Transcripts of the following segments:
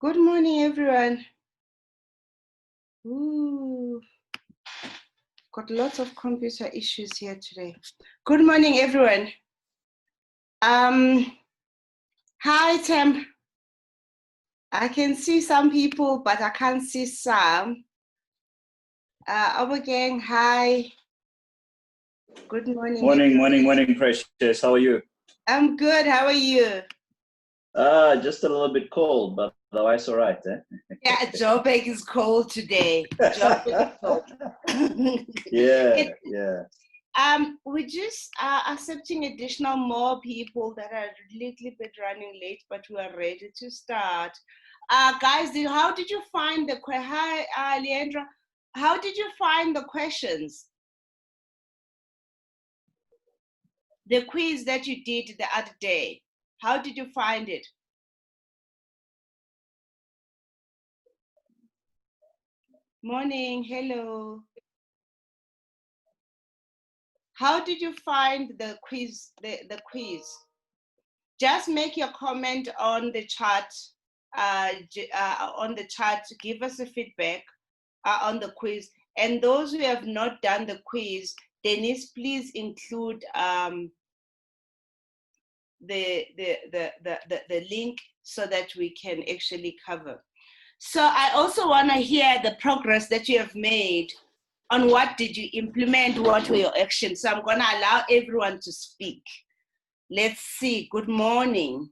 Good morning, everyone. Ooh, got lots of computer issues here today. Good morning, everyone. Hi, Tim. I can see some people, but I can't see some. Gang, hi. Good morning. Morning, Precious. How are you? I'm good. How are you? Just a little bit cold, but otherwise all right. Yeah, Joburg is cold today. Joburg is cold. Yeah. We're just accepting additional more people that are a little bit running late, but we are ready to start. Guys, how did you find the hi, Leandra? How did you find the questions? The quiz that you did the other day. How did you find it? Morning, hello. How did you find the quiz? The quiz. Just make your comment on the chat. On the chat, give us a feedback on the quiz. And those who have not done the quiz, Denise, please include the link so that we can actually cover. So I also want to hear the progress that you have made on what did you implement, what were your actions. So I'm going to allow everyone to speak. Let's see. Good morning.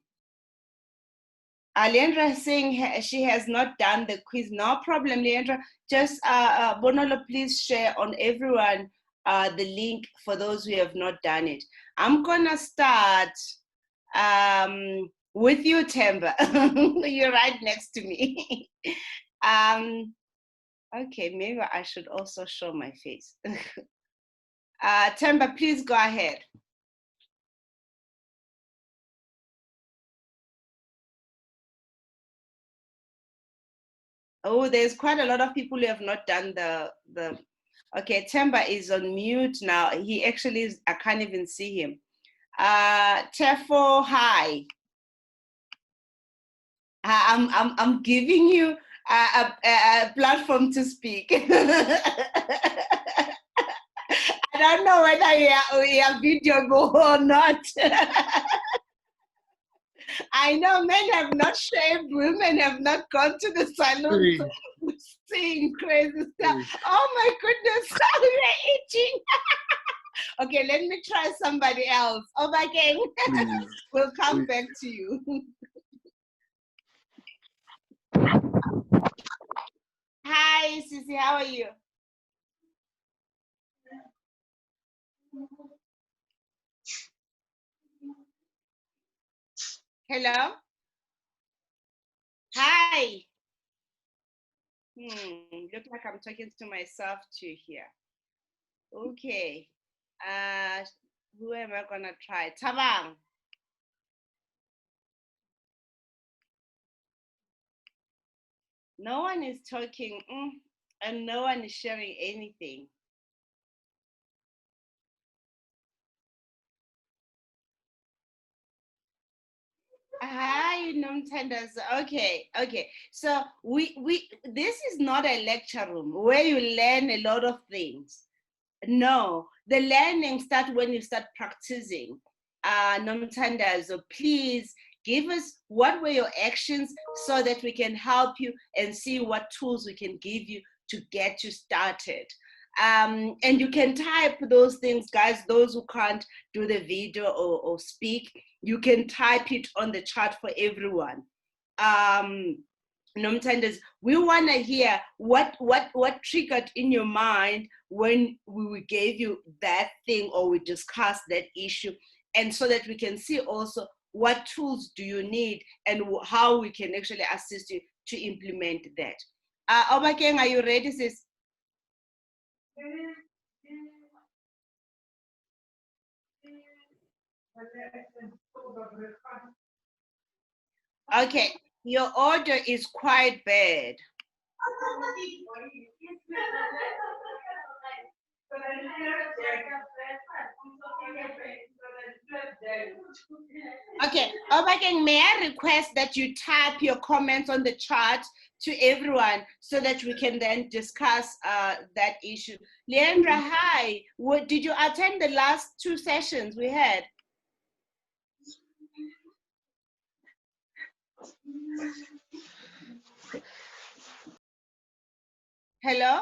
Leandra is saying she has not done the quiz. No problem, Leandra. Just, Bonolo, please share on everyone the link for those who have not done it. I'm going to start with you, Temba. You're right next to me. Okay, maybe I should also show my face. Temba, please go ahead. Oh, there's quite a lot of people who have not done the. Okay, Temba is on mute now. He actually is, I can't even see him. Tefo, hi. I'm giving you a platform to speak. I don't know whether you are videoable or not. I know men have not shaved, women have not gone to the salon seeing crazy stuff. Oh my goodness, we're itching. Okay, let me try somebody else. Again, we'll come back to you. Hi, Sissy, how are you? Hello? Hi. Look like I'm talking to myself too here. Okay. Who am I gonna try? Tabang. No one is talking, and no one is sharing anything. Hi, Nomtenders. Okay. So this is not a lecture room where you learn a lot of things. No, the learning starts when you start practicing. Nomtenders, so please give us what were your actions so that we can help you and see what tools we can give you to get you started. And you can type those things, guys, those who can't do the video or speak, you can type it on the chat for everyone. Nomtenders, we want to hear what triggered in your mind when we gave you that thing or we discussed that issue, and so that we can see also what tools do you need and how we can actually assist you to implement that. Obakeng, are you ready, sis? Okay, your audio is quite bad. Okay, Obakeng, may I request that you type your comments on the chat to everyone so that we can then discuss that issue. Leandra, hi. Did you attend the last 2 sessions we had? Hello?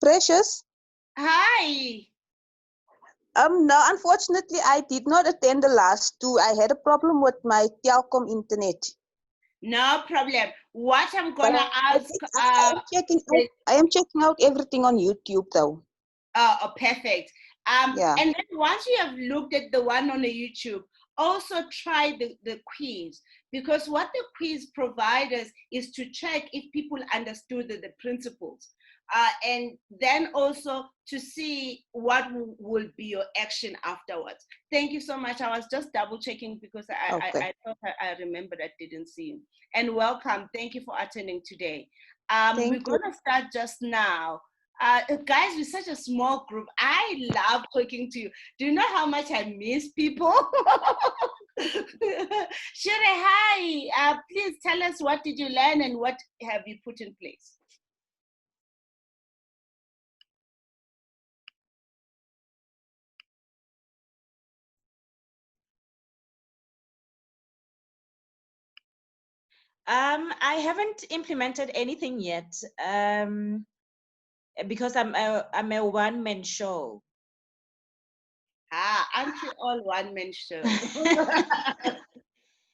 Precious? Hi. No, unfortunately, I did not attend the last 2. I had a problem with my Telkom internet. No problem. What I'm But gonna ask. I am checking out everything on YouTube, though. Oh, perfect. Yeah. And then once you have looked at the one on the YouTube, also try the quiz, because what the quiz provides us is to check if people understood the principles. And then also to see what will be your action afterwards. Thank you so much. I was just double checking because I thought I remembered I didn't see you. And welcome. Thank you for attending today. We're going to start just now. Guys, we're such a small group. I love talking to you. Do you know how much I miss people? Shere, hi. Please tell us, what did you learn and what have you put in place? I haven't implemented anything yet because I'm a one-man show. Aren't you all one-man show?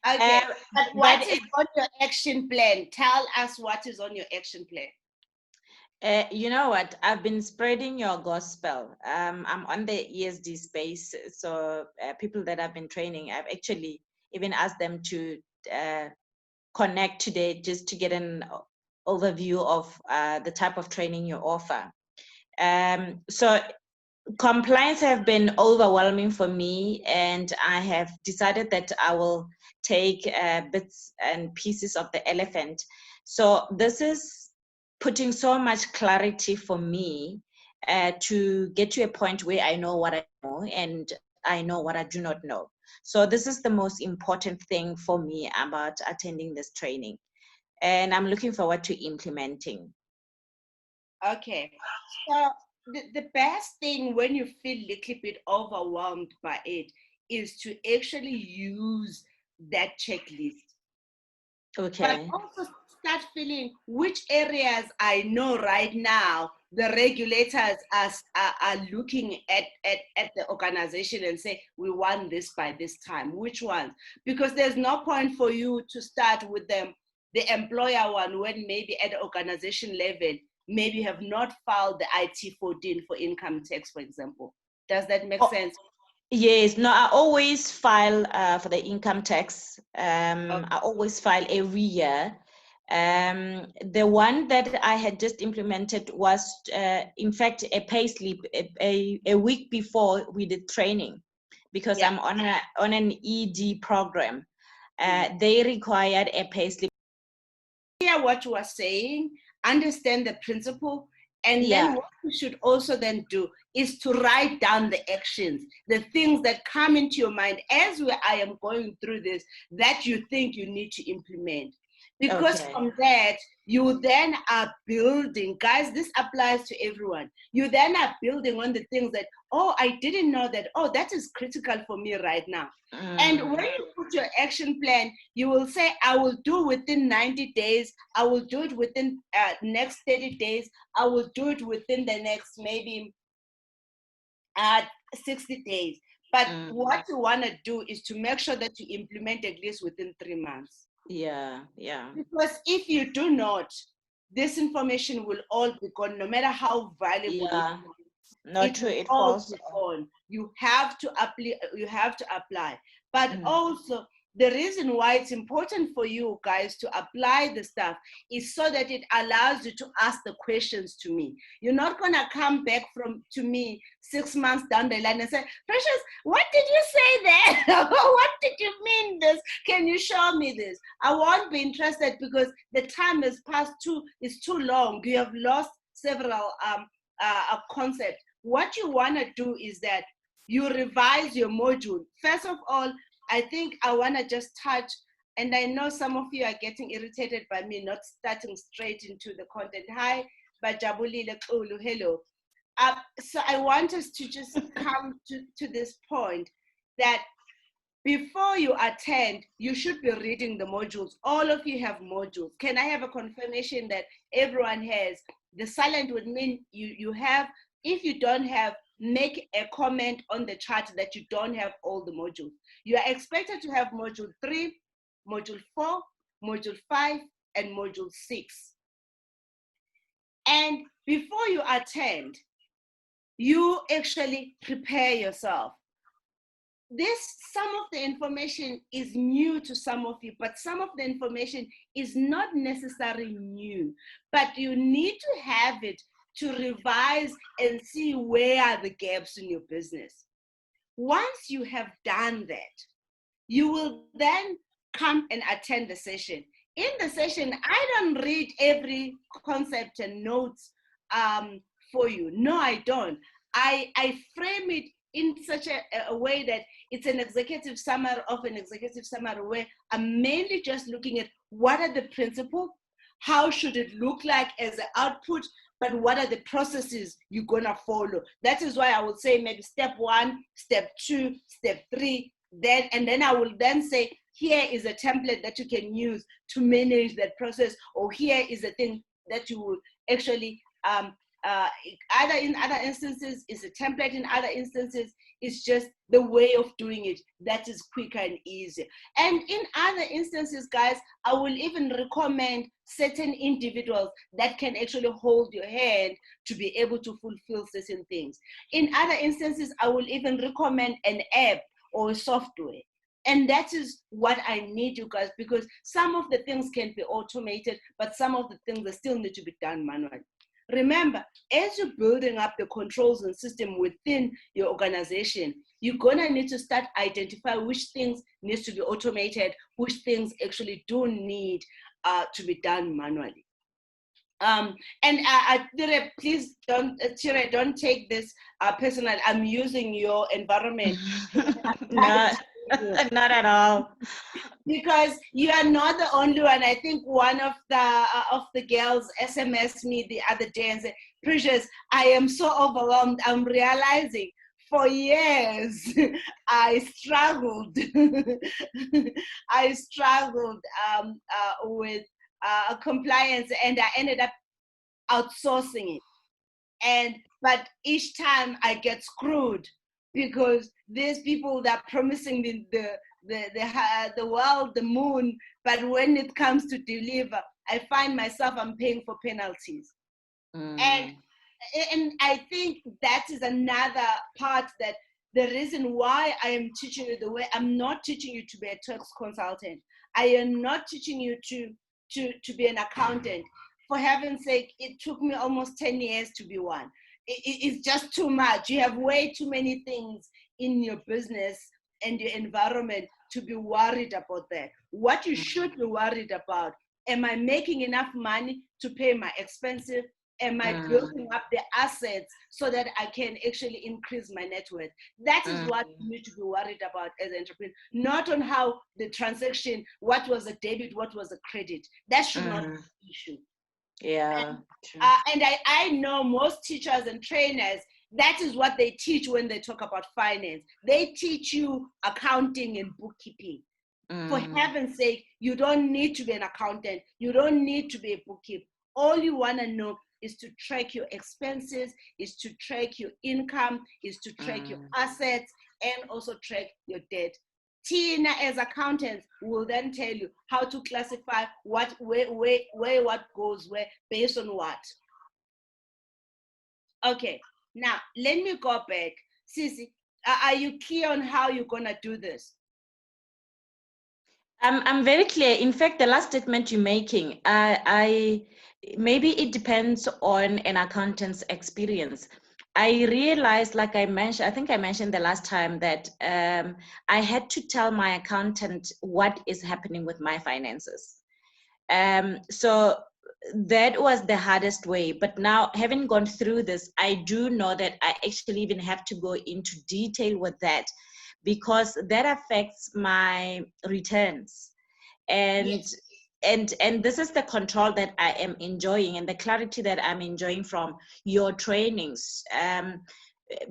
Okay, but what is on your action plan? Tell us what is on your action plan. You know what? I've been spreading your gospel. I'm on the ESD space, so people that I've been training, I've actually even asked them to connect today just to get an overview of the type of training you offer. So compliance have been overwhelming for me, and I have decided that I will take bits and pieces of the elephant. So this is putting so much clarity for me to get to a point where I know what I know and I know what I do not know. So this is the most important thing for me about attending this training, and I'm looking forward to implementing. Okay, so the best thing when you feel a little bit overwhelmed by it is to actually use that checklist. Okay. But also start feeling which areas I know right now the regulators are looking at the organization and say, we want this by this time. Which ones? Because there's no point for you to start with them, the employer one, when maybe at the organization level, maybe you have not filed the IT-14 for income tax, for example. Does that make sense? Yes, no, I always file for the income tax. I always file every year. The one that I had just implemented was, in fact, a pay slip a week before we did training, because I'm on an ED program. They required a pay slip. Hear what you are saying, understand the principle, and then what you should also then do is to write down the actions, the things that come into your mind as I am going through this that you think you need to implement. Because from that, you then are building, guys, this applies to everyone. You then are building on the things that, oh, I didn't know that, oh, that is critical for me right now. And when you put your action plan, you will say, I will do within 90 days. I will do it within next 30 days. I will do it within the next maybe 60 days. But what you want to do is to make sure that you implement at least within 3 months. Yeah. Because if you do not, this information will all be gone, no matter how valuable it is. Not true, it falls on. You have to apply. But also, the reason why it's important for you guys to apply the stuff is so that it allows you to ask the questions to me. You're not gonna come back to me 6 months down the line and say, Precious, what did you say there? What did you mean this? Can you show me this? I won't be interested because the time has passed it's too long. You have lost several concept, what you want to do is that you revise your module. First of all, I think I want to just touch, and I know some of you are getting irritated by me not starting straight into the content. Hi, Bajabulile Xulu, hello. So I want us to just come to this point that before you attend, you should be reading the modules. All of you have modules. Can I have a confirmation that everyone has? The silent would mean you have. If you don't have, make a comment on the chat that you don't have all the modules. You are expected to have module 3, module 4, module 5, and module 6. And before you attend, you actually prepare yourself. Some of the information is new to some of you, but some of the information is not necessarily new, but you need to have it to revise and see where are the gaps in your business. Once you have done that, you will then come and attend the session. In the session, I don't read every concept and notes for you. No, I don't. I frame it in such a way that it's an executive summary of an executive summary, where I'm mainly just looking at what are the principles, how should it look like as an output, but what are the processes you're gonna follow. That is why I would say maybe step 1, step 2, step 3, and then I will then say, here is a template that you can use to manage that process, or here is a thing that you will actually either in other instances is a template, in other instances it's just the way of doing it that is quicker and easier. And in other instances, guys, I will even recommend certain individuals that can actually hold your hand to be able to fulfill certain things. In other instances, I will even recommend an app or a software. And that is what I need, you guys, because some of the things can be automated, but some of the things that still need to be done manually. Remember, as you're building up the controls and system within your organization, you're gonna need to start identify which things needs to be automated, which things actually do need to be done manually. Tire, please don't take this personal. I'm using your environment. Not at all. Because you are not the only one. I think one of the girls SMS'd me the other day and said, Precious, I am so overwhelmed. I'm realizing for years I struggled. I struggled with compliance, and I ended up outsourcing it. But each time I get screwed because there's people that are promising the world, the moon, but when it comes to deliver, I find myself I'm paying for penalties. And I think that is another part, that the reason why I am teaching you the way, I'm not teaching you to be a tax consultant. I am not teaching you to be an accountant. For heaven's sake, it took me almost 10 years to be one. It's just too much. You have way too many things in your business and your environment to be worried about that. What you should be worried about, am I making enough money to pay my expenses? Am I building up the assets so that I can actually increase my net worth? That is what you need to be worried about as an entrepreneur, not on how the transaction, what was a debit, what was a credit. That should not be an issue. Yeah. And I know most teachers and trainers, that is what they teach when they talk about finance. They teach you accounting and bookkeeping. For heaven's sake, you don't need to be an accountant. You don't need to be a bookkeeper. All you want to know is to track your expenses, is to track your income, is to track your assets, and also track your debt. Tina, as accountants, will then tell you how to classify where what goes where, based on what. Okay, now let me go back. Sisi, are you clear on how you're gonna do this? I'm very clear. In fact, the last statement you're making, maybe it depends on an accountant's experience. I realized, like I mentioned, I think I mentioned the last time, that I had to tell my accountant what is happening with my finances. So that was the hardest way. But now, having gone through this, I do know that I actually even have to go into detail with that, because that affects my returns. And Yes. and this is the control that I am enjoying, and the clarity that I'm enjoying from your trainings.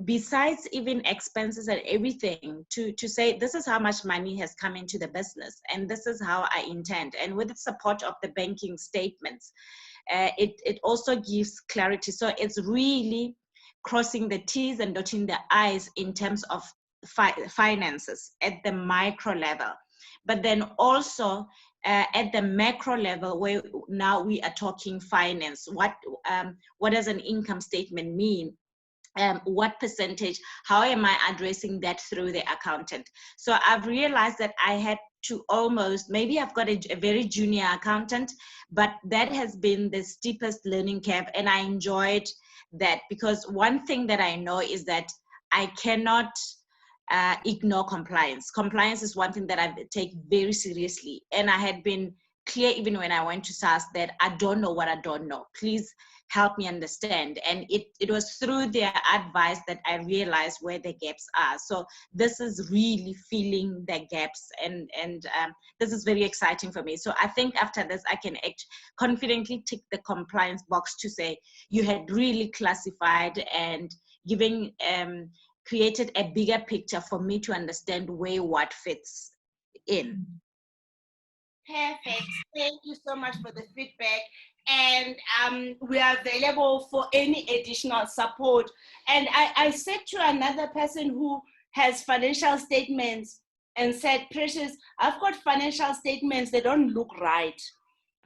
Besides even expenses and everything, to say this is how much money has come into the business, and this is how I intend, and with the support of the banking statements, it also gives clarity. So it's really crossing the T's and dotting the I's in terms of finances at the micro level, but then also at the macro level, where now we are talking finance. What does an income statement mean? What percentage, how am I addressing that through the accountant? So I've realized that I had to almost, maybe I've got a very junior accountant, but that has been the steepest learning curve, and I enjoyed that, because one thing that I know is that I cannot ignore compliance. Compliance is one thing that I take very seriously, and I had been clear even when I went to SAS that I don't know what I don't know. Please help me understand. And it was through their advice that I realized where the gaps are. So this is really filling the gaps, and this is very exciting for me. So I think after this, I can confidently tick the compliance box to say you had really classified and giving created a bigger picture for me to understand where what fits in. Perfect. Thank you so much for the feedback. And we are available for any additional support. And I said to another person who has financial statements and said, Precious, I've got financial statements, they don't look right.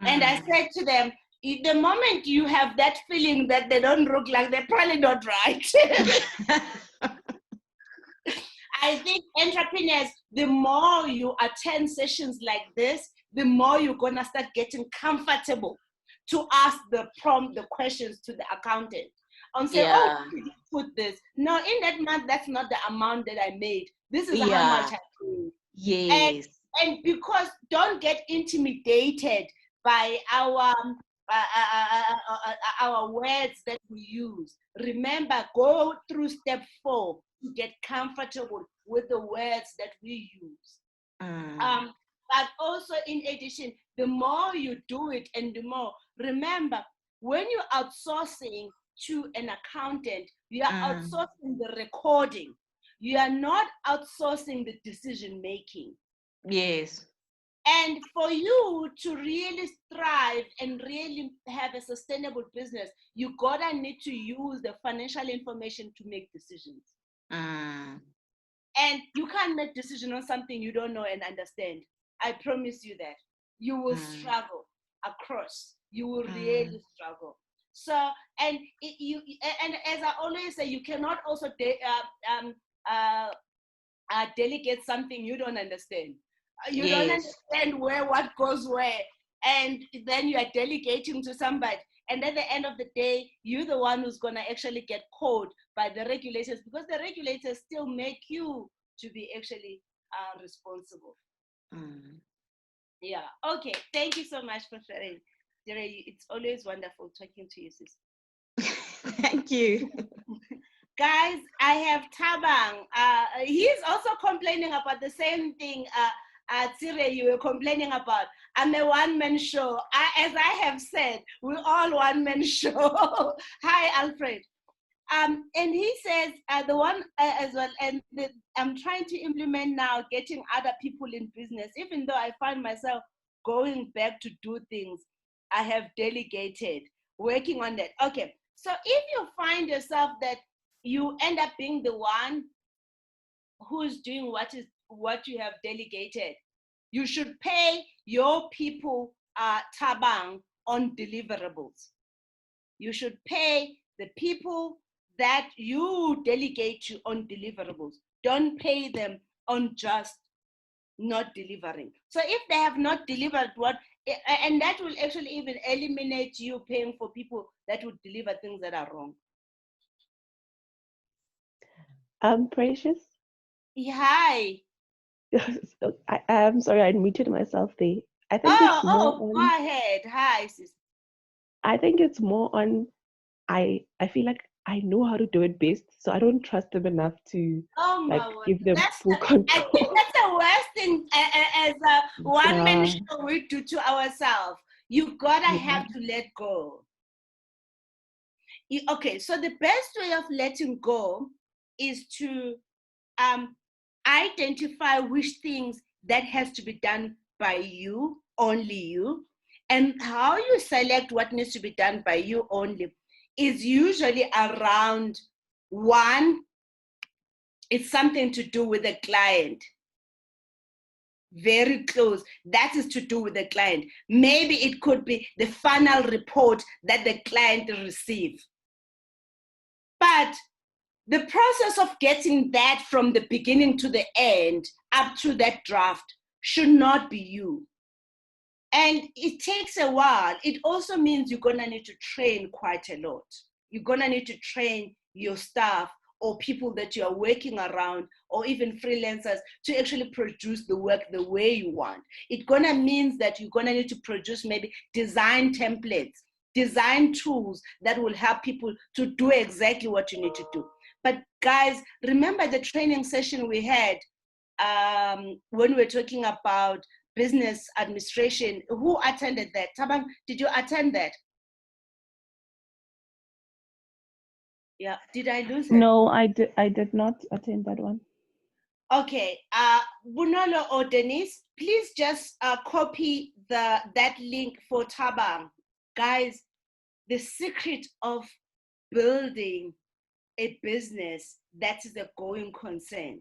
And I said to them, the moment you have that feeling that they don't look like, they're probably not right. I think entrepreneurs, the more you attend sessions like this, the more you're gonna start getting comfortable to ask the questions to the accountant and say, oh, did you put this? No, in that month, that's not the amount that I made. This is how much I paid. Yes. And because don't get intimidated by our words that we use. Remember, go through step 4 to get comfortable with the words that we use. But also, in addition, the more you do it and the more, remember, when you're outsourcing to an accountant, you are outsourcing the recording. You are not outsourcing the decision making. Yes. And for you to really thrive and really have a sustainable business, you gotta need to use the financial information to make decisions. And you can't make decisions on something you don't know and understand. I promise you that. You will struggle across. You will really struggle. So, and as I always say, you cannot also delegate something you don't understand. You don't understand what goes where, and then you are delegating to somebody. And at the end of the day, you're the one who's gonna actually get caught by the regulators, because the regulators still make you to be actually responsible. Yeah. Okay. Thank you so much for sharing. It's always wonderful talking to you, sis. Thank you. Guys, I have Tabang. He's also complaining about the same thing Tsire, you were complaining about. I'm a one-man show. As I have said, we're all one-man show. Hi, Alfred. And he says, the one as well, and I'm trying to implement now getting other people in business, even though I find myself going back to do things I have delegated, working on that. Okay, so if you find yourself that you end up being the one who's doing what you have delegated, you should pay your people tabang on deliverables. You should pay the people that you delegate to on deliverables. Don't pay them on just not delivering. So if they have not delivered and that will actually even eliminate you paying for people that would deliver things that are wrong. Precious? Hi. I'm sorry, I muted myself there. I think it's more go ahead. Hi, sis. I think it's more on I feel like I know how to do it best, so I don't trust them enough to Oh like my word. give them That's full I think control. that's the worst thing as a one-man Yeah, show we do to ourselves. You gotta yeah. have to let go. Okay, so the best way of letting go is to identify which things that has to be done by you, only you, and how you select what needs to be done by you only is usually around one, it's something to do with the client. Very close. That is to do with the client. Maybe it could be the final report that the client receives. But the process of getting that from the beginning to the end, up to that draft, should not be you. And it takes a while. It also means you're gonna need to train quite a lot. You're gonna need to train your staff or people that you are working around, or even freelancers, to actually produce the work the way you want. It's gonna mean that you're gonna need to produce maybe design templates, design tools that will help people to do exactly what you need to do. But guys, remember the training session we had when we were talking about business administration? Who attended that? Tabang, did you attend that? Yeah, did I lose it? No, I did not attend that one. Okay, Bunolo or Denise, please just copy that link for Tabang. Guys, the secret of building a business that is a going concern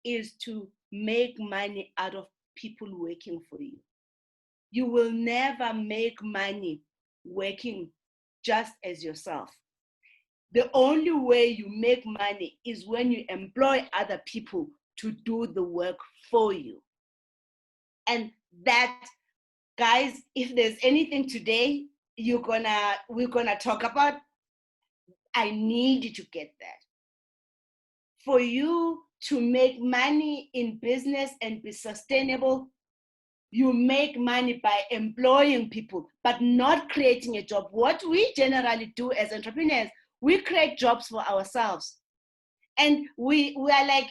is to make money out of people working for you. You will never make money working just as yourself. The only way you make money is when you employ other people to do the work for you. And that, guys, if there's anything today we're gonna talk about, I need you to get that. For you to make money in business and be sustainable, you make money by employing people, but not creating a job. What we generally do as entrepreneurs, we create jobs for ourselves. And we are like,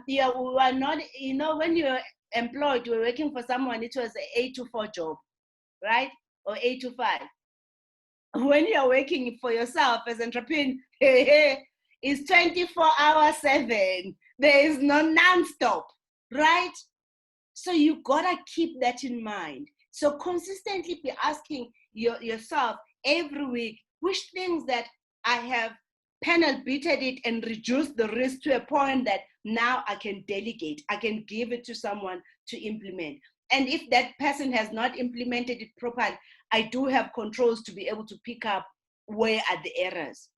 we are not, when you're employed, you're working for someone, it was an 8 to 4 job, right? Or 8 to 5. When you're working for yourself as an entrepreneur, it's 24 hours 7. There is no non-stop, right? So you gotta keep that in mind. So consistently be asking yourself every week, which things that I have panel beated it and reduced the risk to a point that now I can delegate, I can give it to someone to implement. And if that person has not implemented it properly, I do have controls to be able to pick up where are the errors.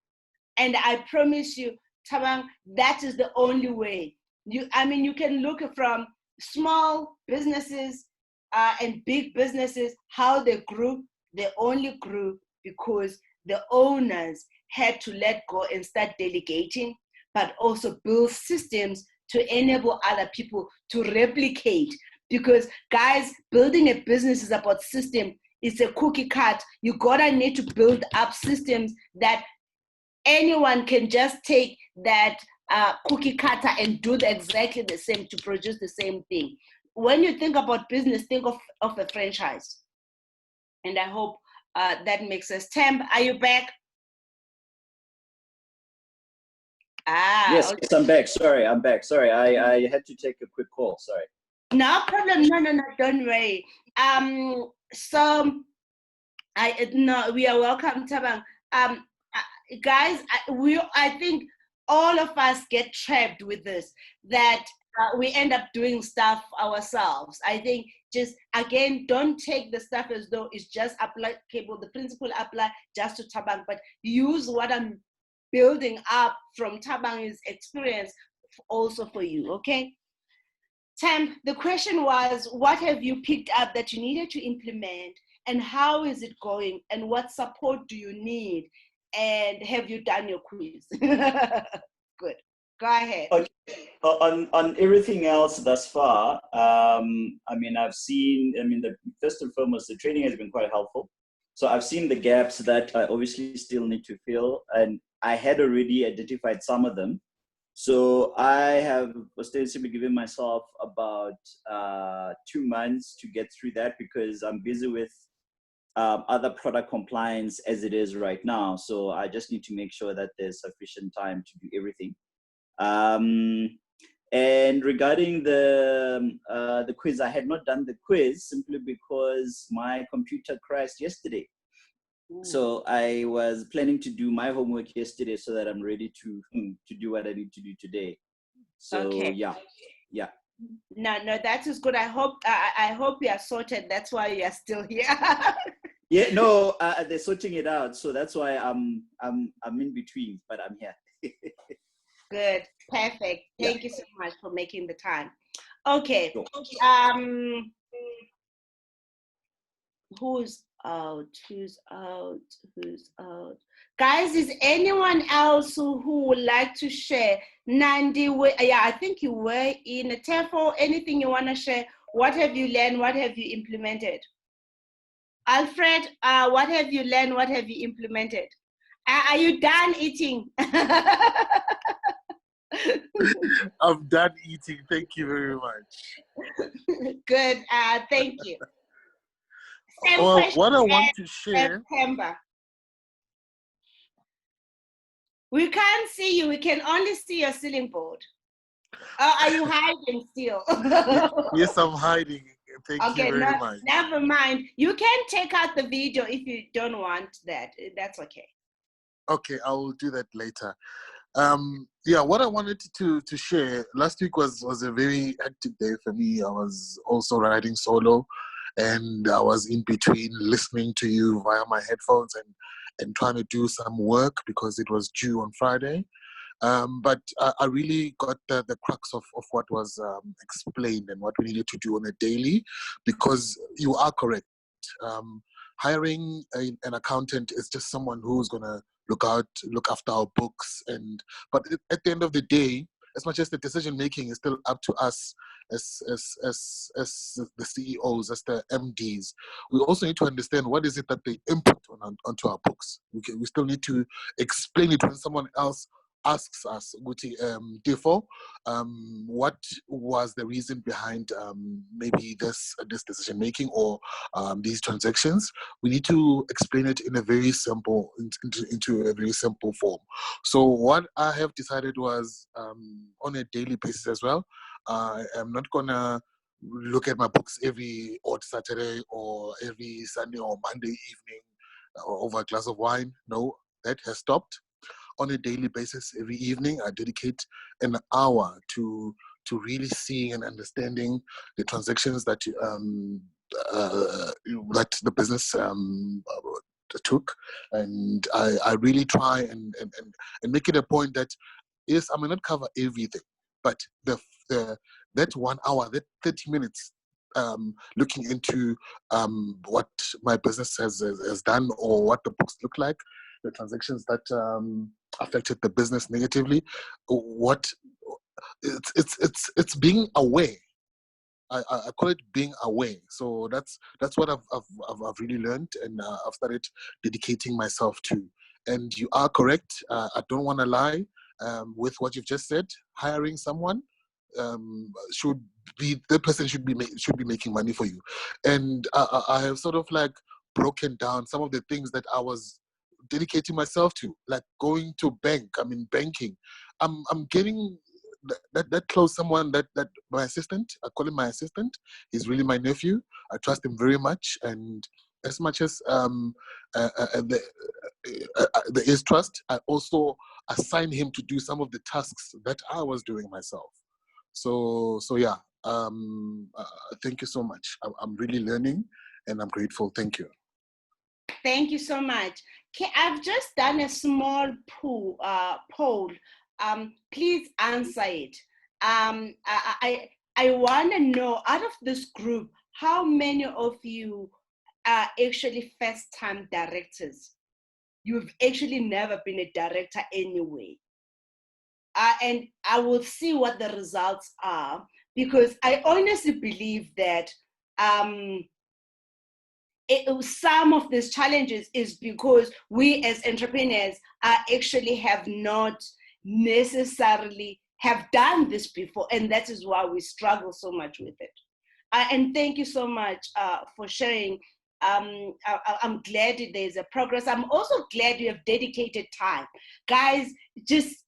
And I promise you, Tabang, that is the only way. You can look from small businesses and big businesses, how they grew. They only grew because the owners had to let go and start delegating, but also build systems to enable other people to replicate. Because guys, building a business is about system. It's a cookie cut. You gotta need to build up systems that anyone can just take that cookie cutter and do exactly the same to produce the same thing. When you think about business, think of a franchise. And I hope that makes sense. Temp, are you back? Yes, Okay. yes, I'm back. Sorry, I'm back. Sorry, I had to take a quick call. Sorry. No problem. No, don't worry. So we are welcome, Tabang. Guys, I think all of us get trapped with this, that we end up doing stuff ourselves. I think just, again, don't take the stuff as though it's just applicable, the principle apply just to Tabang, but use what I'm building up from Tabang's experience also for you, okay? Tam, the question was, what have you picked up that you needed to implement, and how is it going, and what support do you need, and have you done your quiz? Good, go ahead. Okay. On everything else thus far, I've seen, first and foremost, the training has been quite helpful. So I've seen the gaps that I obviously still need to fill, and I had already identified some of them. So I have ostensibly given myself about 2 months to get through that, because I'm busy with other product compliance as it is right now. So I just need to make sure that there's sufficient time to do everything. And regarding the quiz, I had not done the quiz simply because my computer crashed yesterday. So I was planning to do my homework yesterday so that I'm ready to do what I need to do today. So Okay. yeah. No, that is good. I hope you are sorted. That's why you are still here. Yeah, no, they're sorting it out, so that's why I'm in between, but I'm here. Good, perfect. Yeah. Thank you so much for making the time. Okay. Sure. Who's out? Guys, is anyone else who would like to share? Nandi, yeah, I think you were in a TEFL. Anything you want to share? What have you learned? What have you implemented? Alfred, what have you learned? What have you implemented? Are you done eating? I'm done eating. Thank you very much. Good. Thank you. Same Well, question what I as want to share. September. We can't see you. We can only see your ceiling board. Are you hiding still? Yes, I'm hiding. Thank you very no, much. never mind. You can take out the video if you don't want that. That's okay. Okay, I will do that later. Yeah, what I wanted to share, last week was a very hectic day for me. I was also riding solo, and I was in between listening to you via my headphones and trying to do some work because it was due on Friday. But I really got the crux of what was explained and what we needed to do on a daily, because you are correct. Hiring an accountant is just someone who's going to look after our books, but at the end of the day, as much as the decision making is still up to us as the CEOs, as the MDs, we also need to understand what is it that they input onto our books. We still need to explain it when someone else asks us, therefore, what was the reason behind maybe this decision making or these transactions. We need to explain it in a very simple, into a very simple form. So what I have decided was on a daily basis as well, I am not gonna look at my books every odd Saturday or every Sunday or Monday evening over a glass of wine. No, that has stopped. On a daily basis, every evening, I dedicate an hour to really seeing and understanding the transactions that that the business took, and I really try and make it a point that yes, I may not cover everything, but that 1 hour, that 30 minutes. Looking into what my business has done or what the books look like, the transactions that affected the business negatively. What it's being aware. I call it being aware. So that's what I've really learned, and I've started dedicating myself to. And you are correct. I don't want to lie with what you've just said. Hiring someone the person should be making money for you. And I have sort of like broken down some of the things that I was dedicating myself to, like going to bank. I mean, banking. I'm getting that close someone that my assistant. I call him my assistant. He's really my nephew. I trust him very much, and as much as there is trust, I also assign him to do some of the tasks that I was doing myself. So yeah. Thank you so much. I'm really learning, and I'm grateful. Thank you. Thank you so much. I've just done a small poll. Please answer it. I want to know, out of this group, how many of you are actually first-time directors? You've actually never been a director anyway. And I will see what the results are, because I honestly believe that some of these challenges is because we as entrepreneurs actually have not necessarily have done this before, and that is why we struggle so much with it. And thank you so much for sharing. I'm glad there's a progress. I'm also glad you have dedicated time. Guys, just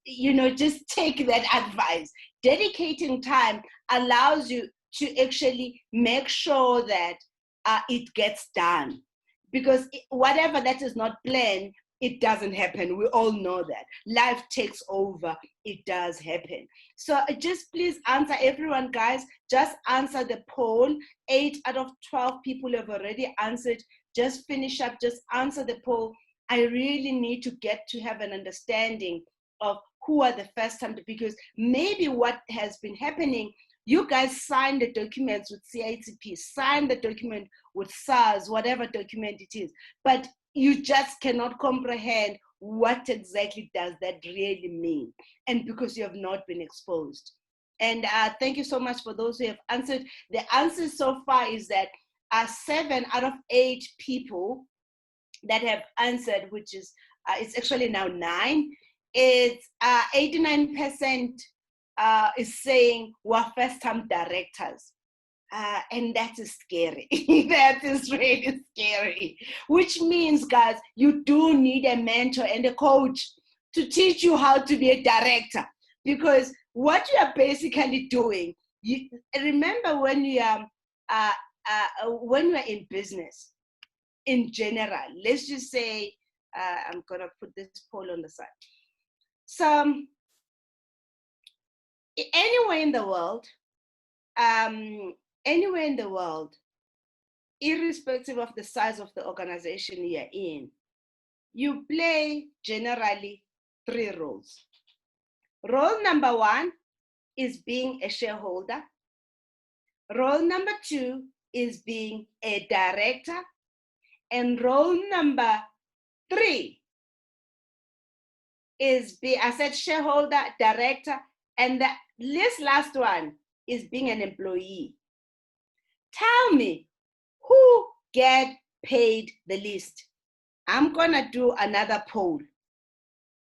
take that advice. Dedicating time allows you to actually make sure that it gets done. Because whatever that is not planned, it doesn't happen. We all know that. Life takes over. It does happen. So just please answer, everyone, guys. Just answer the poll. 8 out of 12 people have already answered. Just finish up. Just answer the poll. I really need to get to have an understanding of who are the first time, because maybe what has been happening, you guys signed the documents with CITP, signed the document with SARS, whatever document it is, but you just cannot comprehend what exactly does that really mean, and because you have not been exposed. And thank you so much for those who have answered. The answer so far is that 7 out of 8 people that have answered, which is, it's actually now 9, it's 89% is saying we're first-time directors. And that is scary. That is really scary. Which means, guys, you do need a mentor and a coach to teach you how to be a director. Because what you are basically doing, you remember when you are in business, in general, let's just say, I'm gonna put this poll on the side. So anywhere in the world, irrespective of the size of the organization you're in, you play generally 3 roles. Role number 1 is being a shareholder. Role number 2 is being a director. And role number 3 is I said shareholder, director, and the last one is being an employee. Tell me, who get paid the least? I'm gonna do another poll.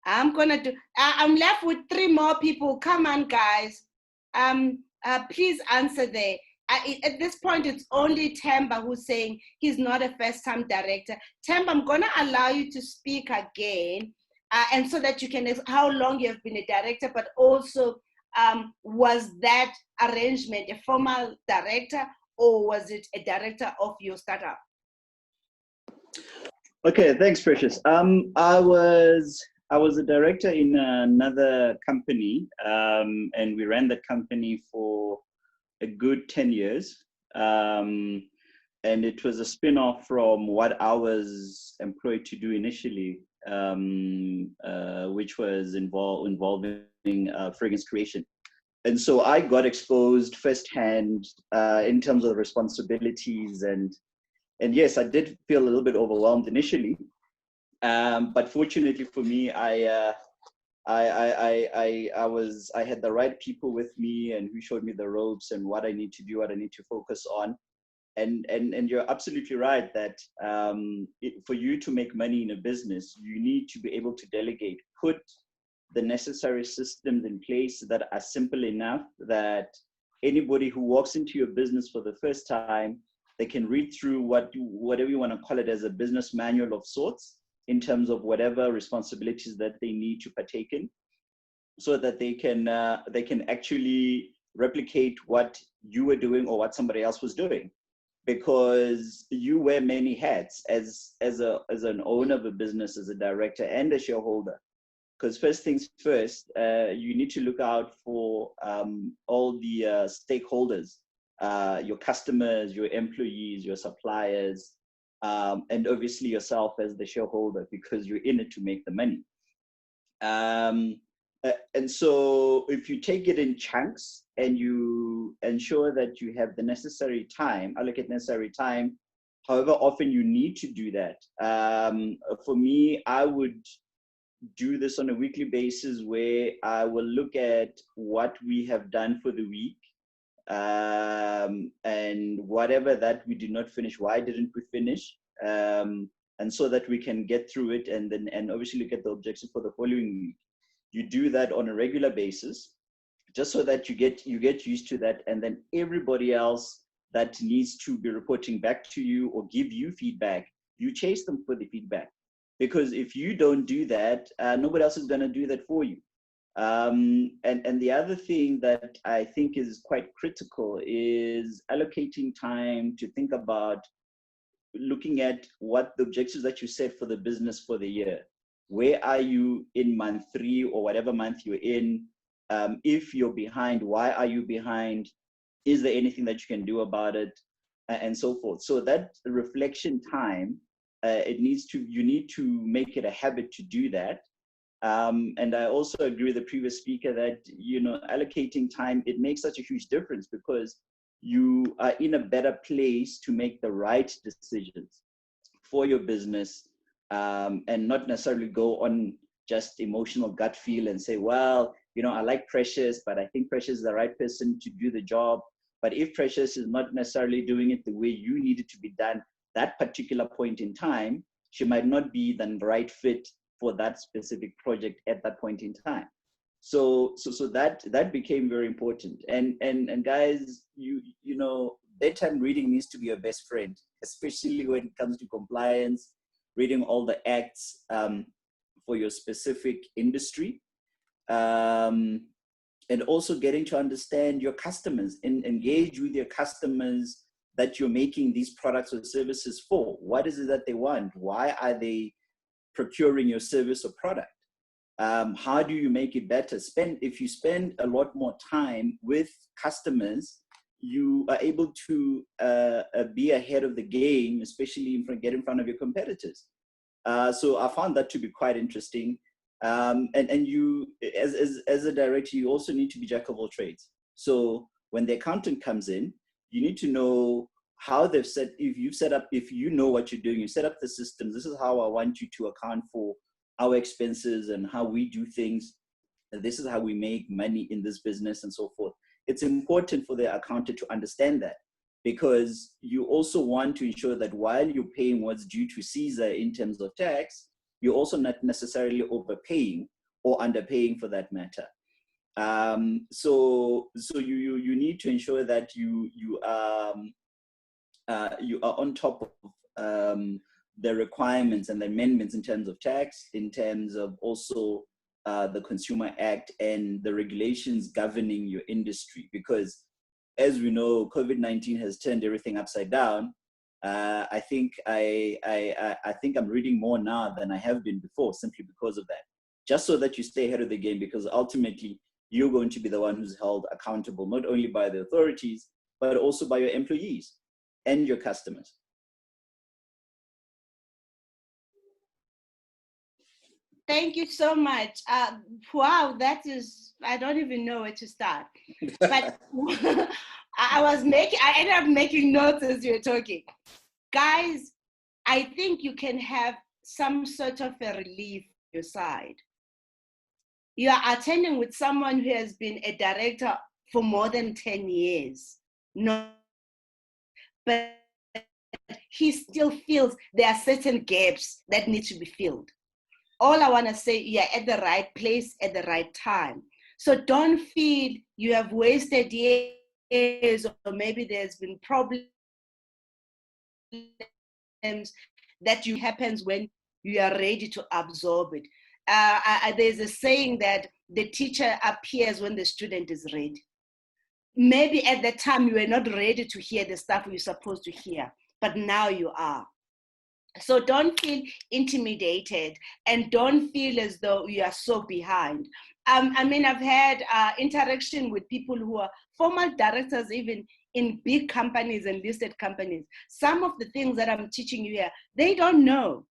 I'm left with 3 more people. Come on, guys. Please answer there. At this point, it's only Temba who's saying he's not a first-time director. Temba, I'm gonna allow you to speak again, and so that you can, how long you have been a director, but also, was that arrangement a formal director, or was it a director of your startup? Okay, thanks, Precious. I was a director in another company, and we ran that company for a good 10 years. And it was a spin-off from what I was employed to do initially, which was involving fragrance creation. And so I got exposed firsthand in terms of the responsibilities, and yes, I did feel a little bit overwhelmed initially, but fortunately for me, I had the right people with me, and who showed me the ropes and what I need to do, what I need to focus on. And you're absolutely right that for you to make money in a business, you need to be able to delegate, put the necessary systems in place that are simple enough that anybody who walks into your business for the first time, they can read through whatever you want to call it as a business manual of sorts, in terms of whatever responsibilities that they need to partake in, so that they can actually replicate what you were doing or what somebody else was doing, because you wear many hats as an owner of a business, as a director and a shareholder. Because first things first, you need to look out for all the stakeholders, your customers, your employees, your suppliers, and obviously yourself as the shareholder, because you're in it to make the money. And so if you take it in chunks and you ensure that you have the necessary time, allocate necessary time, however often you need to do that. For me, I would do this on a weekly basis, where I will look at what we have done for the week, and whatever that we did not finish, why didn't we finish? and so that we can get through it, and obviously look at the objectives for the following week. You do that on a regular basis, just so that you get used to that, and then everybody else that needs to be reporting back to you or give you feedback, you chase them for the feedback. Because if you don't do that, nobody else is going to do that for you. And the other thing that I think is quite critical is allocating time to think about looking at what the objectives that you set for the business for the year. Where are you in month 3 or whatever month you're in? If you're behind, why are you behind? Is there anything that you can do about it? And so forth. So that reflection time, you need to make it a habit to do that. And I also agree with the previous speaker that, allocating time, it makes such a huge difference, because you are in a better place to make the right decisions for your business, and not necessarily go on just emotional gut feel and say, well, I like Precious, but I think Precious is the right person to do the job. But if Precious is not necessarily doing it the way you need it to be done, that particular point in time, she might not be the right fit for that specific project at that point in time. So that became very important. And guys, bedtime reading needs to be your best friend, especially when it comes to compliance, reading all the acts for your specific industry, and also getting to understand your customers and engage with your customers that you're making these products or services for. What is it that they want? Why are they procuring your service or product? How do you make it better? If you spend a lot more time with customers, you are able to be ahead of the game, especially get in front of your competitors. So I found that to be quite interesting. And you, as a director, you also need to be jack of all trades. So when the accountant comes in, you need to know how they've set, if you know what you're doing, you set up the systems. This is how I want you to account for our expenses and how we do things. And this is how we make money in this business and so forth. It's important for the accountant to understand that, because you also want to ensure that while you're paying what's due to Caesar in terms of tax, you're also not necessarily overpaying or underpaying for that matter. So you need to ensure that you are on top of the requirements and the amendments in terms of tax, in terms of also the Consumer Act and the regulations governing your industry. Because as we know, COVID-19 has turned everything upside down. I think I'm reading more now than I have been before, simply because of that. Just so that you stay ahead of the game, because ultimately you're going to be the one who's held accountable, not only by the authorities, but also by your employees and your customers. Thank you so much. Wow, that is, I don't even know where to start. But I ended up making notes as you were talking. Guys, I think you can have some sort of a relief on your side. You are attending with someone who has been a director for more than 10 years. No, but he still feels there are certain gaps that need to be filled. All I want to say, you're at the right place at the right time. So don't feel you have wasted years, or maybe there's been problems that happens when you are ready to absorb it. There's a saying that the teacher appears when the student is ready. Maybe at the time you were not ready to hear the stuff you're supposed to hear, but now you are. So don't feel intimidated, and don't feel as though you are so behind. I mean, I've had interaction with people who are former directors, even in big companies and listed companies. Some of the things that I'm teaching you here, they don't know.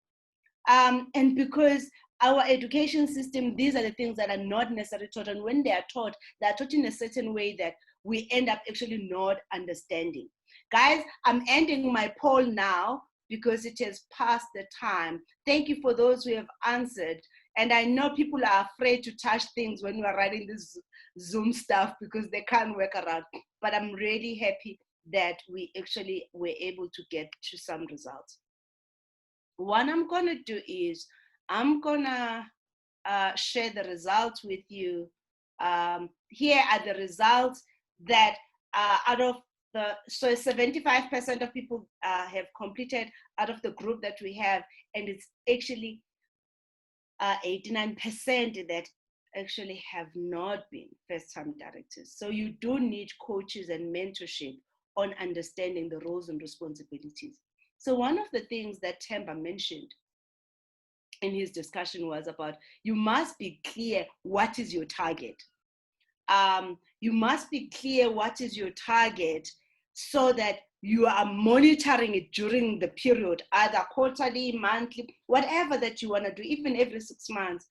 And because our education system, these are the things that are not necessarily taught. And when they are taught in a certain way that we end up actually not understanding. Guys, I'm ending my poll now, because it has passed the time. Thank you for those who have answered. And I know people are afraid to touch things when we're writing this Zoom stuff, because they can't work around. But I'm really happy that we actually were able to get to some results. what I'm going to do is I'm going to share the results with you. Here are the results that out of so 75% of people have completed out of the group that we have, and it's actually 89% that actually have not been first-time directors. So you do need coaches and mentorship on understanding the roles and responsibilities. So one of the things that Themba mentioned in his discussion was about, you must be clear what is your target. You must be clear what is your target so that you are monitoring it during the period, either quarterly, monthly, whatever that you want to do, even every 6 months.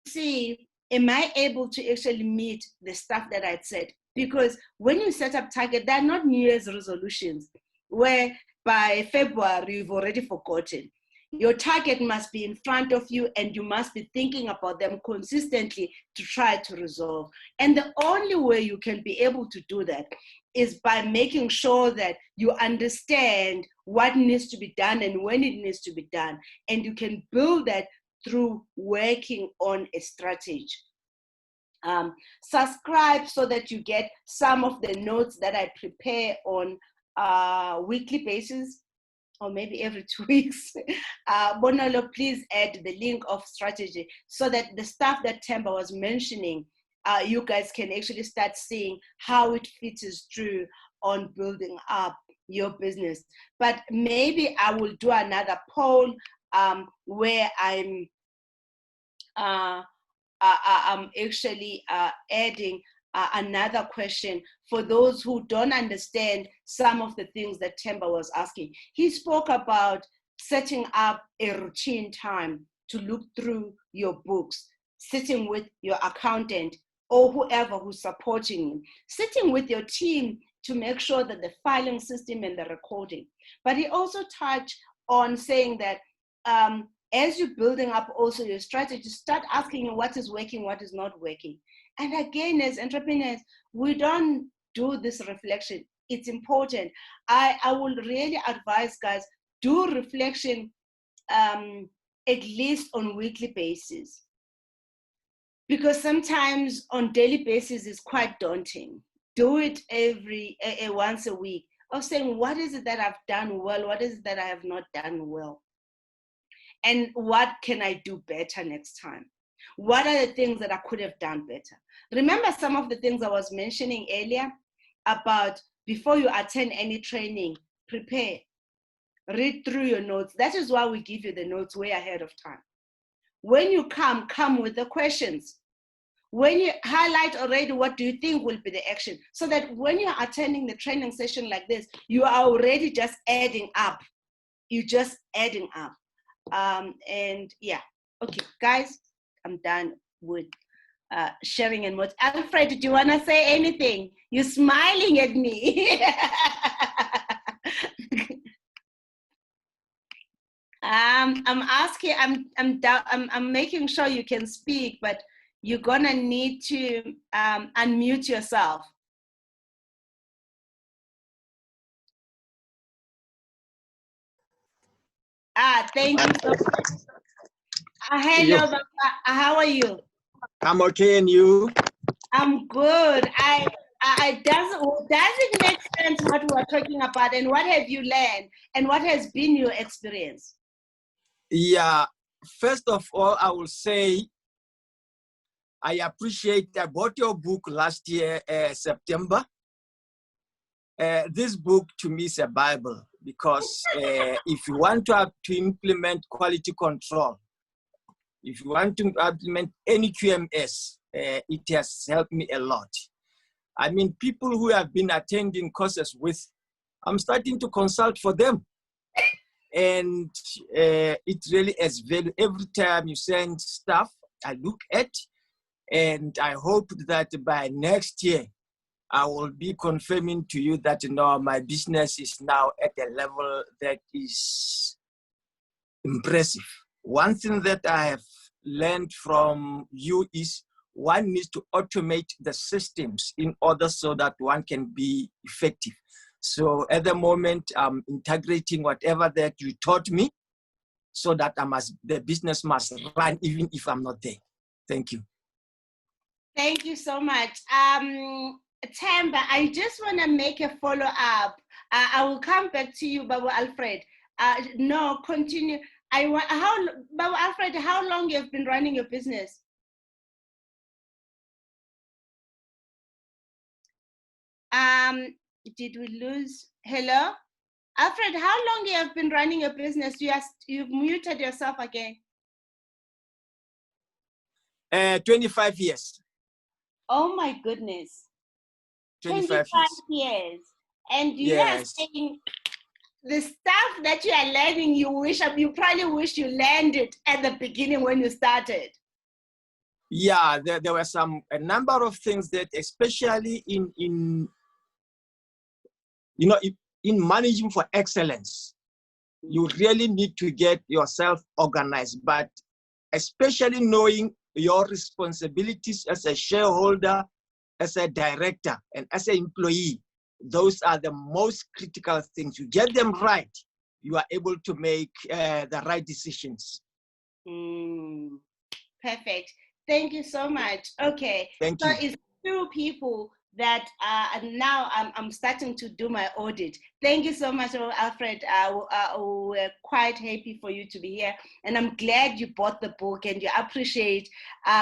See, am I able to actually meet the stuff that I said? Because when you set up target, they're not New Year's resolutions where by February you've already forgotten. Your target must be in front of you, and you must be thinking about them consistently to try to resolve. And the only way you can be able to do that is by making sure that you understand what needs to be done and when it needs to be done. And you can build that through working on a strategy. Subscribe so that you get some of the notes that I prepare on a weekly basis, or maybe every 2 weeks. Bonolo, please add the link of strategy so that the stuff that Themba was mentioning, you guys can actually start seeing how it fits through on building up your business. But maybe I will do another poll where I'm actually adding another question for those who don't understand some of the things that Themba was asking. He spoke about setting up a routine time to look through your books, sitting with your accountant or whoever who's supporting you, sitting with your team to make sure that the filing system and the recording. But he also touched on saying that as you're building up also your strategy, start asking what is working, what is not working. And again, as entrepreneurs, we don't do this reflection. It's important. I will really advise guys, do reflection at least on weekly basis. Because sometimes on daily basis is quite daunting. Do it once a week of saying, what is it that I've done well? What is it that I have not done well? And what can I do better next time? What are the things that I could have done better? Remember some of the things I was mentioning earlier about before you attend any training, prepare, read through your notes. That is why we give you the notes way ahead of time. When you come with the questions. When you highlight already, what do you think will be the action? So that when you're attending the training session like this, you are already just adding up. You're just adding up. And yeah, okay, guys, I'm done with sharing and what. Alfred, do you want to say anything? You're smiling at me. I'm asking. I'm making sure you can speak, but you're gonna need to unmute yourself. Thank you so much. Hello, Baba. How are you? I'm okay, and you? I'm good. Does it make sense what we're talking about, and what have you learned, and what has been your experience? Yeah, first of all, I will say I bought your book last year, September. This book to me is a Bible, because if you want to implement quality control, if you want to implement any QMS, it has helped me a lot. I mean, people who have been attending courses with, I'm starting to consult for them. And it really has value. Every time you send stuff, I look at, and I hope that by next year, I will be confirming to you that my business is now at a level that is impressive. One thing that I have learned from you is one needs to automate the systems in order so that one can be effective. So at the moment, I'm integrating whatever that you taught me so that the business must run even if I'm not there. Thank you. Thank you so much. Tamba, I just want to make a follow-up. I will come back to you, Babu Alfred. No, continue. Babu Alfred, how long you have been running your business? Did we lose? Hello? Alfred, how long you have been running your business? You've muted yourself again. 25 years. Oh my goodness. 25 years. And you yes. are saying the stuff that you are learning, you probably wish you learned it at the beginning when you started. Yeah, there were a number of things that, especially in managing for excellence, you really need to get yourself organized, but especially knowing your responsibilities as a shareholder, as a director, and as an employee. Those are the most critical things. You get them right, you are able to make the right decisions. Perfect. Thank you so much. Okay. Thank you. So it's 2 people that now I'm starting to do my audit. Thank you so much, Alfred. We're quite happy for you to be here. And I'm glad you bought the book and you appreciate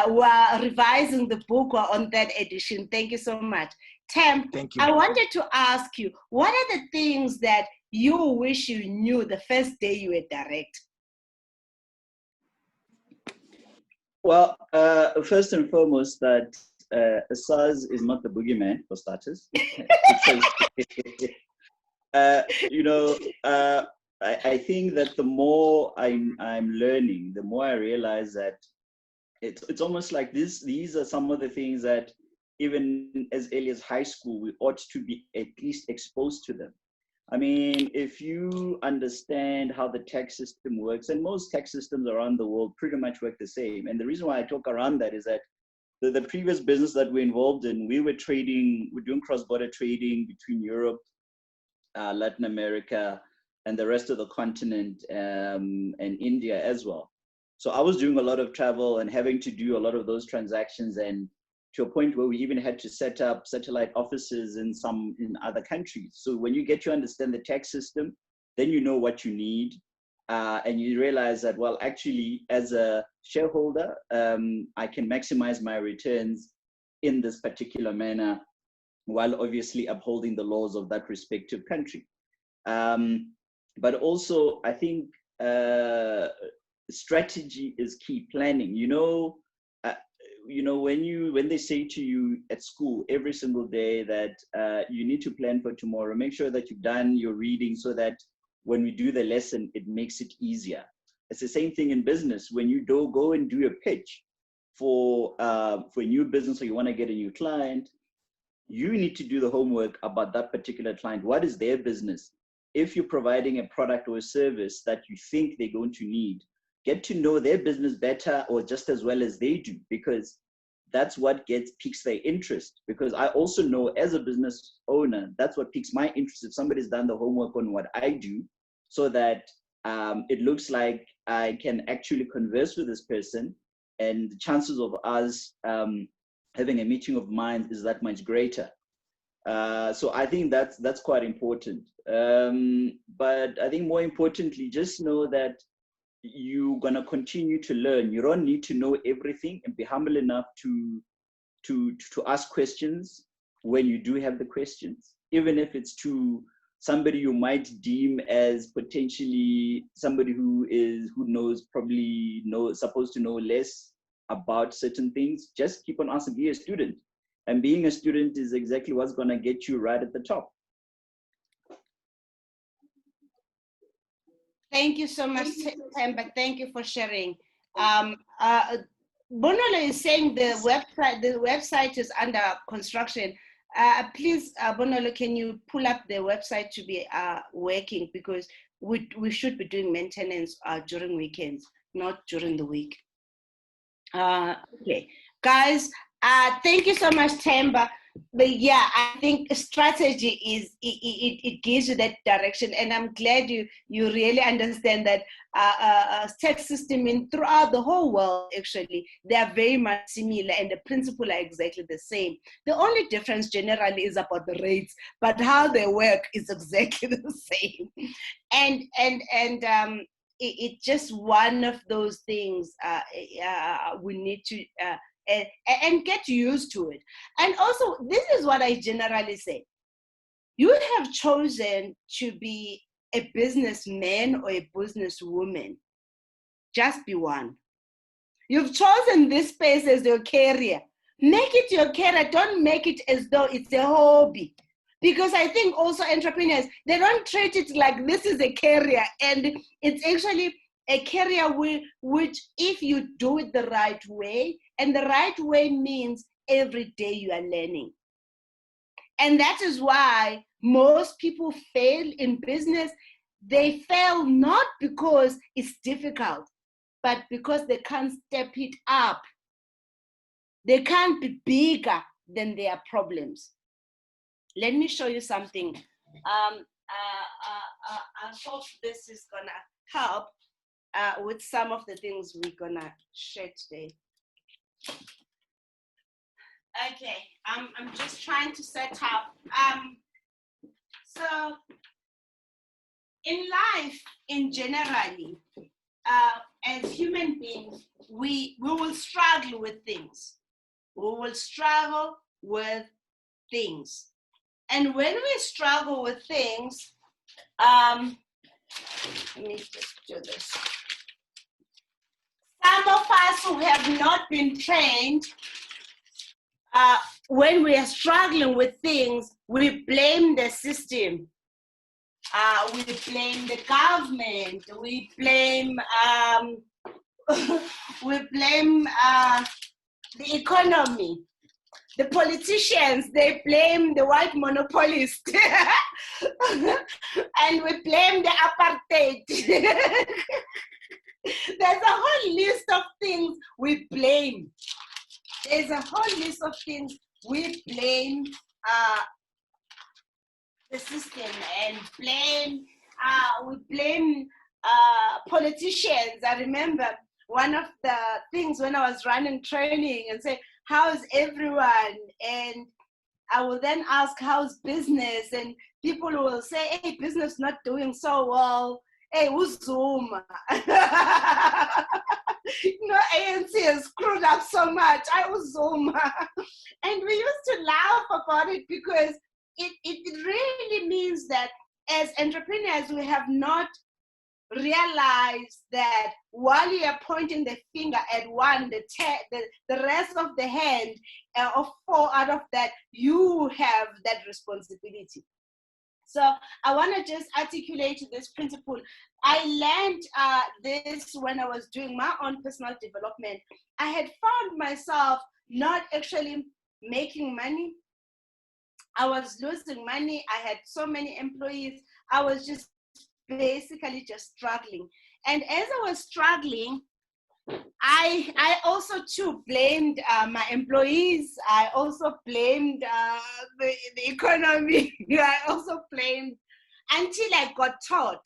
we're revising the book on that edition. Thank you so much. Tam, thank you. I wanted to ask you, what are the things that you wish you knew the first day you were direct? Well, first and foremost, that SARS is not the boogeyman, for starters. I think that the more I'm learning, the more I realize that it's almost like these are some of the things that even as early as high school, we ought to be at least exposed to them. I mean, if you understand how the tax system works, and most tax systems around the world pretty much work the same. And the reason why I talk around that is that the previous business that we're involved in, we're doing cross-border trading between Europe, Latin America, and the rest of the continent, and India as well. So I was doing a lot of travel and having to do a lot of those transactions, and to a point where we even had to set up satellite offices in other countries. So when you get to understand the tax system, then you know what you need. And you realize that, well, actually, as a shareholder, I can maximize my returns in this particular manner, while obviously upholding the laws of that respective country. But also, I think strategy is key. Planning. When they say to you at school every single day that you need to plan for tomorrow, make sure that you've done your reading so that when we do the lesson, it makes it easier. It's the same thing in business. When you go and do a pitch for a new business, or you want to get a new client, you need to do the homework about that particular client. What is their business? If you're providing a product or a service that you think they're going to need, get to know their business better or just as well as they do, because that's what piques their interest. Because I also know, as a business owner, that's what piques my interest. If somebody's done the homework on what I do, so that it looks like I can actually converse with this person, and the chances of us having a meeting of minds is that much greater. So I think that's quite important. But I think more importantly, just know that you're gonna continue to learn. You don't need to know everything, and be humble enough to ask questions when you do have the questions, even if it's to somebody you might deem as potentially somebody who supposed to know less about certain things. Just keep on asking. Be a student, and being a student is exactly what's gonna get you right at the top. Thank you so much, Temba. Thank you for sharing. Bonolo is saying the website is under construction. Please, Bonolo, can you pull up the website to be working, because we should be doing maintenance during weekends, not during the week. Okay, guys, thank you so much, Temba. yeah, I think strategy is it gives you that direction, and I'm glad you really understand that tax system in throughout the whole world, actually they are very much similar and the principle are exactly the same. The only difference generally is about the rates, but how they work is exactly the same. And it's just one of those things we need to and get used to it. And also, this is what I generally say. You have chosen to be a businessman or a businesswoman. Just be one. You've chosen this space as your career. Make it your career. Don't make it as though it's a hobby. Because I think also entrepreneurs, they don't treat it like this is a career. And it's actually a career which if you do it the right way, and the right way means every day you are learning. And that is why most people fail in business. They fail not because it's difficult, but because they can't step it up. They can't be bigger than their problems. Let me show you something. I hope this is gonna help with some of the things we're gonna share today. Okay, I'm just trying to set up. So in life, in generally, as human beings, we will struggle with things. We will struggle with things. And when we struggle with things, let me just do this. Some of us who have not been trained, when we are struggling with things, we blame the system. We blame the government. We blame the economy. The politicians, they blame the white monopolist. And we blame the apartheid. There's a whole list of things we blame. There's a whole list of things we blame the system and blame, we blame politicians. I remember one of the things when I was running training and say, how's everyone? And I will then ask, how's business? And people will say, hey, business not doing so well. Hey, who's Zoom? ANC has screwed up so much. I was Zoom. And we used to laugh about it because it really means that as entrepreneurs, we have not realized that while you are pointing the finger at one, the rest of the hand, of 4 out of that, you have that responsibility. So I want to just articulate this principle. I learned this when I was doing my own personal development. I had found myself not actually making money. I was losing money. I had so many employees. I was just basically just struggling. And as I was struggling, I also too blamed my employees. I also blamed the economy. I also blamed until I got taught.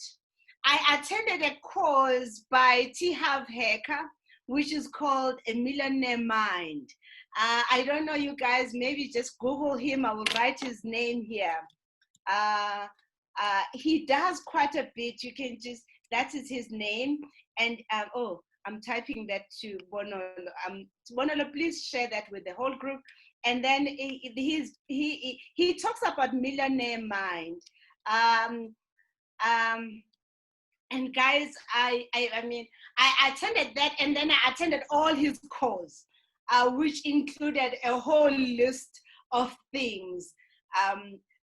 I attended a course by T. Harv Eker, which is called A Millionaire Mind. I don't know, you guys, maybe just Google him. I will write his name here. He does quite a bit. You can just, that is his name. And oh, I'm typing that to Bonolo. Bonolo, please share that with the whole group. And then he talks about millionaire mind. And guys, I mean, I attended that, and then I attended all his course, which included a whole list of things.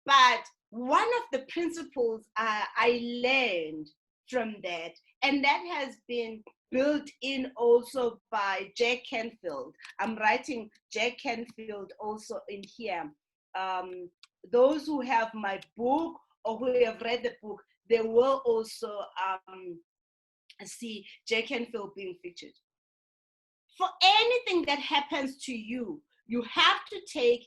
But one of the principles I learned from that, and that has been built in also by Jack Canfield. I'm writing Jack Canfield also in here. Those who have my book or who have read the book, they will also see Jack Canfield being featured. For anything that happens to you, you have to take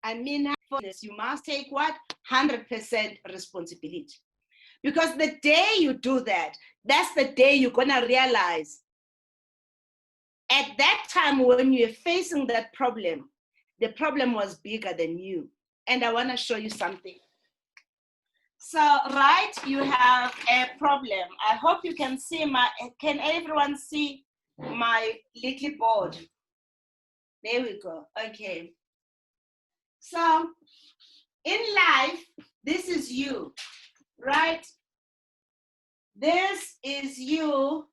I mean, for this, you must take what? 100% responsibility. Because the day you do that, that's the day you're gonna realize at that time when you're facing that problem, the problem was bigger than you. And I wanna show you something. So, right, you have a problem. I hope you can see can everyone see my little board? There we go, okay. So, in life, this is you, right? This is you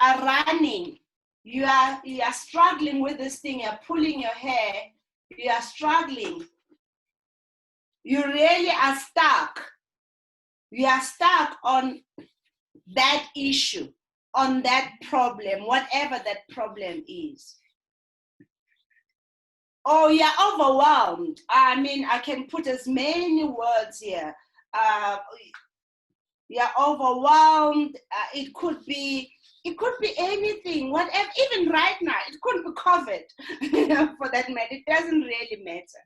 are running. You are struggling with this thing, you're pulling your hair, you are struggling. You really are stuck. You are stuck on that issue, on that problem, whatever that problem is. Or you're overwhelmed. I mean, I can put as many words here. You're overwhelmed. It could be anything, whatever. Even right now, it could be COVID, for that matter. It doesn't really matter.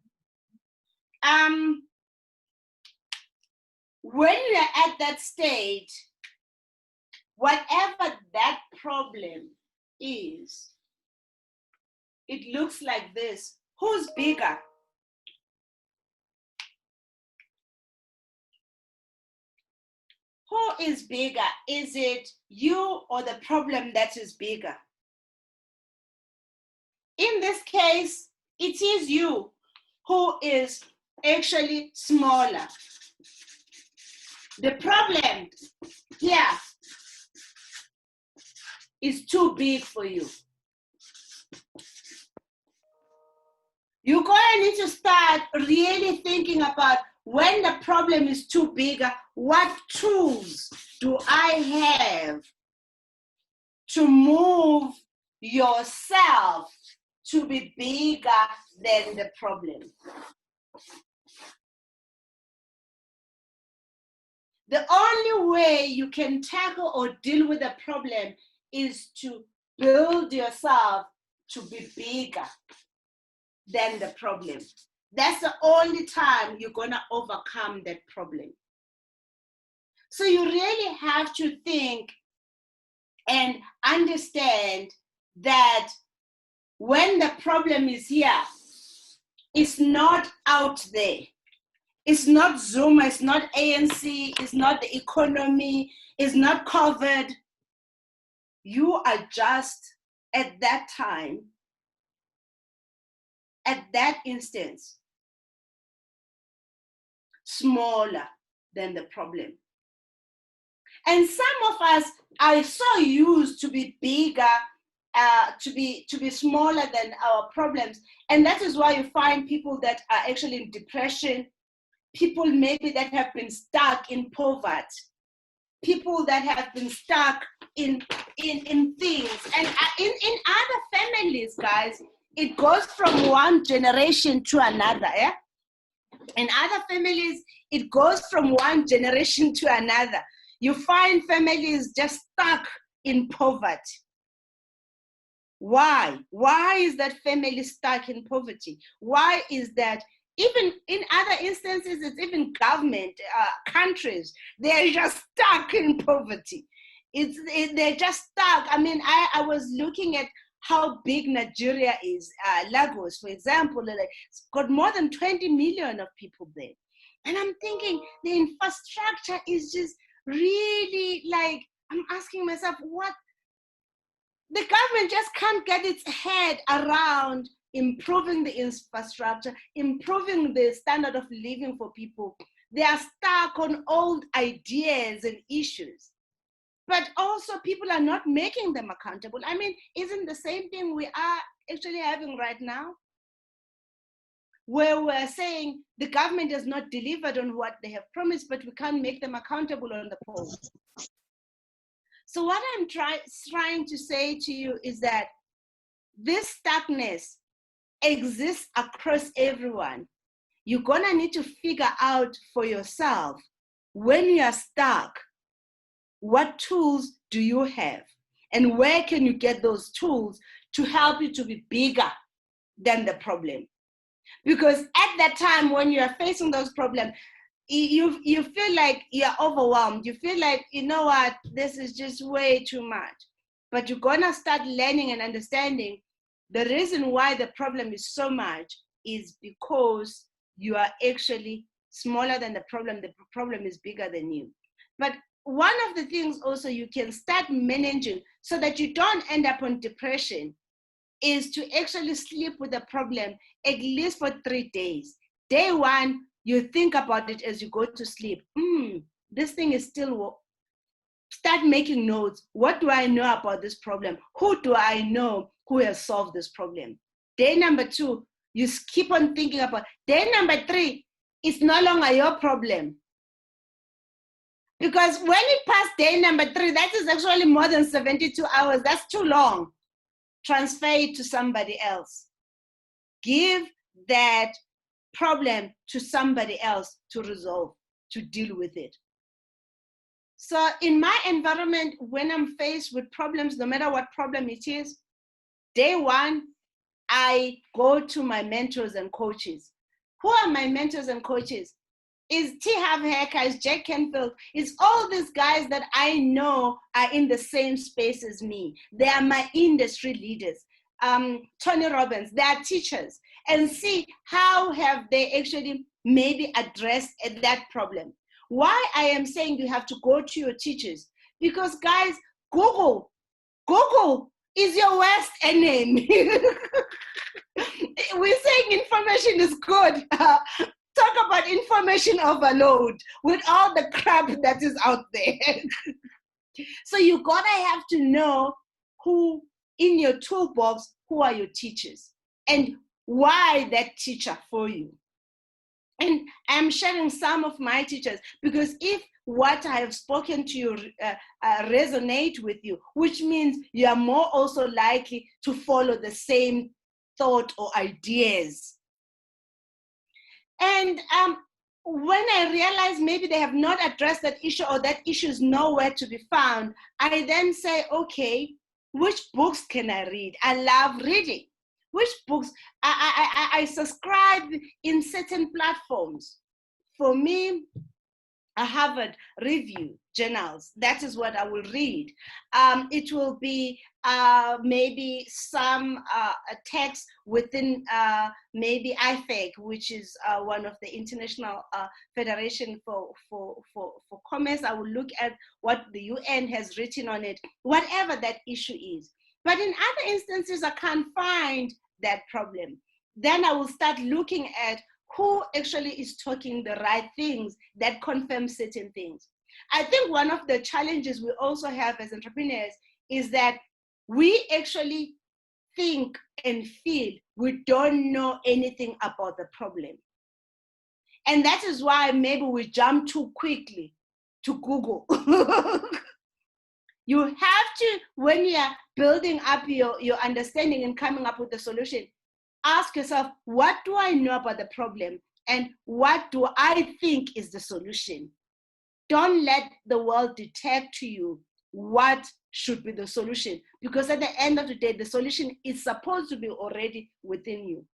When you're at that stage, whatever that problem is, it looks like this. Who's bigger? Who is bigger? Is it you or the problem that is bigger? In this case, it is you who is actually smaller. The problem here is too big for you. You're going to need to start really thinking about when the problem is too big, what tools do I have to move yourself to be bigger than the problem? The only way you can tackle or deal with the problem is to build yourself to be bigger than the problem. That's the only time you're gonna overcome that problem. So you really have to think and understand that when the problem is here, it's not out there. It's not Zoom, it's not ANC, it's not the economy, it's not COVID. You are just at that time, at that instance, smaller than the problem. And some of us are so used to be bigger, to be smaller than our problems. And that is why you find people that are actually in depression, people maybe that have been stuck in poverty, people that have been stuck in things. And in other families, guys, it goes from one generation to another. Yeah? In other families, it goes from one generation to another. You find families just stuck in poverty. Why? Why is that family stuck in poverty? Why is that? Even in other instances, it's even government, countries, they're just stuck in poverty. They're just stuck. I mean, I was looking at how big Nigeria is. Lagos, for example, it's got more than 20 million of people there. And I'm thinking the infrastructure is just really like, I'm asking myself, what? The government just can't get its head around improving the infrastructure, improving the standard of living for people. They are stuck on old ideas and issues. But also people are not making them accountable. I mean, isn't the same thing we are actually having right now? Where we're saying the government has not delivered on what they have promised, but we can't make them accountable on the polls. So what I'm trying to say to you is that this stuckness exists across everyone. You're gonna need to figure out for yourself when you are stuck, what tools do you have? And where can you get those tools to help you to be bigger than the problem? Because at that time when you are facing those problems, you feel like you're overwhelmed. You feel like, you know what, this is just way too much. But you're gonna start learning and understanding the reason why the problem is so much is because you are actually smaller than the problem is bigger than you. But one of the things also you can start managing so that you don't end up on depression is to actually sleep with the problem at least for 3 days. Day one, you think about it as you go to sleep. This thing is still, start making notes. What do I know about this problem? Who do I know who has solved this problem? Day number 2, you keep on thinking about. Day number 3, it's no longer your problem. Because when you pass day number 3, that is actually more than 72 hours. That's too long. Transfer it to somebody else. Give that problem to somebody else to resolve, to deal with it. So in my environment, when I'm faced with problems, no matter what problem it is, day one, I go to my mentors and coaches. Who are my mentors and coaches? Is T. Harv Hecker, is Jack Canfield, it's all these guys that I know are in the same space as me. They are my industry leaders. Tony Robbins, they are teachers. And see how have they actually maybe addressed that problem. Why I am saying you have to go to your teachers? Because guys, Google is your worst enemy. We're saying information is good. Talk about information overload with all the crap that is out there. So you gotta have to know who in your toolbox, who are your teachers and why that teacher for you. And I'm sharing some of my teachers because if what I have spoken to you resonate with you, which means you are more also likely to follow the same thought or ideas. And when I realize maybe they have not addressed that issue or that issue is nowhere to be found, I then say, okay, which books can I read? I love reading. Which books? I subscribe in certain platforms. For me, a Harvard Review journals. That is what I will read. It will be maybe some text within maybe IFAC, which is one of the International Federation for Commerce. I will look at what the UN has written on it, whatever that issue is. But in other instances, I can't find that problem. Then I will start looking at who actually is talking the right things that confirm certain things. I think one of the challenges we also have as entrepreneurs is that we actually think and feel we don't know anything about the problem. And that is why maybe we jump too quickly to Google. You have to, when you're building up your understanding and coming up with a solution, ask yourself, what do I know about the problem? And what do I think is the solution? Don't let the world dictate to you what should be the solution, because at the end of the day, the solution is supposed to be already within you.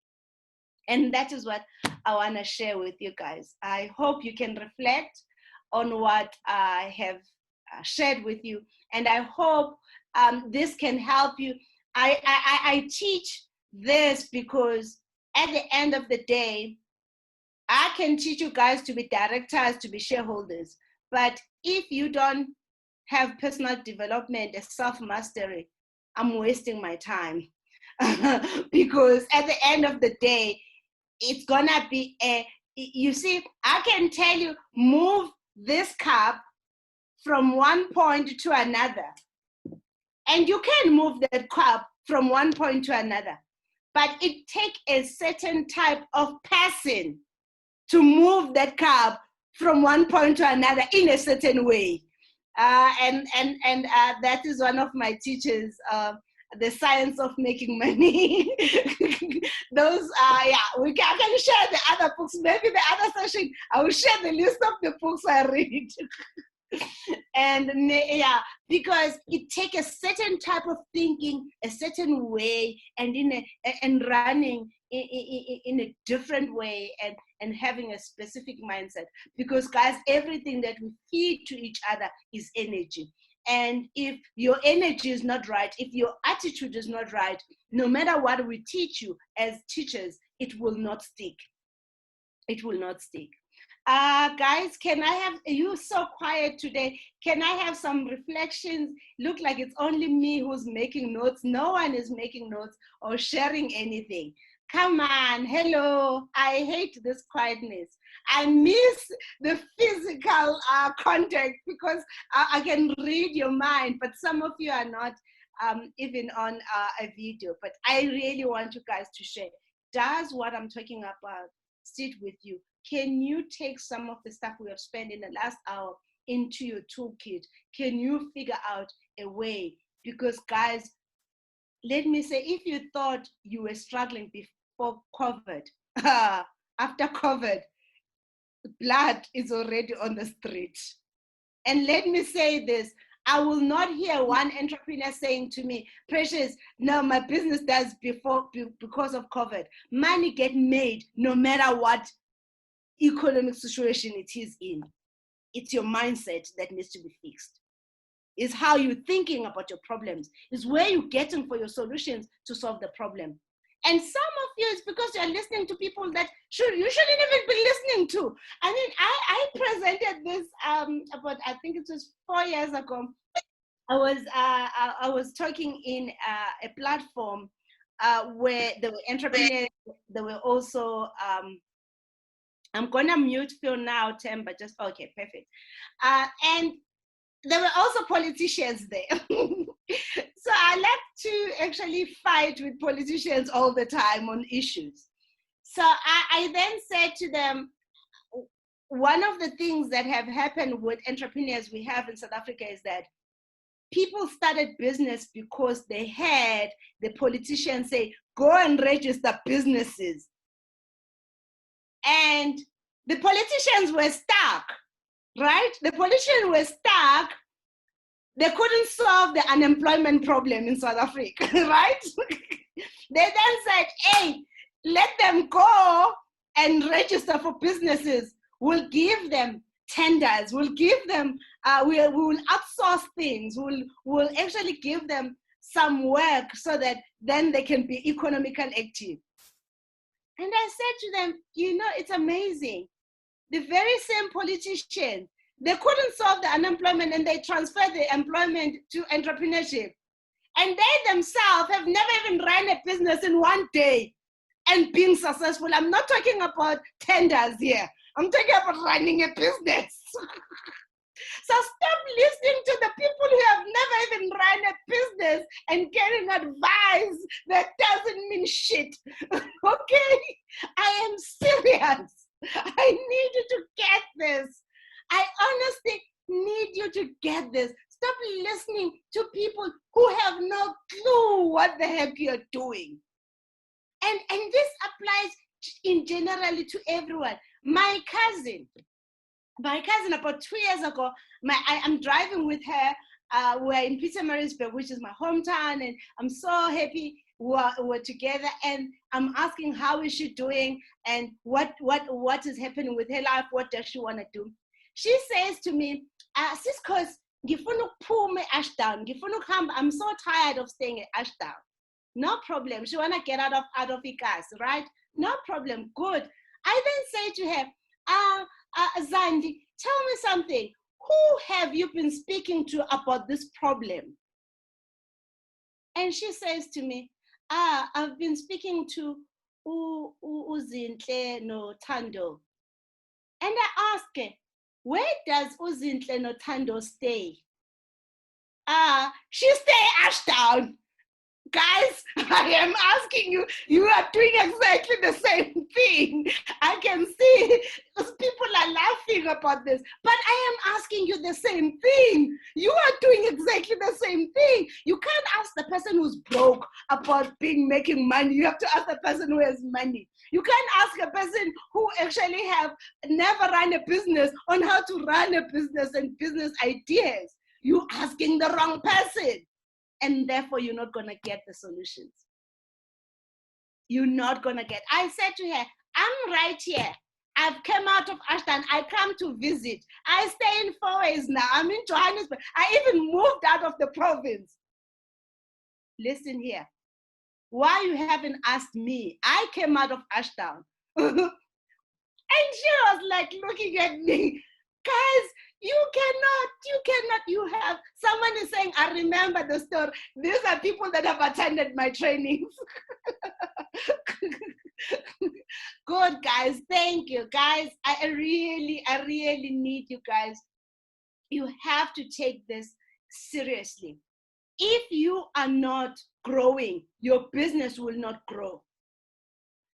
And that is what I want to share with you guys. I hope you can reflect on what I have shared with you. And I hope this can help you. I teach this because at the end of the day, I can teach you guys to be directors, to be shareholders. But if you don't have personal development and self-mastery, I'm wasting my time. Because at the end of the day, it's gonna be you see, I can tell you, move this cup from one point to another. And you can move that cup from one point to another. But it takes a certain type of person to move that cup from one point to another in a certain way. And that is one of my teachers the science of making money. Those are, yeah, I can share the other books. Maybe the other session, I will share the list of the books I read. And yeah, because it takes a certain type of thinking, a certain way, and and running in a different way, and having a specific mindset. Because guys, everything that we feed to each other is energy. And if your energy is not right, if your attitude is not right, no matter what we teach you as teachers, it will not stick. It will not stick. Guys, can I have, you so quiet today, can I have some reflections? Look like it's only me who's making notes. No one is making notes or sharing anything. Come on, hello. I hate this quietness. I miss the physical contact, because I can read your mind, but some of you are not even on a video. But I really want you guys to share. Does what I'm talking about sit with you? Can you take some of the stuff we have spent in the last hour into your toolkit? Can you figure out a way? Because guys, let me say, if you thought you were struggling before COVID, after COVID, blood is already on the street. And let me say this, I will not hear one entrepreneur saying to me, Precious, no, my business does because of COVID. Money get made no matter what economic situation it is in. It's your mindset that needs to be fixed. It's how you're thinking about your problems. It's where you're getting for your solutions to solve the problem. And some of you, it's because you're listening to people that you shouldn't even be listening to. I mean, I presented this about, I think it was 4 years ago. I was talking in a platform where there were entrepreneurs. There were also I'm gonna mute Phil now, Tim, but just, okay, perfect. And there were also politicians there. So I like to actually fight with politicians all the time on issues. So I then said to them, one of the things that have happened with entrepreneurs we have in South Africa is that people started business because they had the politicians say, go and register businesses. And the politicians were stuck, right? The politicians were stuck. They couldn't solve the unemployment problem in South Africa, right? They then said, hey, let them go and register for businesses. We'll give them tenders. We'll give them, we will outsource things. We'll actually give them some work so that then they can be economically active. And I said to them, you know, it's amazing. The very same politicians, they couldn't solve the unemployment and they transferred the employment to entrepreneurship. And they themselves have never even run a business in one day and being successful. I'm not talking about tenders here. I'm talking about running a business. So stop listening to the people who have never even run a business and getting advice that doesn't mean shit. Okay? I am serious. I need you to get this. I honestly need you to get this. Stop listening to people who have no clue what the heck you're doing. And this applies in generally to everyone. My cousin about 2 years ago, I'm driving with her. We're in Pietermaritzburg, which is my hometown, and I'm so happy we're together. And I'm asking how is she doing and what is happening with her life. What does she want to do? She says to me, Sis, ngifuna ukuphume Ashdown. Ngifuna ukuhamba. I'm so tired of staying at Ashdown. No problem. She want to get out of Ikasi, right? No problem. Good. I then say to her, Zandi, tell me something. Who have you been speaking to about this problem? And she says to me, I've been speaking to Uzinhle no Tando. And I ask her, where does Uzinhle no Tando stay? She stay Ashdown. Guys, I am asking you, you are doing exactly the same thing. I can see people are laughing about this, but I am asking you the same thing. You are doing exactly the same thing. You can't ask the person who's broke about making money. You have to ask the person who has money. You can't ask a person who actually have never run a business on how to run a business and business ideas. You're asking the wrong person. And therefore, you're not going to get the solutions. You're not going to get. I said to her, I'm right here. I've come out of Ashton. I come to visit. I stay in Fourways now. I'm in Johannesburg. I even moved out of the province. Listen here. Why you haven't asked me? I came out of Ashton. And she was like looking at me. Guys, you have, someone is saying, I remember the story. These are people that have attended my trainings. Good, guys, thank you. Guys, I really need you guys. You have to take this seriously. If you are not growing, your business will not grow.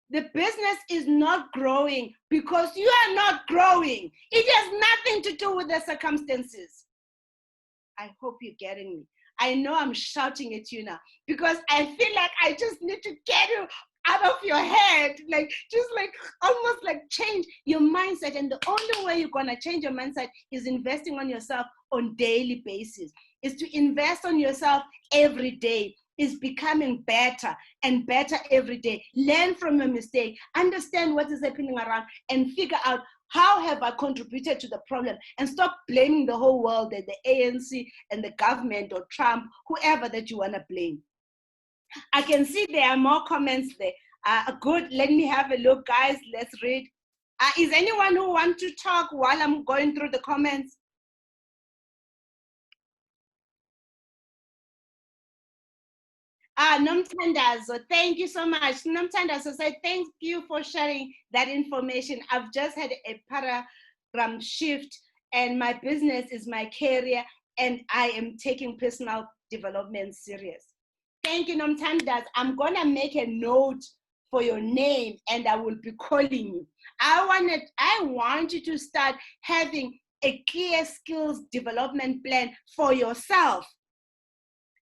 The business is not growing because you are not growing. It has nothing to do with the circumstances. I hope you're getting me. I know I'm shouting at you now because I feel like I just need to get you out of your head, almost like change your mindset. And the only way you're gonna change your mindset is investing on yourself on daily basis, is to invest on yourself every day, is becoming better and better every day. Learn from your mistake, understand what is happening around, and figure out how have I contributed to the problem, and stop blaming the whole world and the ANC and the government or Trump, whoever that you wanna blame. I can see there are more comments there. Good, let me have a look, guys, let's read. Is anyone who wants to talk while I'm going through the comments? Nomtandazo, thank you so much. Nomtandazo said, thank you for sharing that information. I've just had a paradigm shift and my business is my career and I am taking personal development serious. Thank you, Nomtandazo. I'm gonna make a note for your name and I will be calling you. I want you to start having a clear skills development plan for yourself.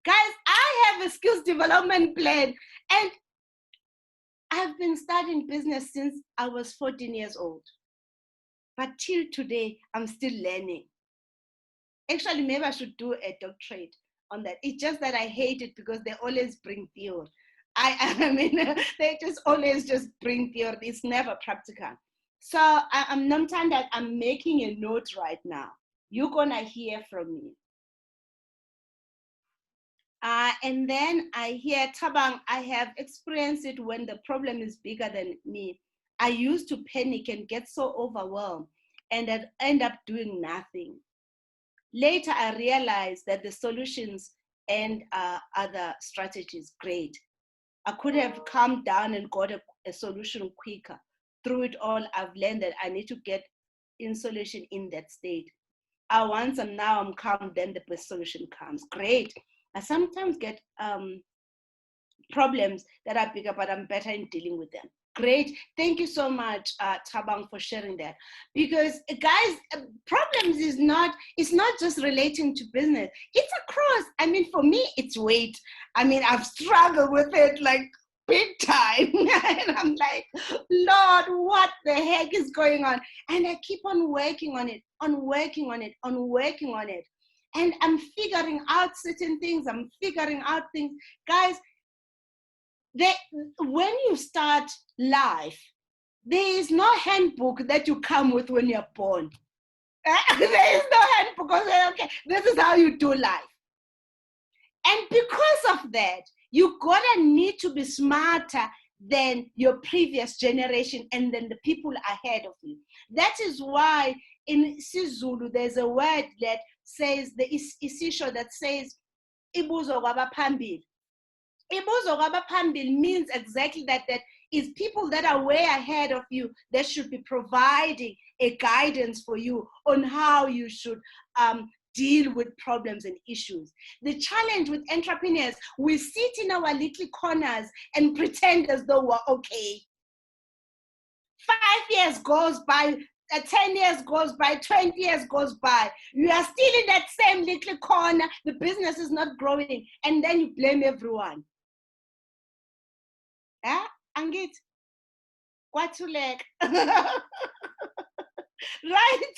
Guys, I have a skills development plan and I've been studying business since I was 14 years old. But till today, I'm still learning. Actually, maybe I should do a doctorate on that. It's just that I hate it because they always bring theory. I mean, they just always just bring theory. It's never practical. So I'm making a note right now. You're gonna hear from me. And then I hear, Tabang, I have experienced it when the problem is bigger than me. I used to panic and get so overwhelmed and I'd end up doing nothing. Later, I realized that the solutions and other strategies, great. I could have calmed down and got a solution quicker. Through it all, I've learned that I need to get in solution in that state. Once I'm calm, then the best solution comes. Great. I sometimes get problems that are bigger, but I'm better in dealing with them. Great. Thank you so much, Tabang, for sharing that. Because guys, problems it's not just relating to business. It's across. I mean, for me, it's weight. I mean, I've struggled with it like big time. And I'm like, Lord, what the heck is going on? And I keep on working on it, And I'm figuring out certain things. I'm figuring out things. Guys, when you start life, there is no handbook that you come with when you're born. There is no handbook. Okay, this is how you do life. And because of that, you gotta need to be smarter than your previous generation and then the people ahead of you. That is why in Sizulu, there's a word that says, the isisho that says, ibuzo kwabaphambili. Ibuzo kwabaphambili means exactly that is people that are way ahead of you that should be providing a guidance for you on how you should deal with problems and issues. The challenge with entrepreneurs, we sit in our little corners and pretend as though we're okay. 5 years goes by, 10 years goes by, 20 years goes by. You are still in that same little corner. The business is not growing. And then you blame everyone. Angit? Kwatulek. Right?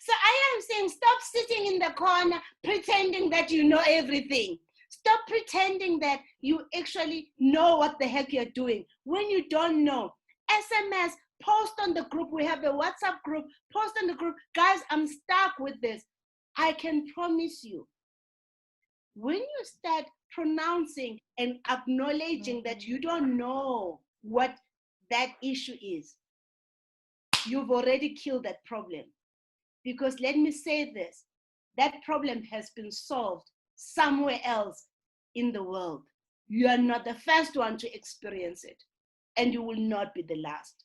So I am saying, stop sitting in the corner pretending that you know everything. Stop pretending that you actually know what the heck you're doing when you don't know. SMS, post on the group. We have a WhatsApp group. Post on the group. Guys, I'm stuck with this. I can promise you, when you start pronouncing and acknowledging that you don't know what that issue is, you've already killed that problem. Because let me say this, that problem has been solved somewhere else in the world. You are not the first one to experience it, and you will not be the last.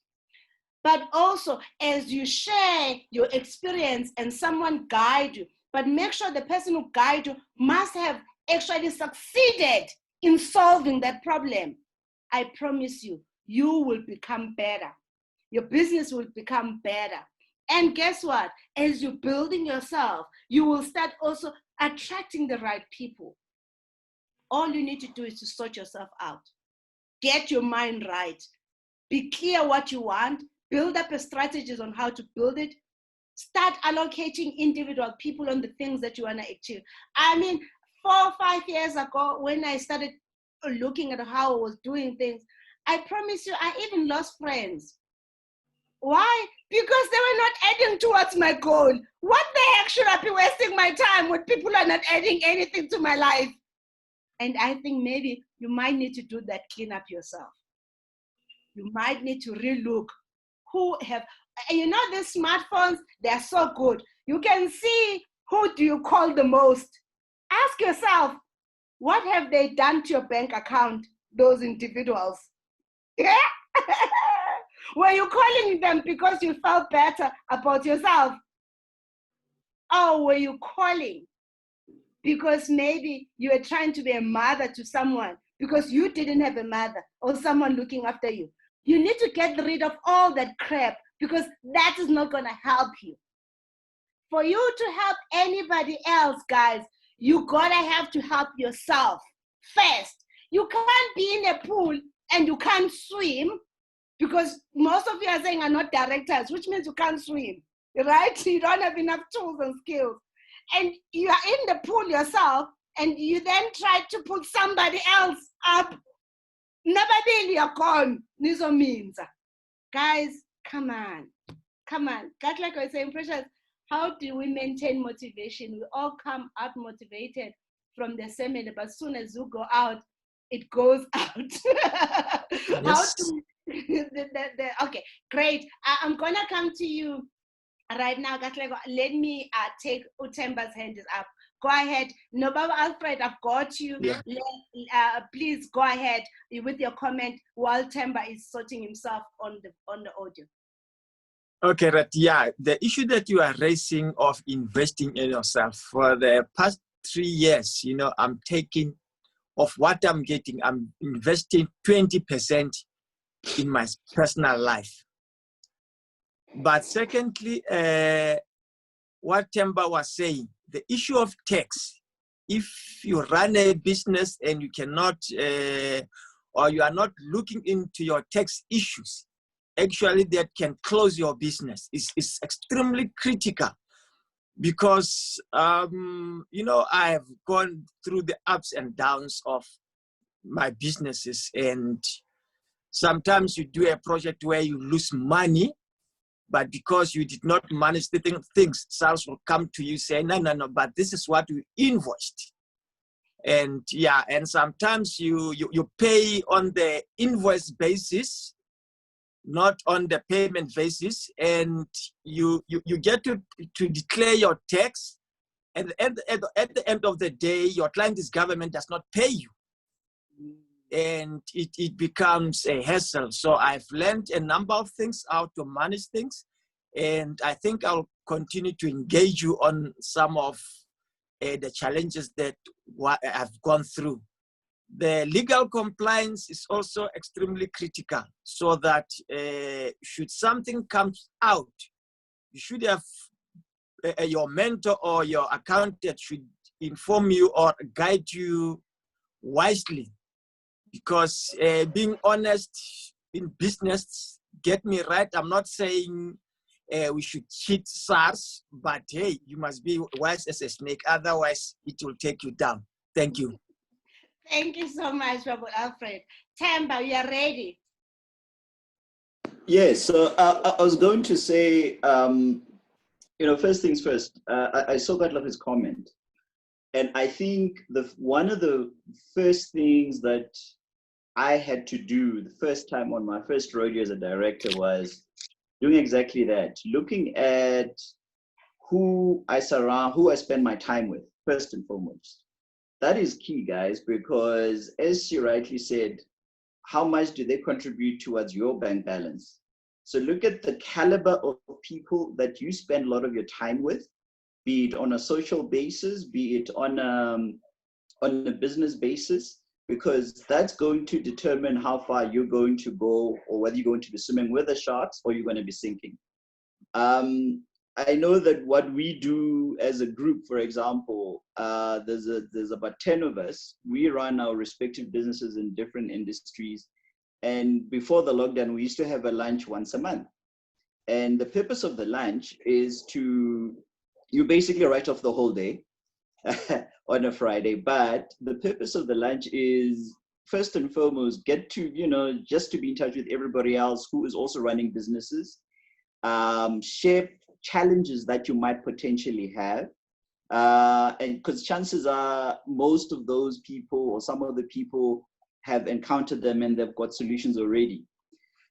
But also, as you share your experience and someone guide you, but make sure the person who guide you must have actually succeeded in solving that problem. I promise you, you will become better. Your business will become better. And guess what? As you're building yourself, you will start also attracting the right people. All you need to do is to sort yourself out. Get your mind right. Be clear what you want. Build up a strategies on how to build it. Start allocating individual people on the things that you want to achieve. I mean, 4 or 5 years ago, when I started looking at how I was doing things, I promise you, I even lost friends. Why? Because they were not adding towards my goal. What the heck should I be wasting my time when people are not adding anything to my life? And I think maybe you might need to do that cleanup yourself. You might need to relook who have, you know, these smartphones, they're so good. You can see who do you call the most. Ask yourself, what have they done to your bank account, those individuals? Yeah? Were you calling them because you felt better about yourself? Or were you calling because maybe you were trying to be a mother to someone because you didn't have a mother or someone looking after you? You need to get rid of all that crap because that is not going to help you. For you to help anybody else, guys, you gotta have to help yourself first. You can't be in a pool and you can't swim, because most of you are saying are not directors, which means you can't swim, right? You don't have enough tools and skills. And you are in the pool yourself, and you then try to put somebody else up. Nobody you're gone. Nizo means. Guys, come on. Come on. God, like I was saying, Precious, how do we maintain motivation? We all come out motivated from the seminar, but as soon as you go out, it goes out. Yes. How to okay, great. I'm gonna come to you right now. Let me take Utemba's hand is up. Go ahead. No, Baba Alfred, I've got you. Yeah. Please go ahead with your comment while Temba is sorting himself on the audio. Okay, right. Yeah, the issue that you are raising of investing in yourself for the past 3 years, you know, I'm taking of what I'm getting, I'm investing 20% in my personal life. But secondly, what Temba was saying, the issue of tax, if you run a business and you cannot, or you are not looking into your tax issues, actually that can close your business. It's extremely critical because, you know, I have gone through the ups and downs of my businesses, and sometimes you do a project where you lose money, but because you did not manage the things, sales will come to you say, no, but this is what we invoiced. And yeah, and sometimes you pay on the invoice basis, not on the payment basis, and you get to declare your tax, and at the end of the day, your client's government does not pay you. And it becomes a hassle. So I've learned a number of things, how to manage things. And I think I'll continue to engage you on some of the challenges that I've gone through. The legal compliance is also extremely critical, so that should something come out, you should have your mentor or your accountant should inform you or guide you wisely, because being honest in business, get me right, I'm not saying we should cheat SARS, but hey, you must be wise as a snake, otherwise it will take you down. Thank you. Thank you so much, Robert Alfred. Tamba, you are ready. Yes, so I was going to say, first things first, I saw that of his comment. And I think one of the first things that I had to do the first time on my first rodeo as a director was doing exactly that, looking at who I spend my time with, first and foremost. That is key, guys, because as she rightly said, how much do they contribute towards your bank balance? So look at the caliber of people that you spend a lot of your time with, be it on a social basis, be it on a business basis, because that's going to determine how far you're going to go, or whether you're going to be swimming with the sharks or you're going to be sinking. I know that what we do as a group, for example, there's about 10 of us. We run our respective businesses in different industries. And before the lockdown, we used to have a lunch once a month. And the purpose of the lunch is you basically write off the whole day on a Friday. But the purpose of the lunch is, first and foremost, get to, just to be in touch with everybody else who is also running businesses, share challenges that you might potentially have. And because chances are most of those people or some of the people have encountered them and they've got solutions already.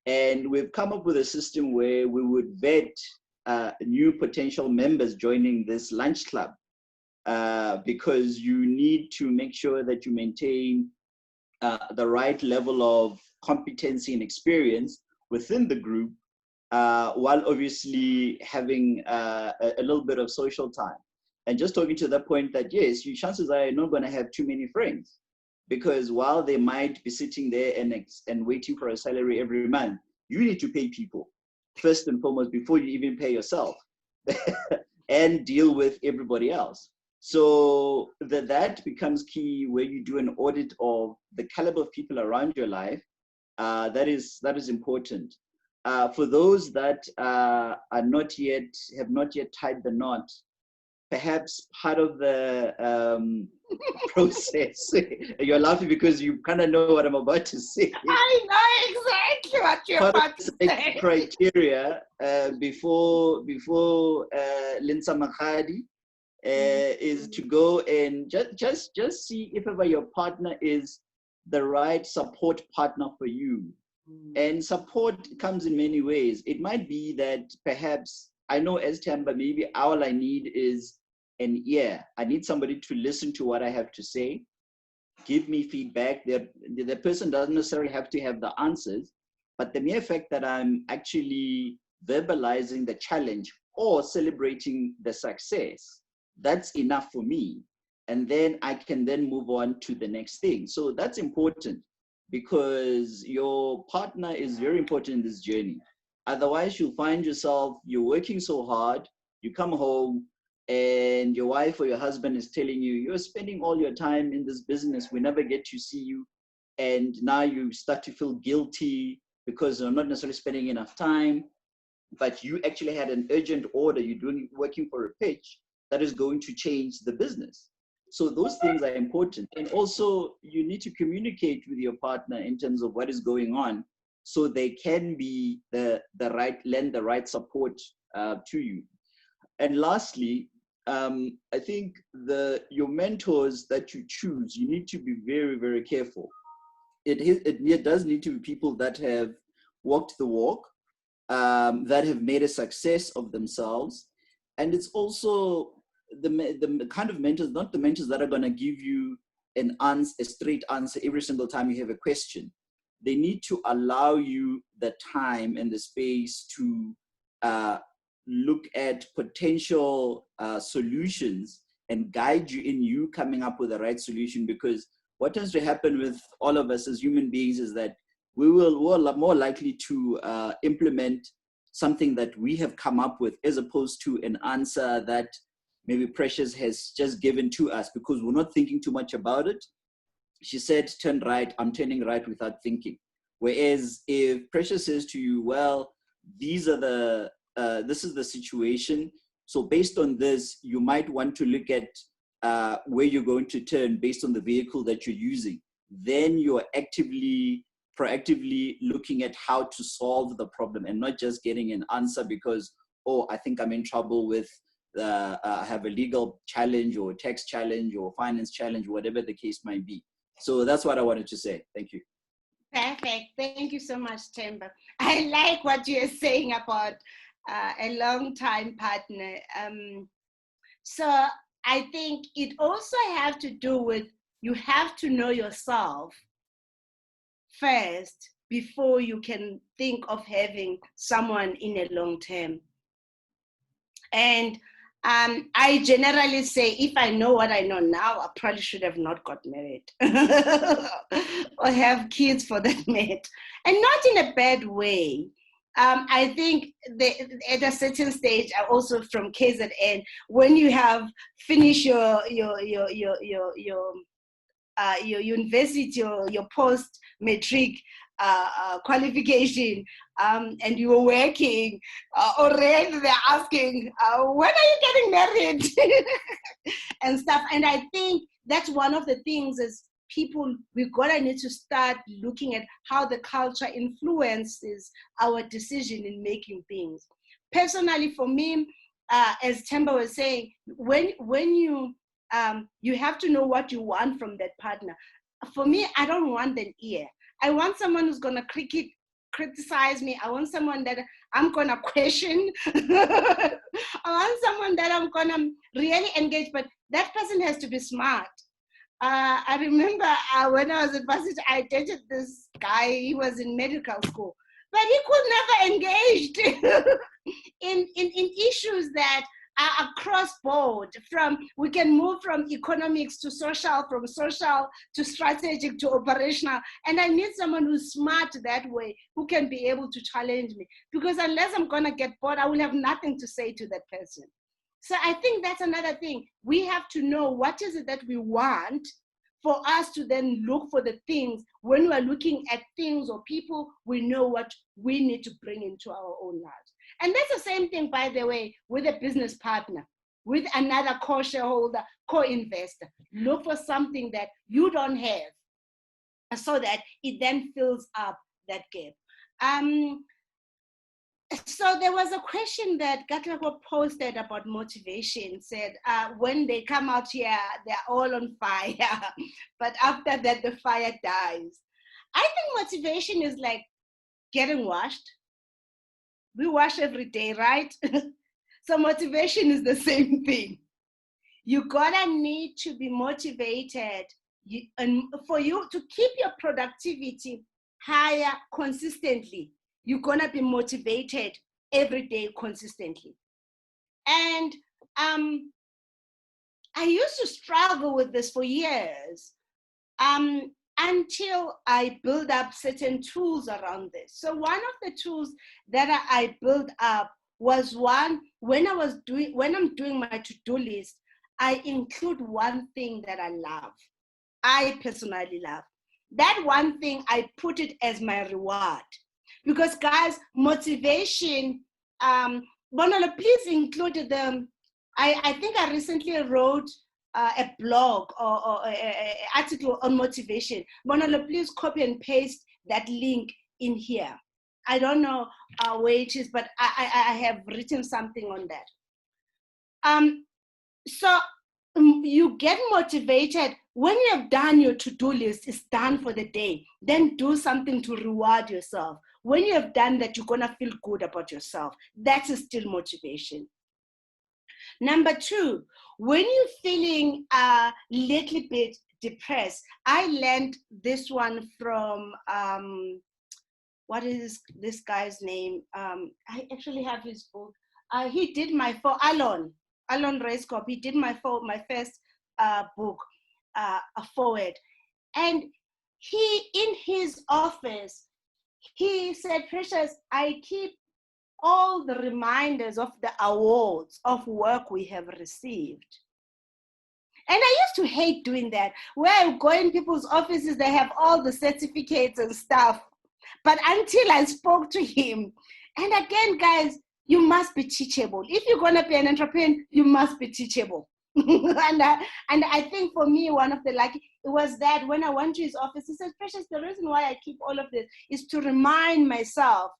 And we've come up with a system where we would vet new potential members joining this lunch club, because you need to make sure that you maintain the right level of competency and experience within the group, while obviously having a little bit of social time. And just talking to the point that, yes, your chances are you're not going to have too many friends, because while they might be sitting there and waiting for a salary every month, you need to pay people first and foremost before you even pay yourself and deal with everybody else. So that becomes key, where you do an audit of the caliber of people around your life. That is important. For those that have not yet tied the knot, perhaps part of the process, you're laughing because you kind of know what I'm about to say. I know exactly what you're about to say. Criteria before Linsa Makhadi is to go and just see if ever your partner is the right support partner for you. And support comes in many ways. It might be that perhaps, I know as Tamba, maybe all I need is an ear. I need somebody to listen to what I have to say, give me feedback. The person doesn't necessarily have to have the answers, but the mere fact that I'm actually verbalizing the challenge or celebrating the success, that's enough for me. And then I can then move on to the next thing. So that's important, because your partner is very important in this journey. Otherwise, you'll find yourself, you're working so hard, you come home, and your wife or your husband is telling you, you're spending all your time in this business, we never get to see you. And now you start to feel guilty because you're not necessarily spending enough time, but you actually had an urgent order, you're working for a pitch that is going to change the business. So those things are important. And also you need to communicate with your partner in terms of what is going on, so they can be lend the right support to you. And lastly, I think your mentors that you choose, you need to be very, very careful. It does need to be people that have walked the walk, that have made a success of themselves. And it's also the kind of mentors, not the mentors that are going to give you a straight answer every single time you have a question. They need to allow you the time and the space to look at potential solutions and guide you in you coming up with the right solution. Because what tends to happen with all of us as human beings is that we're more likely to implement something that we have come up with, as opposed to an answer that maybe Precious has just given to us, because we're not thinking too much about it. She said, turn right, I'm turning right without thinking. Whereas if Precious says to you, well, these are this is the situation. So based on this, you might want to look at where you're going to turn based on the vehicle that you're using. Then you're proactively looking at how to solve the problem, and not just getting an answer because, oh, I think I'm in trouble with, I have a legal challenge or a tax challenge or finance challenge, whatever the case might be. So that's what I wanted to say. Thank you. Perfect. Thank you so much, Themba. I like what you're saying about a long-time partner. So I think it also have to do with, you have to know yourself first before you can think of having someone in a long term. And I generally say, if I know what I know now, I probably should have not got married or have kids for that matter. And not in a bad way. I think at a certain stage, also from KZN, when you have finished your university or your post-matric qualification, and you were working, already they're asking, when are you getting married? And stuff. And I think that's one of the things is people, we're gonna need to start looking at how the culture influences our decision in making things. Personally, for me, as Themba was saying, when you have to know what you want from that partner. For me, I don't want an ear. I want someone who's gonna criticize me. I want someone that I'm gonna question. I want someone that I'm gonna really engage, but that person has to be smart. I remember when I was at varsity, I dated this guy. He was in medical school, but he could never engage in issues that are across board. We can move from economics to social, from social to strategic to operational. And I need someone who's smart that way, who can be able to challenge me. Because unless I'm gonna get bored, I will have nothing to say to that person. So I think that's another thing. We have to know what is it that we want for us to then look for the things. When we're looking at things or people, we know what we need to bring into our own lives. And that's the same thing, by the way, with a business partner, with another co-shareholder, co-investor. Look for something that you don't have so that it then fills up that gap. So there was a question that Gatlego posted about motivation, said, when they come out here, they're all on fire, but after that, the fire dies. I think motivation is like getting washed. We wash every day, right? So motivation is the same thing. You gotta need to be motivated, and for you to keep your productivity higher consistently, you're gonna be motivated every day consistently. And I used to struggle with this for years until I built up certain tools around this. So one of the tools that I built up was one, when I'm doing my to-do list, I include one thing that I love. I personally love. That one thing, I put it as my reward. Because guys, motivation, Bonolo, please include them. I think I recently wrote a blog or an article on motivation. Bonolo, please copy and paste that link in here. I don't know where it is, but I have written something on that. So you get motivated when you have done your to-do list, it's done for the day. Then do something to reward yourself. When you have done that, you're gonna feel good about yourself. That is still motivation. Number two, when you're feeling a little bit depressed, I learned this one from, what is this guy's name? I actually have his book. he did my Alan Racecop, he did my first book, a forward. And he, in his office, he said, Precious, I keep all the reminders of the awards of work we have received. And I used to hate doing that, where I go in people's offices, they have all the certificates and stuff. But until I spoke to him, and again, guys, you must be teachable. If you're going to be an entrepreneur, you must be teachable. and I think for me, one of the lucky, it was that when I went to his office, he said, Precious, the reason why I keep all of this is to remind myself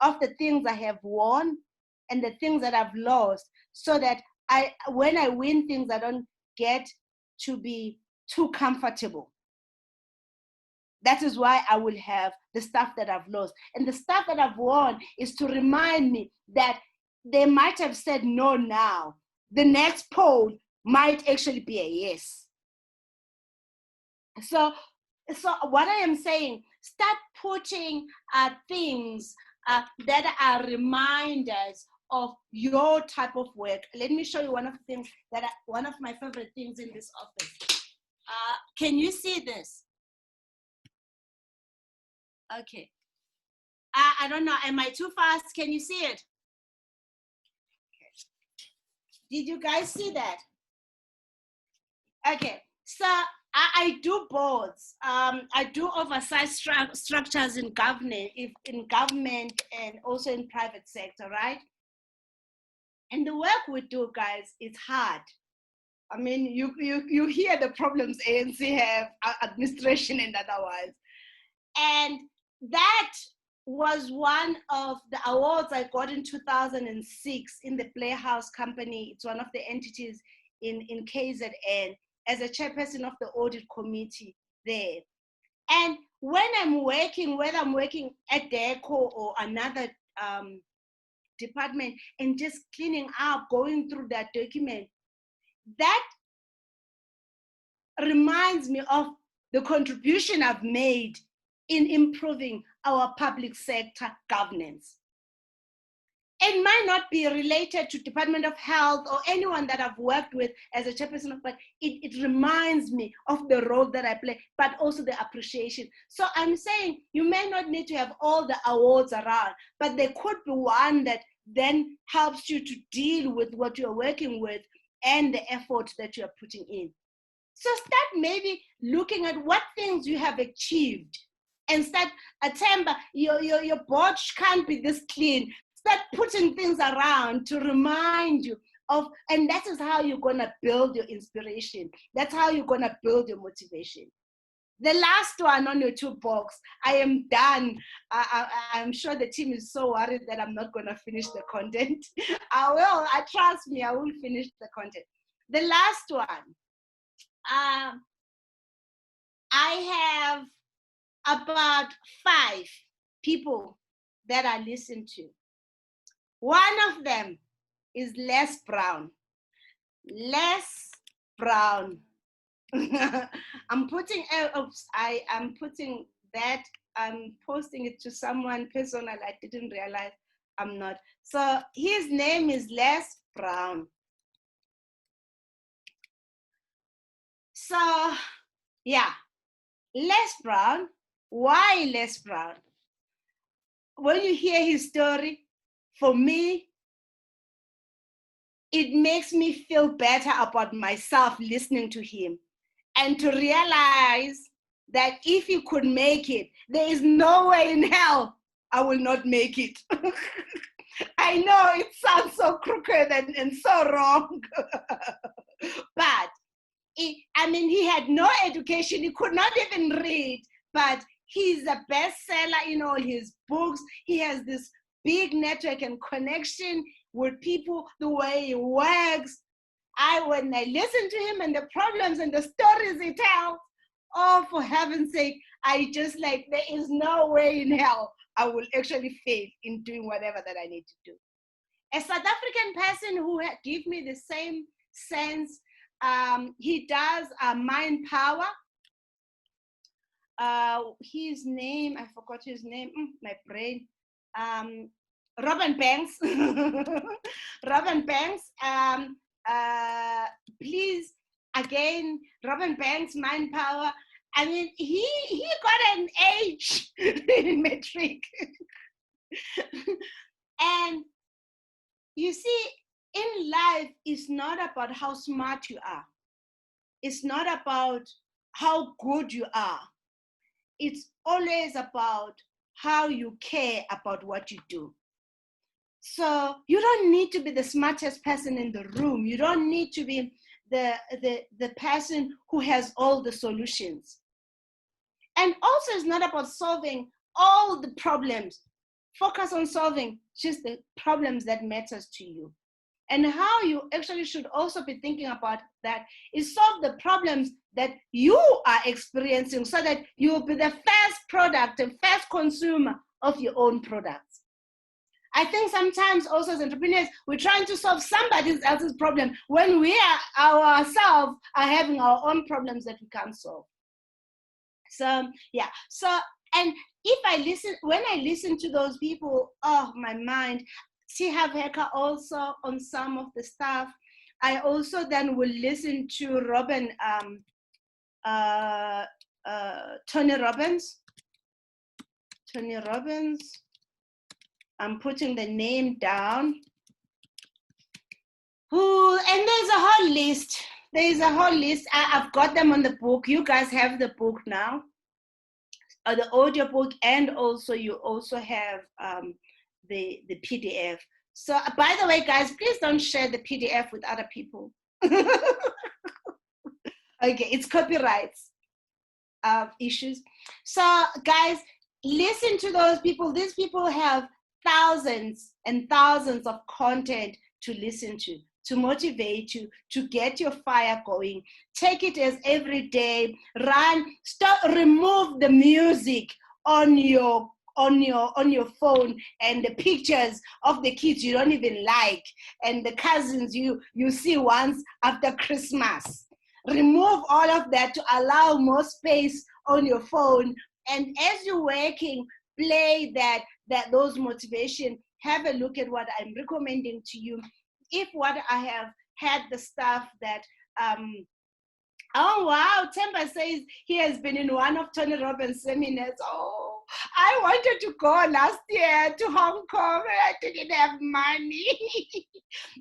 of the things I have won and the things that I've lost, so that when I win things, I don't get to be too comfortable. That is why I will have the stuff that I've lost. And the stuff that I've won is to remind me that they might have said no now. The next poll might actually be a yes. So what I am saying, start putting things that are reminders of your type of work. Let me show you one of the things one of my favorite things in this office. Can you see this? Okay. I don't know. Am I too fast? Can you see it? Did you guys see that? Okay. So I do boards. I do oversight structures in government, and also in private sector, right? And the work we do, guys, it's hard. I mean, you hear the problems ANC have, administration and otherwise. And that was one of the awards I got in 2006 in the Playhouse Company. It's one of the entities in KZN, as a chairperson of the audit committee there. And when I'm working, whether I'm working at DECO or another department, and just cleaning up, going through that document, that reminds me of the contribution I've made in improving our public sector governance. It might not be related to Department of Health or anyone that I've worked with as a chairperson, but it reminds me of the role that I play, but also the appreciation. So I'm saying you may not need to have all the awards around, but there could be one that then helps you to deal with what you're working with and the effort that you're putting in. So start maybe looking at what things you have achieved, and start Atemba, your board can't be this clean. Start putting things around to remind you of, and that is how you're gonna build your inspiration. That's how you're gonna build your motivation. The last one on your toolbox, I am done. I'm sure the team is so worried that I'm not gonna finish the content. I will, trust me, I will finish the content. The last one, I have about 5 people that I listen to. One of them is Les Brown. Les Brown. I'm putting, I'm putting that, I'm posting it to someone personal. I didn't realize I'm not. So his name is Les Brown. So yeah, Les Brown. Why Les Brown? When you hear his story, for me, it makes me feel better about myself listening to him, and to realize that if he could make it, there is no way in hell I will not make it. I know it sounds so crooked and so wrong, but he had no education. He could not even read, but he's a bestseller in all his books. He has this big network and connection with people, the way he works. When I listen to him and the problems and the stories he tells, oh, for heaven's sake, I just like, there is no way in hell I will actually fail in doing whatever that I need to do. A South African person who gives me the same sense, he does Mind Power. His name, I forgot his name, my brain. Robin Banks, Robin Banks, please, again, Robin Banks, Manpower. I mean, he got an H in metric. And you see, in life, it's not about how smart you are. It's not about how good you are. It's always about how you care about what you do. So you don't need to be the smartest person in the room. You don't need to be the person who has all the solutions. And also, it's not about solving all the problems. Focus on solving just the problems that matters to you. And how you actually should also be thinking about that is solve the problems that you are experiencing so that you will be the first product and first consumer of your own products. I think sometimes also as entrepreneurs, we're trying to solve somebody else's problem when we ourselves are having our own problems that we can't solve. So, yeah. So, and when I listen to those people, oh, my mind, see have hacker also on some of the stuff. I also then will listen to Tony Robbins. I'm putting the name down. Who, and there's a whole list. I've got them on the book. You guys have the book now, the audio book, and also you also have the PDF. So by the way, guys, please don't share the PDF with other people. Okay, it's copyrights issues. So guys, listen to those people. These people have thousands and thousands of content to listen to motivate you, to get your fire going. Take it as every day. Remove the music on your phone and the pictures of the kids you don't even like and the cousins you see once after Christmas. Remove all of that to allow more space on your phone. And as you're working, play those motivation. Have a look at what I'm recommending to you. If what I have had the stuff that, oh wow, Temba says he has been in one of Tony Robbins' seminars. Oh, I wanted to go last year to Hong Kong. I didn't have money.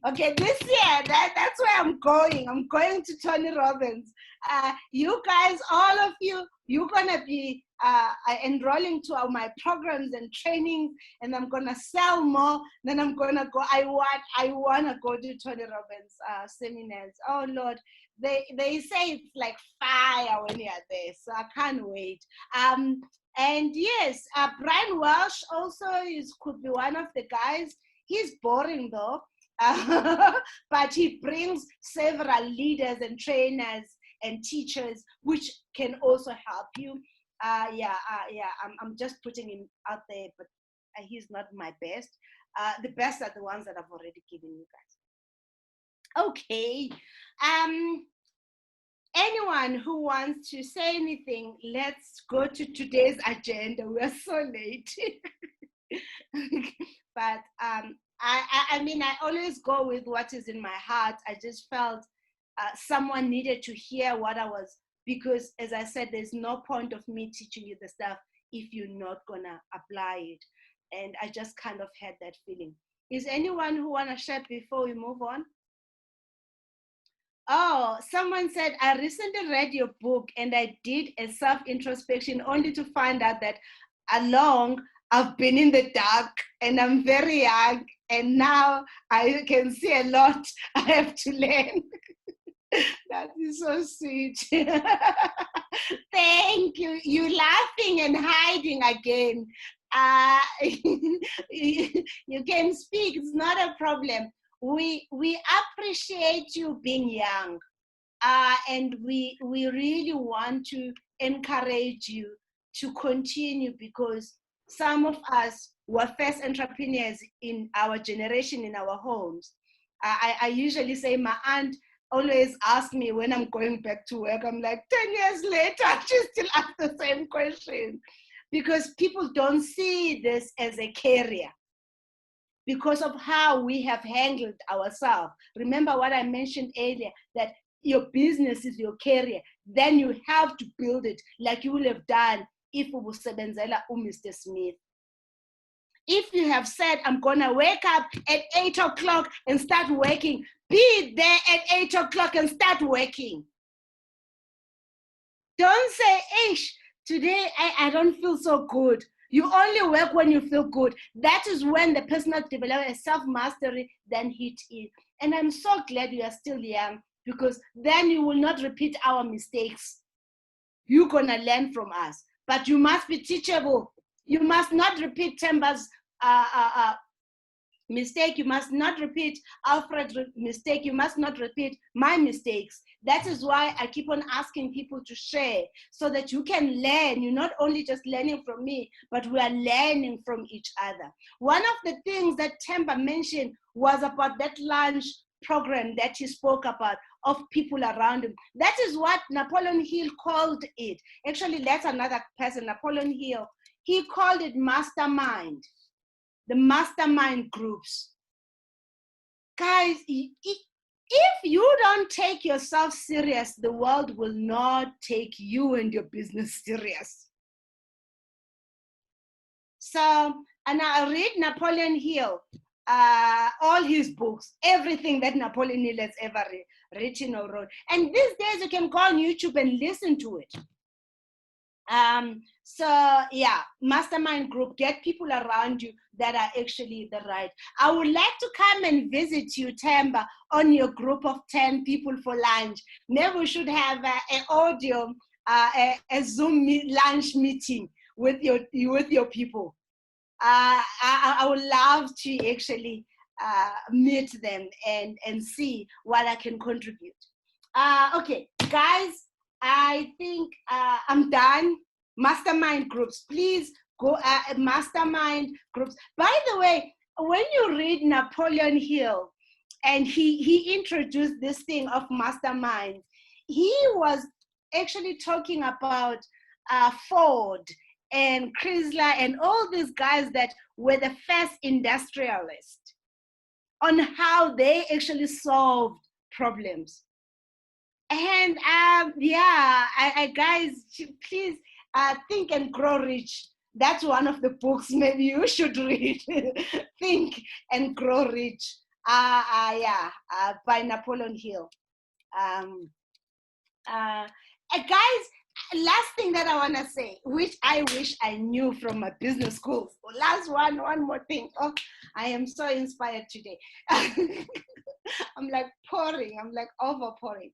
Okay, this year, that's where I'm going. I'm going to Tony Robbins. You guys, all of you, you're gonna be enrolling to my programs and trainings, and I'm gonna sell more. Then I'm gonna go. I wanna go to Tony Robbins seminars. Oh Lord, they say it's like fire when you're there, so I can't wait. And yes, Brian Welsh also could be one of the guys. He's boring though, but he brings several leaders and trainers and teachers, which can also help you. I'm just putting him out there, but he's not my best. The best are the ones that I've already given you guys. Okay. Anyone who wants to say anything, let's go to today's agenda. We are so late. But I mean, I always go with what is in my heart. I just felt someone needed to hear what I was, because as I said, there's no point of me teaching you the stuff if you're not gonna apply it. And I just kind of had that feeling. Is anyone who wanna share before we move on? Oh, someone said, I recently read your book and I did a self-introspection only to find out that I've been in the dark and I'm very young and now I can see a lot I have to learn. That is so sweet. Thank you. You laughing and hiding again. You can speak, it's not a problem. We appreciate you being young, and we really want to encourage you to continue, because some of us were first entrepreneurs in our generation, in our homes. I usually say, my aunt always asks me when I'm going back to work, I'm like, 10 years later, she still asks the same question, because people don't see this as a career. because of how we have handled ourselves. Remember what I mentioned earlier, that your business is your career. Then you have to build it like you would have done if ubusebenzela Mr. Smith. If you have said, I'm gonna wake up at 8 o'clock and start working, be there at 8 o'clock and start working. Don't say, ish, today I don't feel so good. You only work when you feel good. That is when the personal development, self-mastery, then hit in. And I'm so glad you are still young, because then you will not repeat our mistakes. You're gonna learn from us, but you must be teachable. You must not repeat Temba's mistake. You must not repeat Alfred's mistake. You must not repeat my mistakes. That is why I keep on asking people to share, so that you can learn. You're not only just learning from me, but we are learning from each other. One of the things that Temba mentioned was about that lunch program that he spoke about, of people around him. That is what Napoleon Hill called it. Actually, that's another person, Napoleon Hill. He called it mastermind, the mastermind groups. Guys, if you don't take yourself serious, the world will not take you and your business serious. So, and I read Napoleon Hill, all his books, everything that Napoleon Hill has ever written or wrote. And these days you can go on YouTube and listen to it. So yeah, mastermind group, get people around you that are actually the right. I would like to come and visit you, Temba, on your group of 10 people for lunch. Maybe we should have an audio, a Zoom lunch meeting with your people. I would love to actually meet them and see what I can contribute. Okay, guys, I think I'm done. Mastermind groups, please go mastermind groups. By the way, when you read Napoleon Hill, and he introduced this thing of mastermind, he was actually talking about Ford and Chrysler and all these guys that were the first industrialists, on how they actually solved problems. And yeah, guys, please Think and Grow Rich. That's one of the books maybe you should read. Think and Grow Rich. Yeah, by Napoleon Hill. Guys, last thing that I want to say, which I wish I knew from my business school. Last one more thing. Oh, I am so inspired today. I'm like pouring, I'm like over pouring.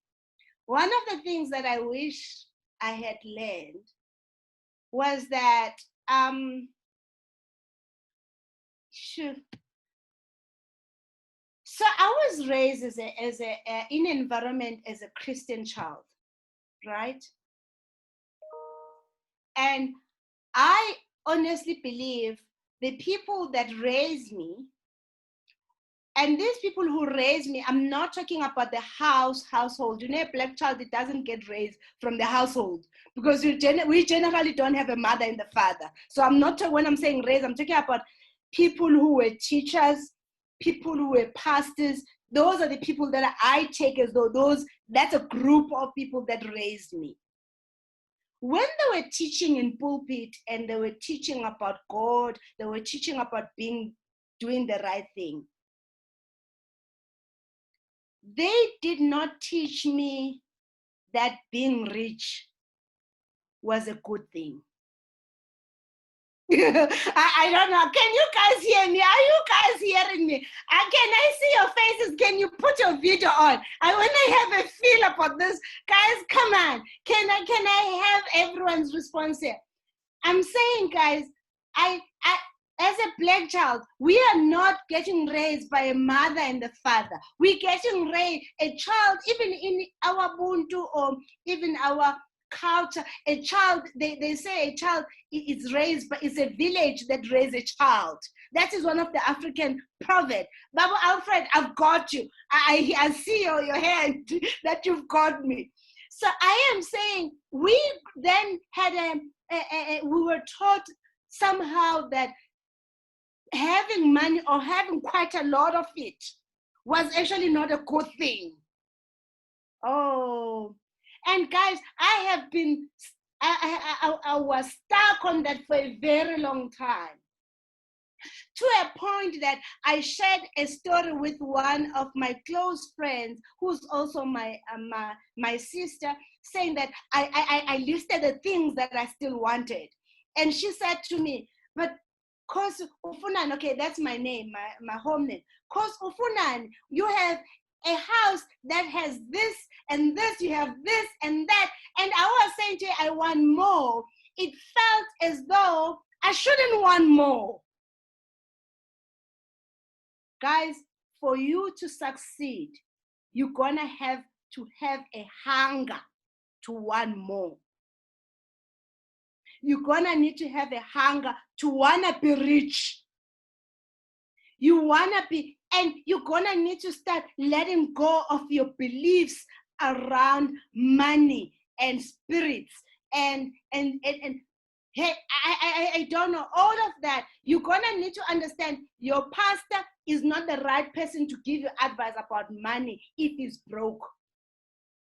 One of the things that I wish I had learned was that, so I was raised in an environment as a Christian child, right? And I honestly believe the people that raised me, and these people who raised me, I'm not talking about the household. You know, a black child, it doesn't get raised from the household, because we generally don't have a mother and the father. So I'm not, when I'm saying raised, I'm talking about people who were teachers, people who were pastors. Those are the people that I take as though that's a group of people that raised me. When they were teaching in pulpit and they were teaching about God, they were teaching about doing the right thing, they did not teach me that being rich was a good thing. I don't know. Can you guys hear me? Are you guys hearing me? Can I see your faces? Can you put your video on? I want to have a feel about this. Guys, come on. Can I have everyone's response here? I'm saying, guys, as a black child, we are not getting raised by a mother and a father. We're getting raised, a child, even in our Ubuntu or even our culture, a child, they say a child is raised, but it's a village that raises a child. That is one of the African proverbs. Baba Alfred, I've got you. I see your hand that you've got me. So I am saying we then had we were taught somehow that having money or having quite a lot of it was actually not a good thing. Oh, and guys, I was stuck on that for a very long time, to a point that I shared a story with one of my close friends, who's also my sister, saying that I listed the things that I still wanted. And she said to me, but cause Ufunan, okay, that's my name, my home name. Cause Ufunan, you have a house that has this and this, you have this and that. And I was saying to you, I want more. It felt as though I shouldn't want more. Guys, for you to succeed, you're gonna have to have a hunger to want more. You're gonna need to have a hunger to wanna be rich. You wanna be, and you're gonna need to start letting go of your beliefs around money and spirits and hey, I don't know, all of that. You're gonna need to understand your pastor is not the right person to give you advice about money if he's broke.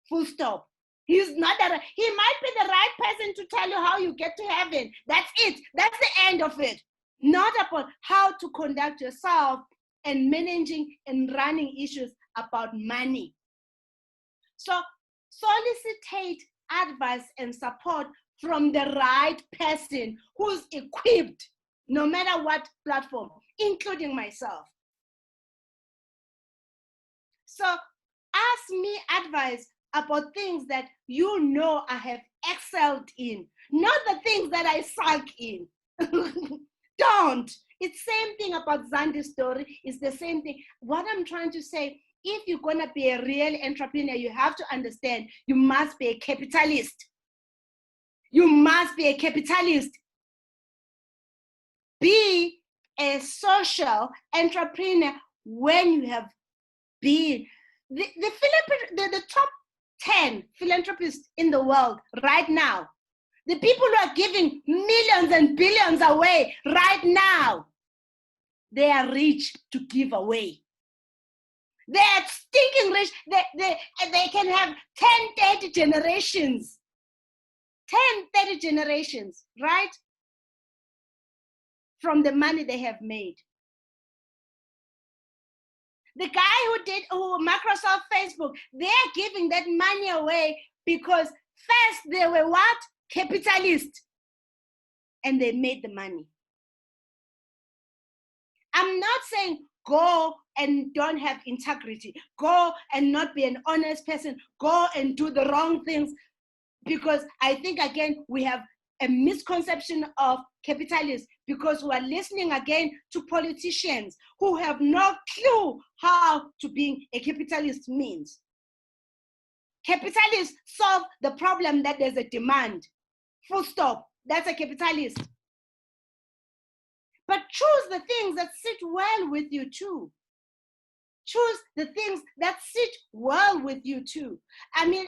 Full stop. He's not that. He might be the right person to tell you how you get to heaven. That's it. That's the end of it. Not about how to conduct yourself and managing and running issues about money. So solicit advice and support from the right person who's equipped, no matter what platform, including myself. So ask me advice about things that you know I have excelled in, not the things that I suck in. Don't. It's the same thing about Zandi's story. It's the same thing. What I'm trying to say, if you're going to be a real entrepreneur, you have to understand you must be a capitalist. You must be a capitalist. Be a social entrepreneur when you have been the top 10 philanthropists in the world right now. The people who are giving millions and billions away right now, they are rich to give away. They are stinking rich. They can have 10, 30 generations. 10, 30 generations, right? From the money they have made. The guy who Microsoft, Facebook, they are giving that money away because first they were what? Capitalists. And they made the money. I'm not saying go and don't have integrity. Go and not be an honest person. Go and do the wrong things. Because I think, again, we have a misconception of capitalists because we are listening again to politicians who have no clue how to being a capitalist means. Capitalists solve the problem that there's a demand. Full stop. That's a capitalist. But choose the things that sit well with you too. Choose the things that sit well with you too. I mean,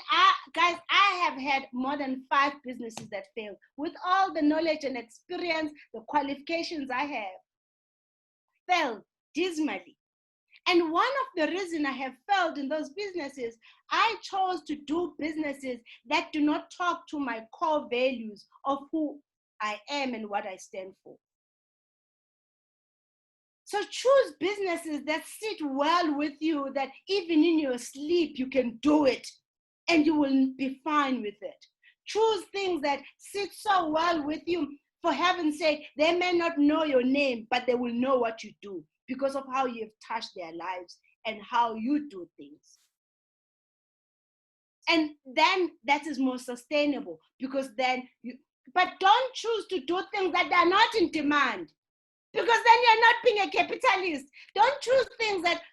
guys, I have had more than 5 businesses that failed with all the knowledge and experience, the qualifications I have. Failed dismally. And one of the reasons I have failed in those businesses, I chose to do businesses that do not talk to my core values of who I am and what I stand for. So choose businesses that sit well with you, that even in your sleep, you can do it and you will be fine with it. Choose things that sit so well with you. For heaven's sake, they may not know your name, but they will know what you do because of how you've touched their lives and how you do things. And then that is more sustainable because then but don't choose to do things that are not in demand. Because then you're not being a capitalist. Don't choose things that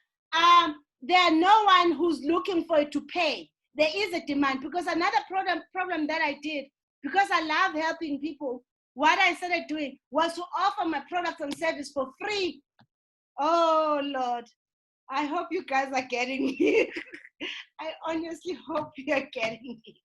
there are no one who's looking for it to pay. There is a demand. Because another problem that I did, because I love helping people, what I started doing was to offer my products and service for free. Oh, Lord. I hope you guys are getting me. I honestly hope you're getting me.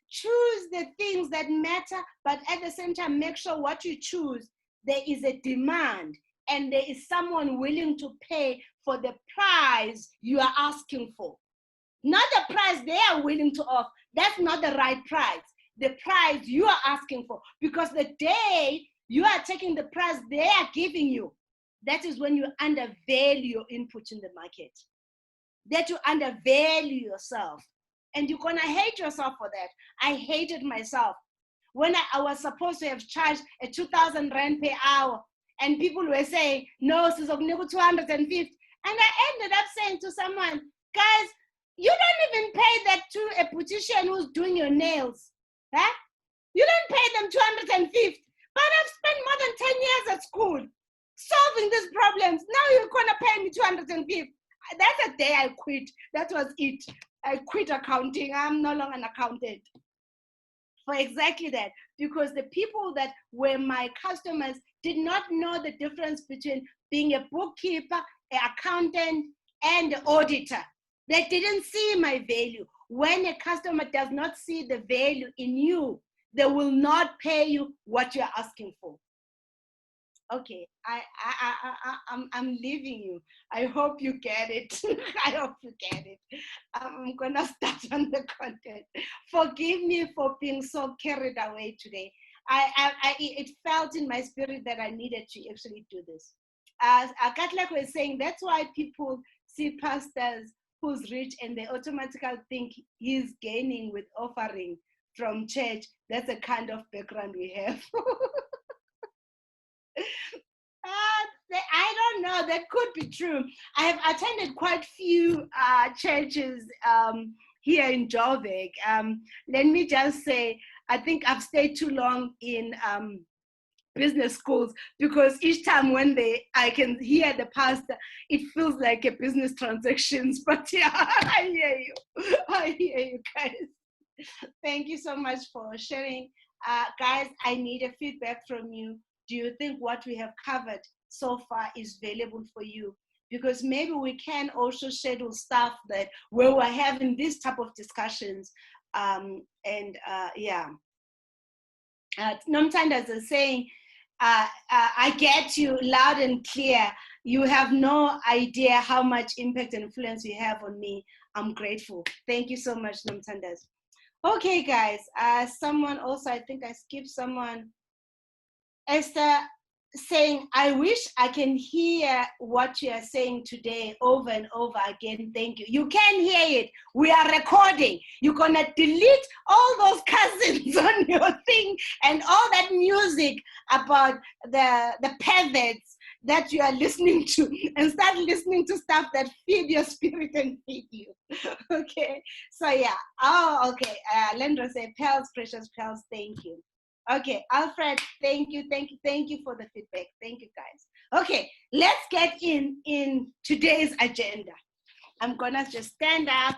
Choose the things that matter, but at the same time, make sure what you choose there is a demand and there is someone willing to pay for the price you are asking for. Not the price they are willing to offer. That's not the right price. The price you are asking for. Because the day you are taking the price they are giving you, that is when you undervalue your input in the market. That you undervalue yourself. And you're gonna hate yourself for that. I hated myself. When I was supposed to have charged a 2,000 Rand per hour, and people were saying, no, it's 250. And I ended up saying to someone, guys, you don't even pay that to a beautician who's doing your nails. Huh? You don't pay them 250. But I've spent more than 10 years at school solving these problems. Now you're gonna pay me 250. That's the day I quit. That was it. I quit accounting. I'm no longer an accountant. For exactly that, because the people that were my customers did not know the difference between being a bookkeeper, an accountant, and an auditor. They didn't see my value. When a customer does not see the value in you, they will not pay you what you're asking for. Okay, I'm leaving you. I hope you get it. I hope you get it. I'm gonna start on the content. Forgive me for being so carried away today. It felt in my spirit that I needed to actually do this. As Katlek was saying, that's why people see pastors who's rich and they automatically think he's gaining with offering from church. That's the kind of background we have. I don't know, that could be true. I have attended quite few churches here in Joburg. Let me just say, I think I've stayed too long in business schools, because each time when I can hear the pastor, it feels like a business transactions. But yeah, I hear you guys. Thank you so much for sharing. Guys, I need a feedback from you. Do you think what we have covered so far is valuable for you? Because maybe we can also schedule stuff that where we're having this type of discussions. Yeah. Nomtandas is saying, I get you loud and clear. You have no idea how much impact and influence you have on me. I'm grateful. Thank you so much, Nomtandas. Okay, guys. Someone also, I think I skipped someone. Esther saying, I wish I can hear what you are saying today over and over again. Thank you. You can hear it. We are recording. You're going to delete all those cousins on your thing and all that music about the perverts that you are listening to, and start listening to stuff that feed your spirit and feed you. Okay. So yeah. Oh, okay. Lendra said, Pels, precious Pels, thank you. Okay, Alfred, thank you for the feedback. Thank you, guys. Okay, let's get in today's agenda. I'm gonna just stand up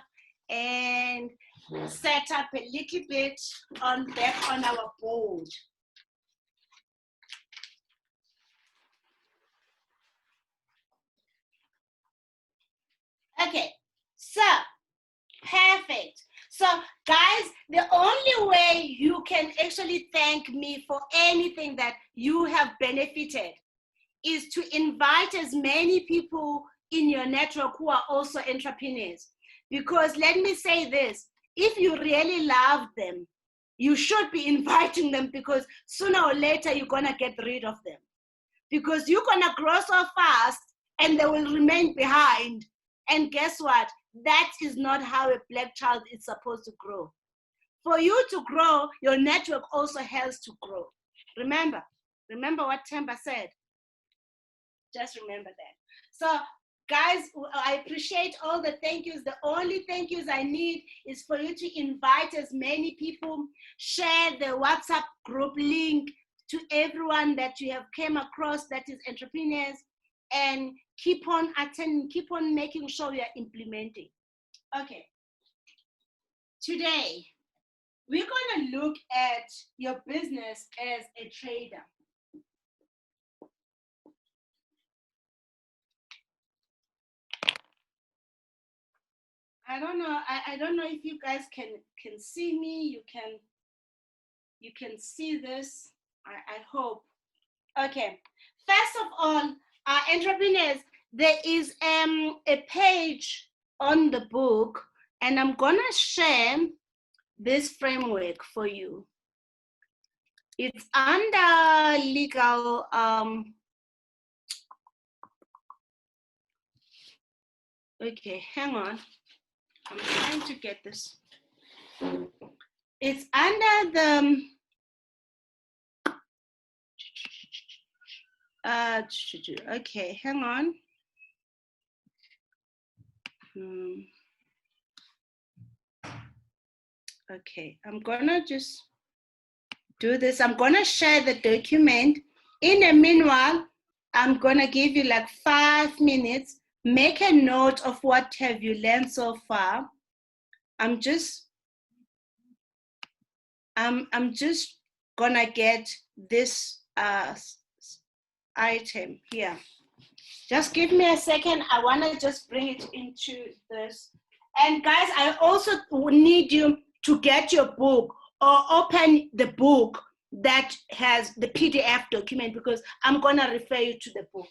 and set up a little bit back on our board. Okay, so perfect. So guys, the only way you can actually thank me for anything that you have benefited is to invite as many people in your network who are also entrepreneurs. Because let me say this, if you really love them, you should be inviting them, because sooner or later you're gonna get rid of them. Because you're gonna grow so fast and they will remain behind. And guess what? That is not how a Black child is supposed to grow. For you to grow, your network also has to grow. Remember what Temba said. Just remember that. So guys, I appreciate all the thank yous. The only thank yous I need is for you to invite as many people, share the WhatsApp group link to everyone that you have came across that is entrepreneurs, and keep on attending, keep on making sure you're implementing. Okay. Today, we're going to look at your business as a trader. I don't know. I don't know if you guys can see me. You can see this. I hope. Okay. First of all, entrepreneurs, there is a page on the book, and I'm gonna share this framework for you. It's under legal. Okay, hang on. I'm trying to get this. It's under the okay, hang on. Okay, I'm gonna just do this. I'm gonna share the document. In the meanwhile, I'm gonna give you like 5 minutes. Make a note of what have you learned so far. I'm just gonna get this item here. Just give me a second. I wanna just bring it into this. And guys, I also need you to get your book or open the book that has the PDF document, because I'm gonna refer you to the book.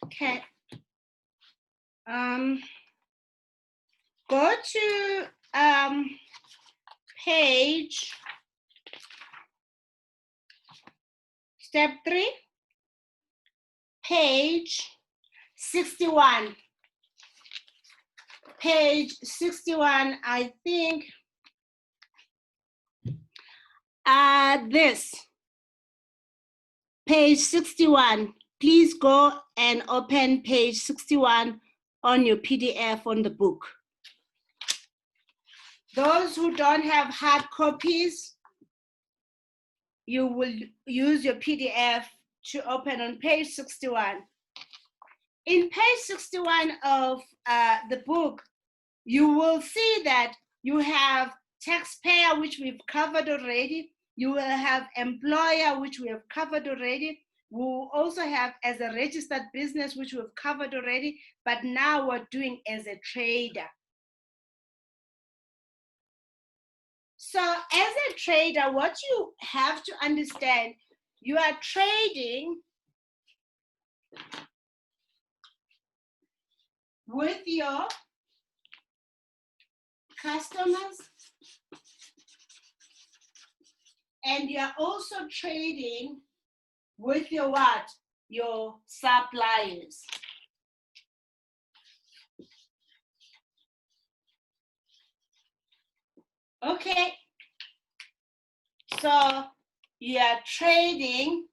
Okay. Go to page, step 3, page 61. Page 61, I think. This page 61. Please go and open page 61 on your PDF on the book. Those who don't have hard copies, you will use your PDF to open on page 61. In page 61 of the book, you will see that you have taxpayer, which we've covered already. You will have employer, which we have covered already. We will also have as a registered business, which we've covered already, but now we're doing as a trader. So as a trader, what you have to understand, you are trading with your customers, and you're also trading with your what? Your suppliers. Okay. So you are trading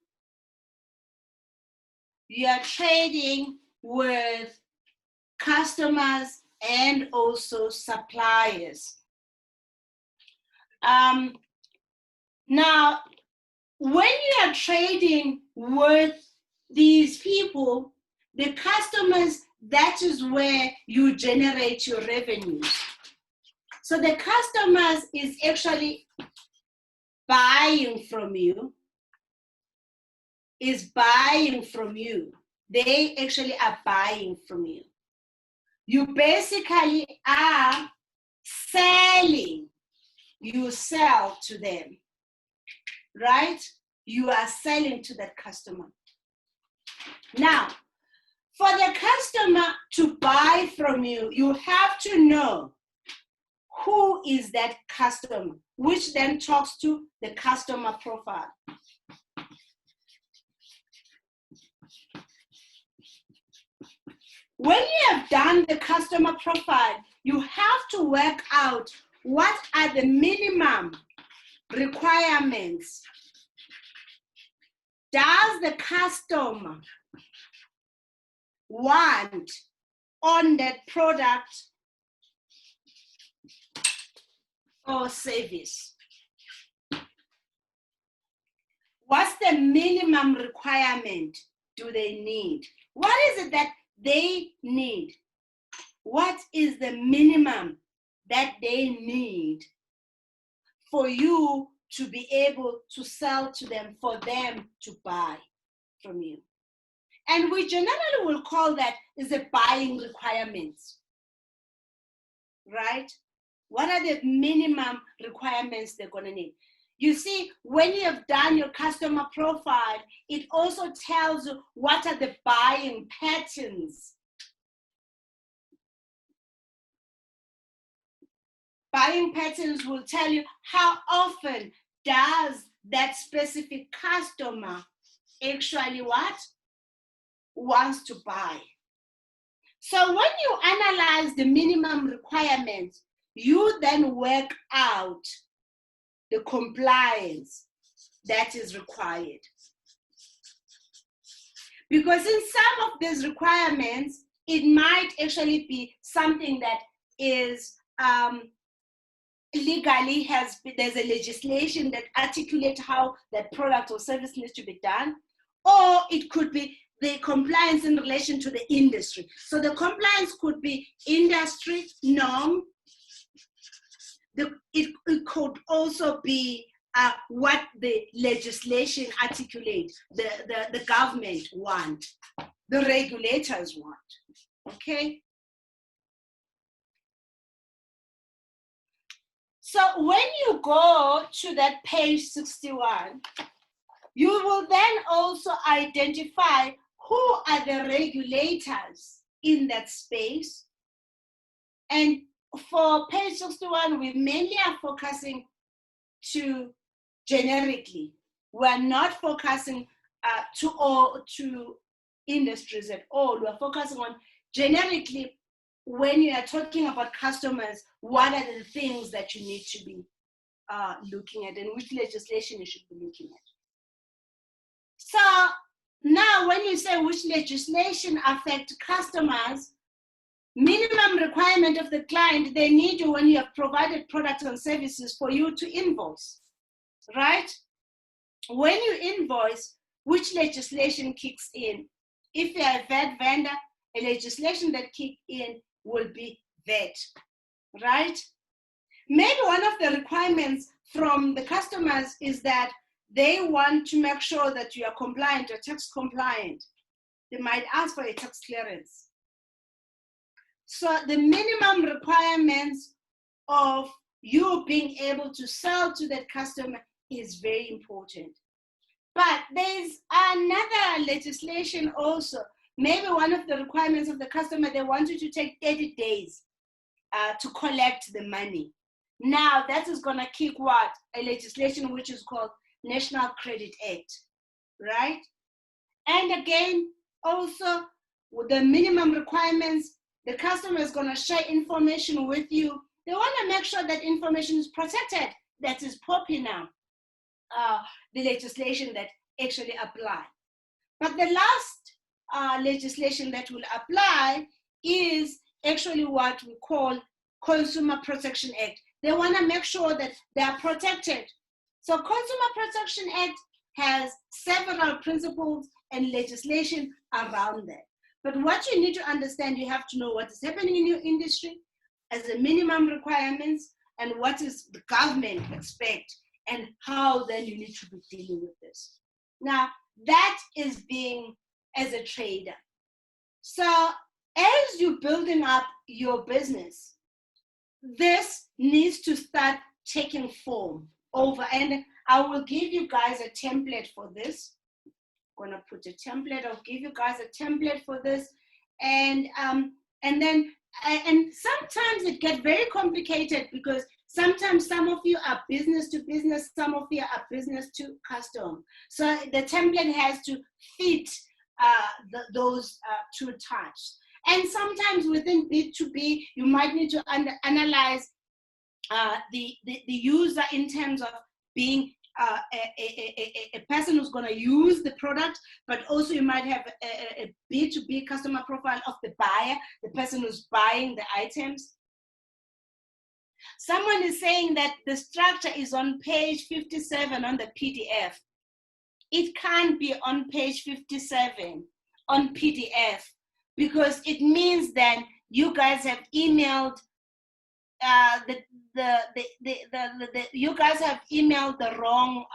with customers and also suppliers. Now, when you are trading with these people, the customers, that is where you generate your revenues. So the customers is actually buying from you, They actually are buying from you. You basically are selling. You sell to them, right? You are selling to that customer. Now, for the customer to buy from you, you have to know who is that customer, which then talks to the customer profile. When you have done the customer profile, you have to work out what are the minimum requirements. Does the customer want on that product or service. What's the minimum requirement do they need? What is it that they need? What is the minimum that they need for you to be able to sell to them, for them to buy from you? And we generally will call that is the buying requirements, right? What are the minimum requirements they're gonna need? You see, when you have done your customer profile, it also tells you what are the buying patterns. Buying patterns will tell you how often does that specific customer actually what? Wants to buy. So when you analyze the minimum requirements, you then work out the compliance that is required. Because in some of these requirements, it might actually be something that is legally there's a legislation that articulates how that product or service needs to be done, or it could be the compliance in relation to the industry. So the compliance could be industry norm. It could also be what the legislation articulates, the government want, the regulators want, okay? So when you go to that page 61, you will then also identify who are the regulators in that space. And for page 61, we mainly are focusing to generically. We're not focusing to industries at all. We're focusing on generically. When you are talking about customers, what are the things that you need to be looking at and which legislation you should be looking at? So now when you say which legislation affect customers, minimum requirement of the client, they need you when you have provided products and services for you to invoice, right? When you invoice, which legislation kicks in? If you're a VAT vendor, a legislation that kicks in will be VAT, right? Maybe one of the requirements from the customers is that they want to make sure that you are compliant or tax compliant. They might ask for a tax clearance. So the minimum requirements of you being able to sell to that customer is very important. But there's another legislation also. Maybe one of the requirements of the customer, they want you to take 30 days to collect the money. Now that is gonna kick what? A legislation which is called National Credit Act, right? And again, also with the minimum requirements, the customer is gonna share information with you. They wanna make sure that information is protected. That is POPI now, the legislation that actually apply. But the last legislation that will apply is actually what we call Consumer Protection Act. They want to make sure that they are protected. So Consumer Protection Act has several principles and legislation around that. But what you need to understand, you have to know what is happening in your industry as a minimum requirements and what is the government expect and how then you need to be dealing with this. Now, that is being as a trader. So as you're building up your business, this needs to start taking form over, and I will give you guys a template for this. I'm gonna put a template, I'll give you guys a template for this, and sometimes it gets very complicated because sometimes some of you are business to business, some of you are business to custom. So the template has to fit those two types. And sometimes within B2B, you might need to analyze the user in terms of being a person who's going to use the product, but also you might have a B2B customer profile of the buyer, the person who's buying the items. Someone is saying that the structure is on page 57 on the PDF. It can't be on page 57 on PDF because it means that you guys have emailed you guys have emailed the wrong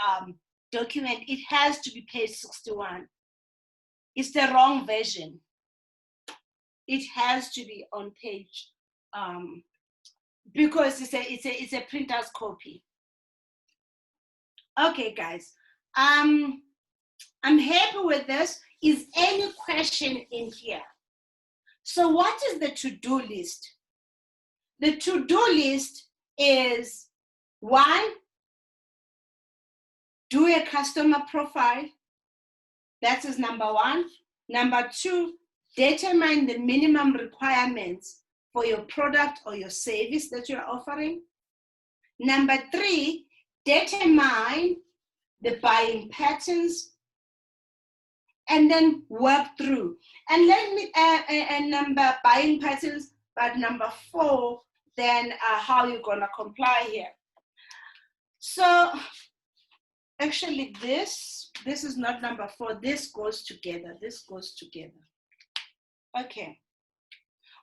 document. It has to be page 61. It's the wrong version. It has to be on page because it's a printer's copy. Okay, guys. I'm happy with this. Is any question in here? So what is the to-do list? The to-do list is 1, do a customer profile. That is number 1. Number 2, determine the minimum requirements for your product or your service that you're offering. Number 3, determine the buying patterns and then work through. And let me, and number buying patterns, but number 4, then how you're gonna comply here. So actually this is not number 4, this goes together, Okay.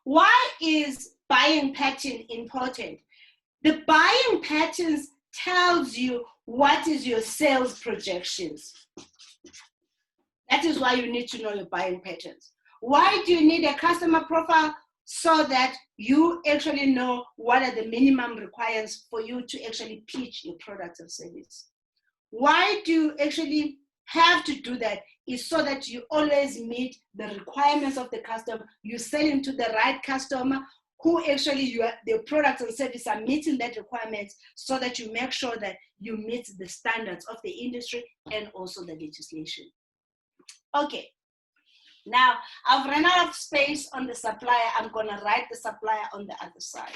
Why is buying pattern important? The buying patterns tells you what is your sales projections. That is why you need to know your buying patterns. Why do you need a customer profile? So that you actually know what are the minimum requirements for you to actually pitch your product or service. Why do you actually have to do that? Is so that you always meet the requirements of the customer. You sell into the right customer who actually the product and service are meeting that requirement, so that you make sure that you meet the standards of the industry and also the legislation. Okay. Now, I've run out of space on the supplier. I'm going to write the supplier on the other side.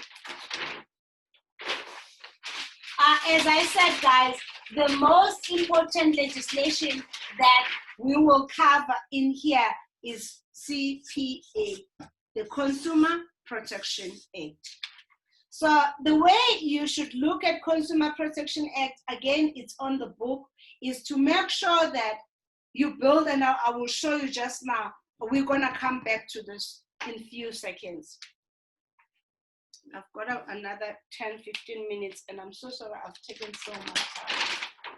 As I said, guys, the most important legislation that we will cover in here is CPA, the Consumer Protection Act. So the way you should look at Consumer Protection Act, again, it's on the book, is to make sure that you build, and I will show you just now, but we're gonna come back to this in a few seconds. I've got another 10, 15 minutes, and I'm so sorry I've taken so much time,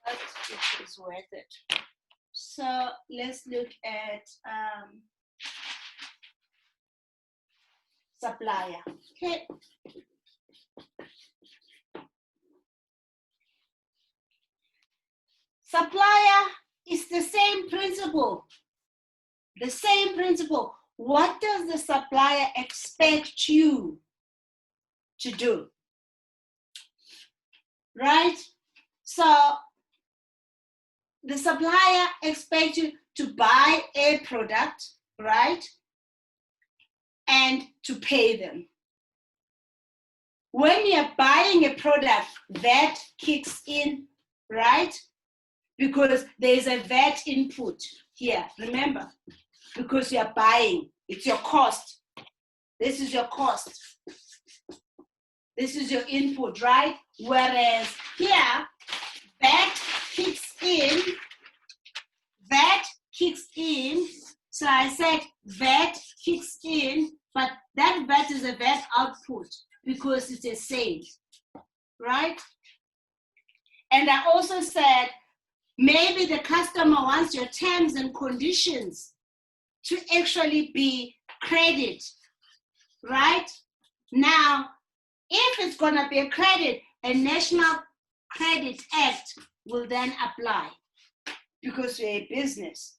but it is worth it. So let's look at supplier, okay. Supplier is the same principle. The same principle. What does the supplier expect you to do? Right? So the supplier expects you to buy a product, right? And to pay them. When you're buying a product, VAT kicks in, right? Because there's a VAT input here, remember? Because you're buying, it's your cost. This is your cost. This is your input, right? Whereas here, VAT kicks in. VAT kicks in. So I said VAT kicks in, but that VAT is a VAT output because it's a sale, right? And I also said, maybe the customer wants your terms and conditions to actually be credit, right? Now, if it's gonna be a credit, a National Credit Act will then apply because you're a business.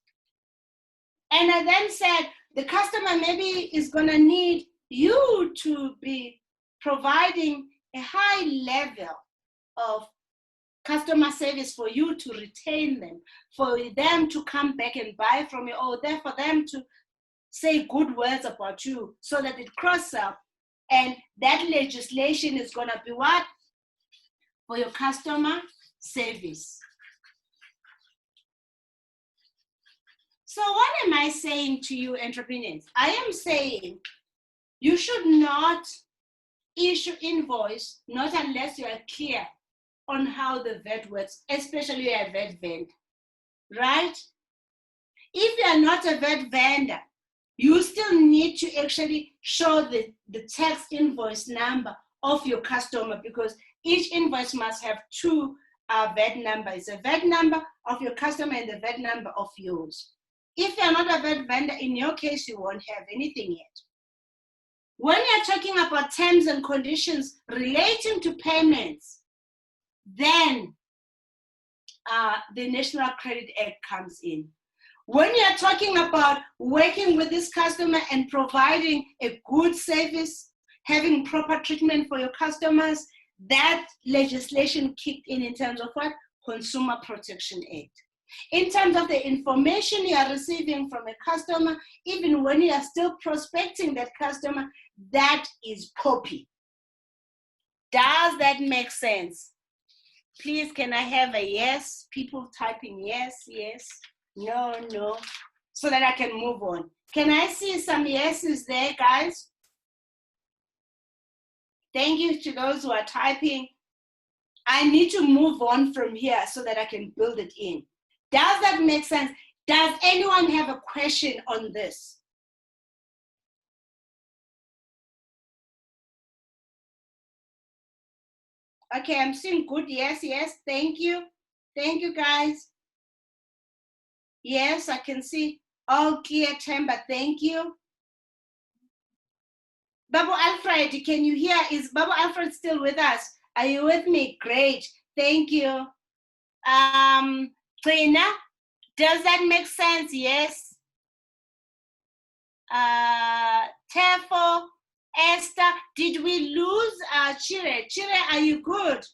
And I then said, the customer maybe is gonna need you to be providing a high level of customer service for you to retain them, for them to come back and buy from you, or there for them to say good words about you so that it cross-sell. And that legislation is gonna be what? For your customer service. So what am I saying to you, entrepreneurs? I am saying you should not issue invoice, not unless you are clear on how the VAT works, especially a VAT vendor, right? If you are not a VAT vendor, you still need to actually show the tax invoice number of your customer, because each invoice must have two VAT numbers, a VAT number of your customer and the VAT number of yours. If you're not a VAT vendor, in your case, you won't have anything yet. When you're talking about terms and conditions relating to payments, then the National Credit Act comes in. When you're talking about working with this customer and providing a good service, having proper treatment for your customers, that legislation kicked in terms of what? Consumer Protection Act. In terms of the information you are receiving from a customer, even when you are still prospecting that customer, that is POPI. Does that make sense? Please, can I have a yes? People typing yes, yes, no, no, so that I can move on. Can I see some yeses there, guys? Thank you to those who are typing. I need to move on from here so that I can build it in. Does that make sense? Does anyone have a question on this? Okay, I'm seeing good. Yes, yes. Thank you. Thank you, guys. Yes, I can see all clear, Temba. Thank you. Babu Alfred, can you hear? Is Babu Alfred still with us? Are you with me? Great. Thank you. Trina, does that make sense? Yes. Tefo, Esther, did we lose Chire? Chire, are you good?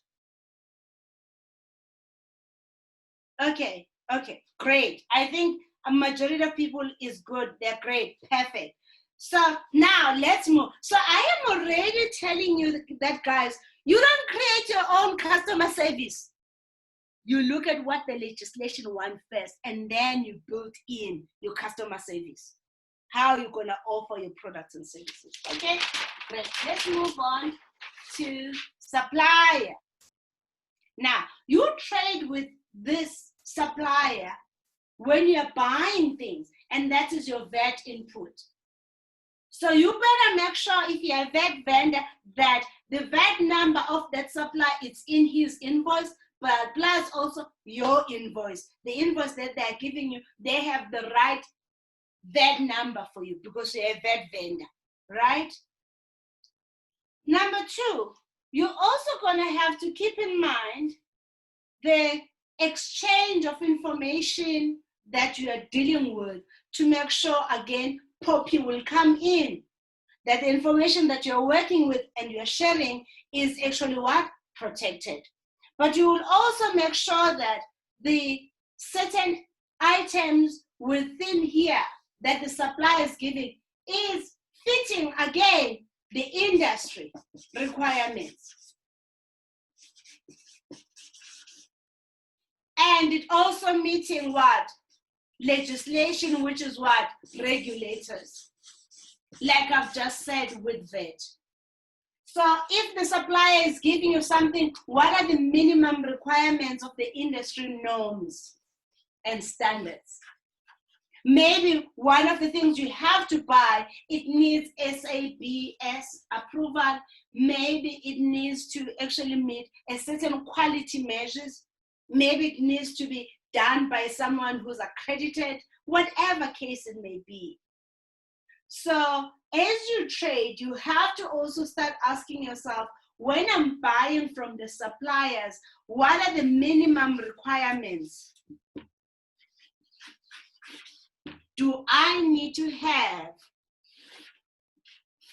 Okay, okay, great. I think a majority of people is good. They're great, perfect. So now let's move. So I am already telling you that, guys, you don't create your own customer service. You look at what the legislation wants first, and then you build in your customer service. How you're gonna offer your products and services, okay? Great, let's move on to supplier. Now, you trade with this supplier when you're buying things, and that is your VAT input. So you better make sure if you're a VAT vendor that the VAT number of that supplier is in his invoice, but plus also your invoice. The invoice that they're giving you, they have the right VAT number for you because you're a VAT vendor, right? Number two, you're also gonna have to keep in mind the exchange of information that you are dealing with to make sure, again, POPI will come in, that the information that you're working with and you're sharing is actually what? Protected. But you will also make sure that the certain items within here that the supplier is giving is fitting, again, the industry requirements. And it also meeting what? Legislation, which is what? Regulators. Like I've just said with VAT. So if the supplier is giving you something, what are the minimum requirements of the industry norms and standards? Maybe one of the things you have to buy, it needs SABS approval. Maybe it needs to actually meet a certain quality measures. Maybe it needs to be done by someone who's accredited, whatever case it may be. So as you trade, you have to also start asking yourself, when I'm buying from the suppliers, what are the minimum requirements do I need to have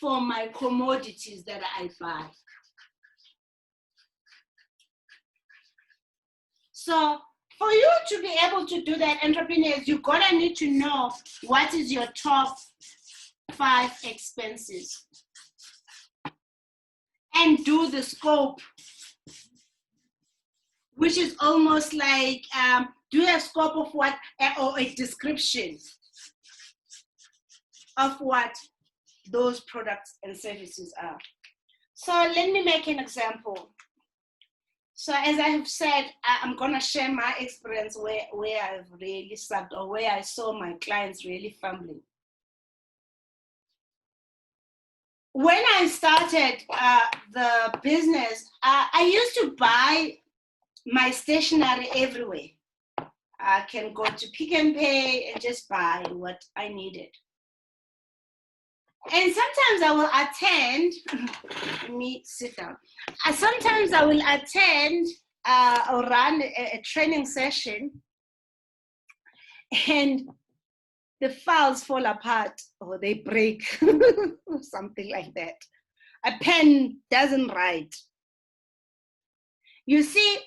for my commodities that I buy? So for you to be able to do that, entrepreneurs, you're gonna need to know what is your top 5 expenses and do the scope. which is almost like do a scope of what, or a description of what those products and services are. So let me make an example. So as I have said, I'm gonna share my experience where I've really sucked, or where I saw my clients really fumbling. When I started the business, I used to buy my stationery everywhere. I can go to Pick and Pay and just buy what I needed. And sometimes I will attend, let me sit down. Sometimes I will attend or run a training session, and the files fall apart or they break, or something like that. A pen doesn't write. You see,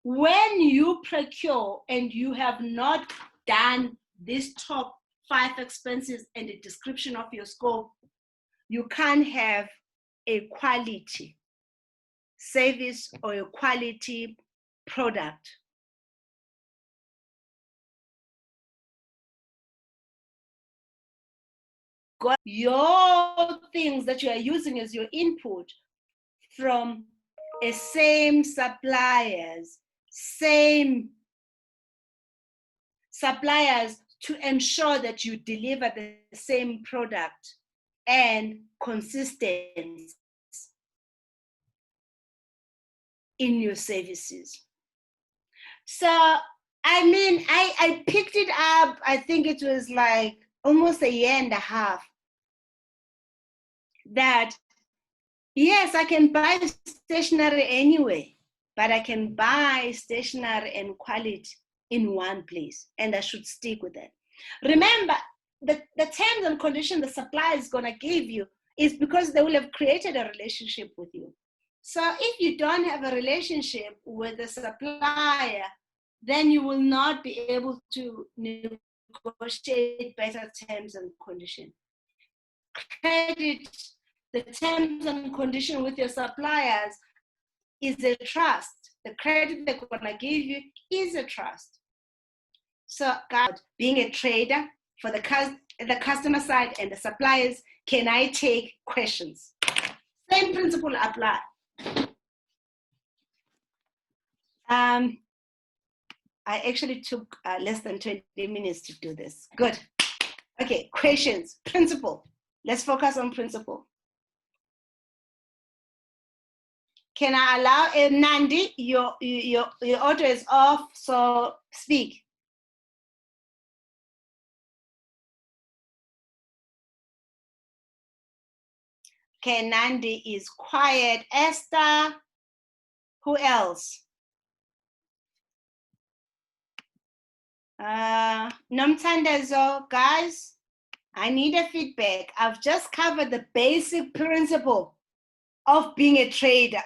when you procure and you have not done these top 5 expenses and a description of your scope, you can't have a quality service or a quality product. Got your things that you are using as your input from a same suppliers to ensure that you deliver the same product and consistency in your services. So, I mean, I picked it up, I think it was like almost a year and a half, that yes, I can buy stationery anyway, but I can buy stationery and quality in one place, and I should stick with that. Remember, the terms and conditions the supplier is going to give you is because they will have created a relationship with you. So if you don't have a relationship with the supplier, then you will not be able to negotiate better terms and conditions. Credit, the terms and conditions with your suppliers is a trust. The credit they're going to give you is a trust. So, God, being a trader for the customer side and the suppliers, can I take questions? Same principle apply. I actually took less than 20 minutes to do this. Good. Okay, questions, principle. Let's focus on principle. Can I allow Nandi? Your audio is off, so speak. Okay, Nandi is quiet. Esther, who else? Nomtandazo, guys, I need a feedback. I've just covered the basic principle of being a trader.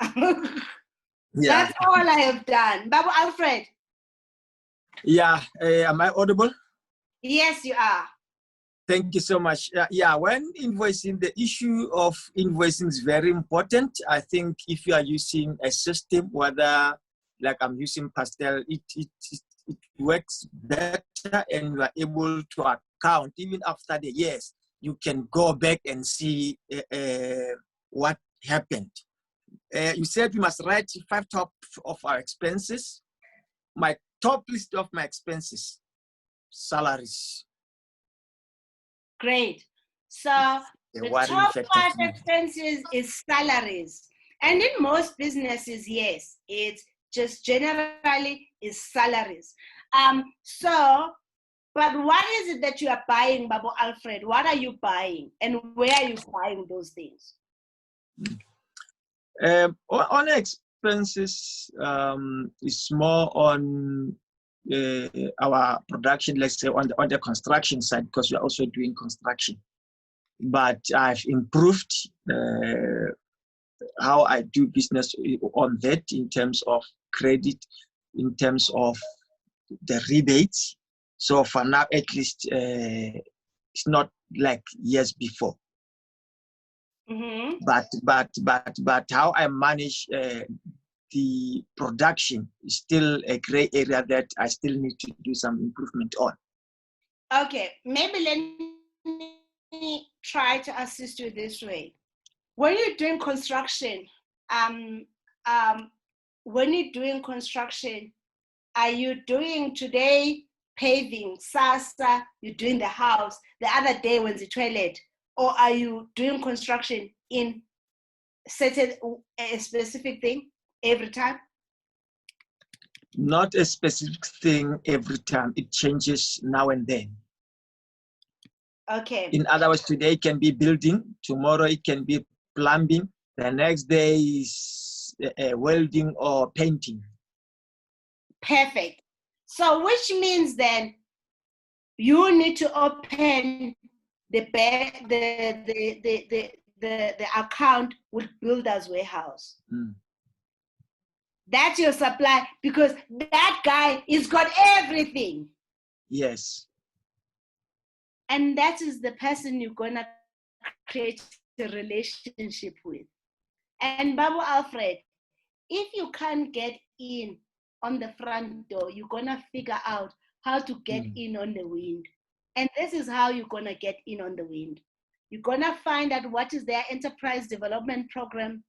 Yeah. That's all I have done. Babu Alfred. Yeah, am I audible? Yes, you are. Thank you so much. Yeah, when invoicing, the issue of invoicing is very important. I think if you are using a system, whether like I'm using Pastel, it works better, and you are able to account even after the years. You can go back and see what happened. You said we must write 5 top of our expenses. My top list of my expenses, salaries. Great. So the top 5 expenses is salaries. And in most businesses, yes, it's just generally is salaries. But what is it that you are buying, Babu Alfred? What are you buying, and where are you buying those things? On expenses is more on our production, let's say on the construction side, because we're also doing construction. But I've improved how I do business on that, in terms of credit, in terms of the rebates. So for now, at least it's not like years before. Mm-hmm. But how I manage the production is still a gray area that I still need to do some improvement on. Okay, maybe let me try to assist you this way. When you're doing construction, when you're doing construction, are you doing today paving, SASA, you're doing the house, the other day when's the toilet, or are you doing construction in a specific thing every time? Not a specific thing every time. It changes now and then. Okay. In other words, today it can be building, tomorrow it can be plumbing, the next day is welding or painting. Perfect. So which means then you need to open the account with Builders Warehouse. That's your supply, because that guy is got everything. Yes. And that is the person you're gonna create a relationship with. And Babu Alfred, if you can't get in on the front door, you're gonna figure out how to get in on the wind. And this is how you're gonna get in on the wind. You're gonna find out what is their enterprise development program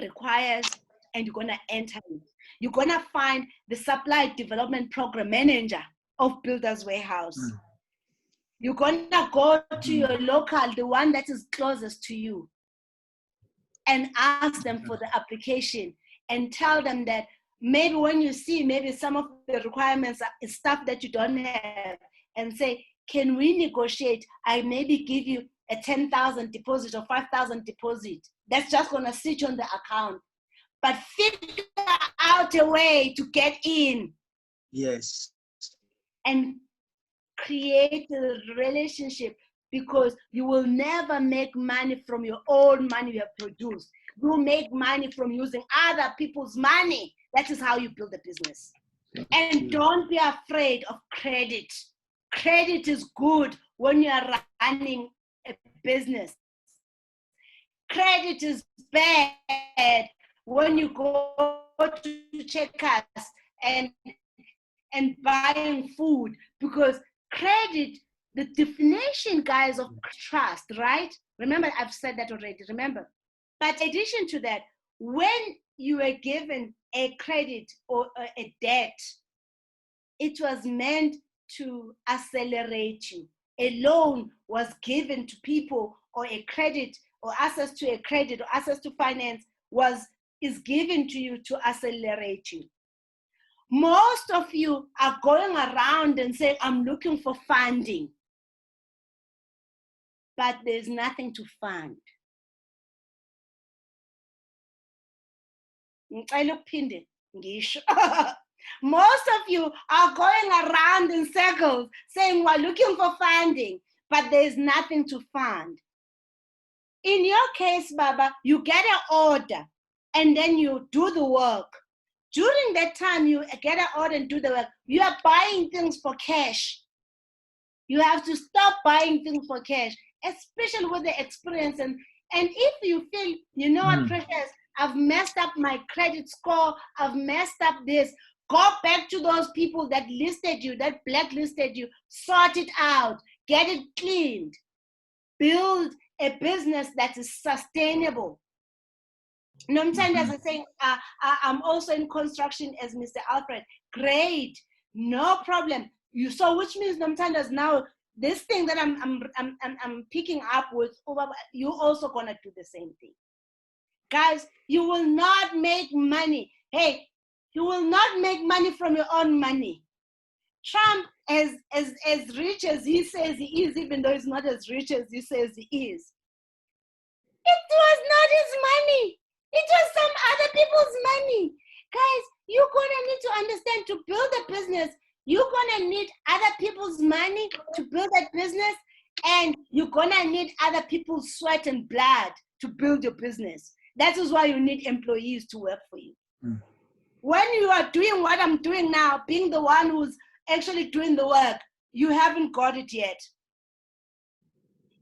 requires, and you're gonna enter it. You're gonna find the supply development program manager of Builders Warehouse. You're gonna go to your local, the one that is closest to you, and ask them for the application and tell them that maybe when you see maybe some of the requirements are stuff that you don't have, and say, can we negotiate? I maybe give you a 10,000 deposit or 5,000 deposit. That's just gonna sit on the account. But figure out a way to get in. Yes. And create a relationship, because you will never make money from your own money you have produced. You make money from using other people's money. That is how you build a business. And don't be afraid of credit. Credit is good when you are running a business. Credit is bad when you go to Checkers and buying food, because credit, the definition, guys, of trust, right? Remember, I've said that already, remember. But in addition to that, when you were given a credit or a debt, it was meant to accelerate you. A loan was given to people, or a credit, or access to a credit, or access to finance is given to you to accelerate you. Most of you are going around and saying, I'm looking for funding. But there's nothing to fund. Most of you are going around in circles saying we're looking for funding, but there's nothing to fund. In your case, Baba, you get an order and then you do the work. During that time, you get an order and do the work. You are buying things for cash. You have to stop buying things for cash, especially with the experience. And if you feel, you know what, Precious, I've messed up my credit score, I've messed up this, go back to those people that listed you, that blacklisted you, sort it out, get it cleaned, build a business that is sustainable. Sometimes, as I say, I'm also in construction as Mr. Alfred. Great, no problem. So which means sometimes now this thing that I'm picking up with, you also gonna do the same thing. Guys, you will not make money. Hey, you will not make money from your own money. Trump, as rich as he says he is, even though he's not as rich as he says he is, it was not his money. It was some other people's money. Guys, you're gonna need to understand, to build a business, you're gonna need other people's money to build that business, and you're gonna need other people's sweat and blood to build your business. That is why you need employees to work for you. When you are doing what I'm doing now, being the one who's actually doing the work, you haven't got it yet.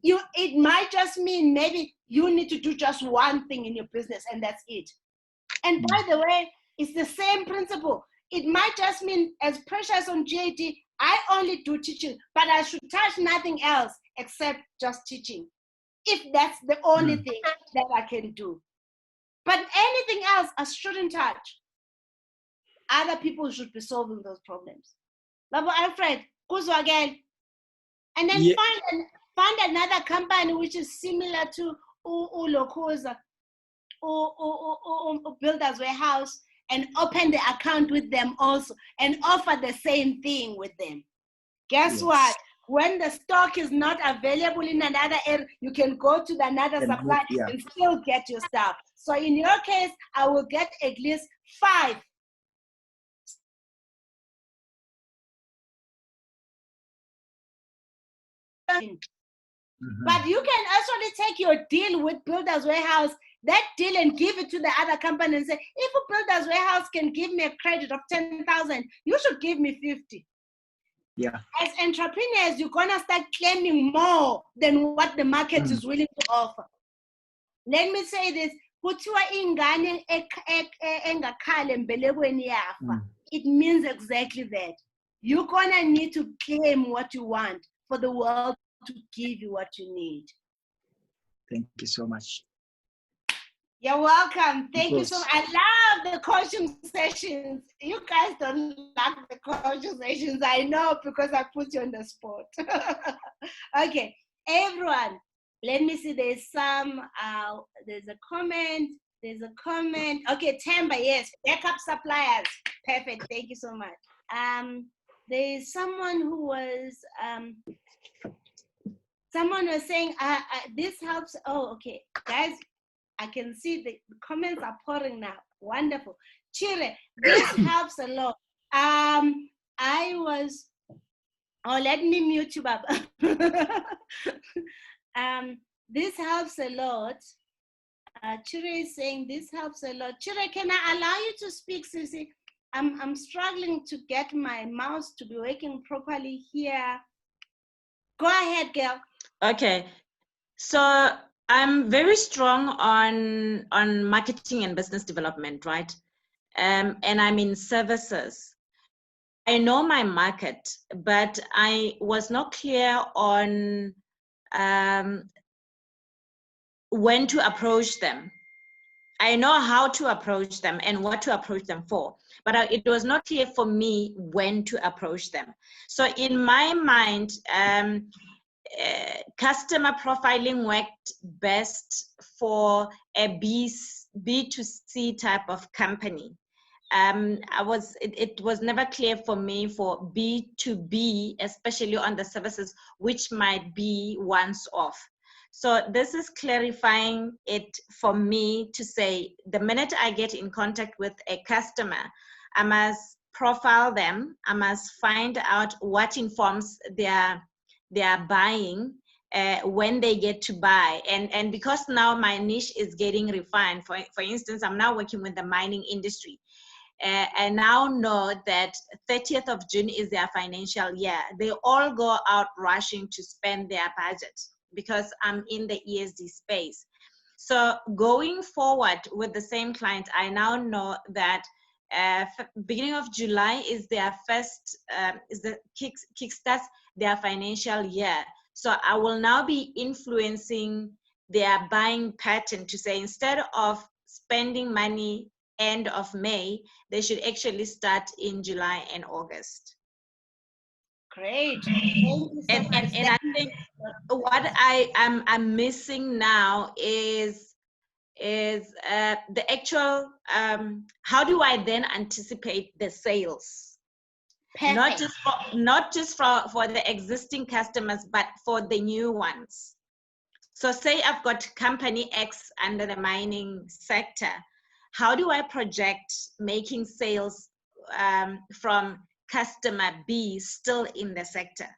It might just mean maybe you need to do just one thing in your business, and that's it. And by the way, It's the same principle. It might just mean, as Precious on JD, I only do teaching, but I should touch nothing else except just teaching, if that's the only thing that I can do. But anything else, I shouldn't touch. Other people should be solving those problems. Labo Alfred, kuzo again. And then find another company which is similar to Ulokoza or Builders Warehouse, and open the account with them also and offer the same thing with them. Guess what? When the stock is not available in another area, you can go to another supplier and still get your stuff. So in your case, I will get at least 5. But you can actually take your deal with Builders Warehouse, that deal, and give it to the other company and say, if a Builders Warehouse can give me a credit of 10,000, you should give me 50. Yeah. As entrepreneurs, you're gonna start claiming more than what the market is willing to offer. Let me say this. It means exactly that. You're gonna need to claim what you want for the world to give you what you need. Thank you so much. You're welcome. Thank you so much. I love the coaching sessions. You guys don't like the coaching sessions. I know, because I put you on the spot. Okay, everyone, let me see. There's a comment. Okay, Tamba, yes. Backup suppliers. Perfect. Thank you so much. There's someone who was, someone was saying, this helps. Oh, okay. Guys, I can see the comments are pouring now. Wonderful. Chile, this helps a lot. Let me mute you, Baba. This helps a lot. Chile is saying this helps a lot. Chile, can I allow you to speak, Sissy? I'm struggling to get my mouse to be working properly here. Go ahead, girl. Okay. So I'm very strong on marketing and business development, right? And I'm in services. I know my market, but I was not clear on when to approach them. I know how to approach them and what to approach them for, but it was not clear for me when to approach them. So in my mind, customer profiling worked best for a B2C type of company. It was never clear for me for B2B, especially on the services, which might be once off. So this is clarifying it for me to say, the minute I get in contact with a customer, I must profile them. I must find out what informs their buying when they get to buy. And because now my niche is getting refined, for instance, I'm now working with the mining industry. I now know that 30th of June is their financial year. They all go out rushing to spend their budget because I'm in the ESD space. So going forward with the same client, I now know that beginning of July is their first, is the kickstarts their financial year. So I will now be influencing their buying pattern to say, instead of spending money end of May, they should actually start in July and August. Great. Thank you so much. And I think what I'm missing now is the actual, how do I then anticipate the sales? Perfect. Not just for the existing customers, but for the new ones. So say I've got company X under the mining sector. How do I project making sales from customer B still in the sector,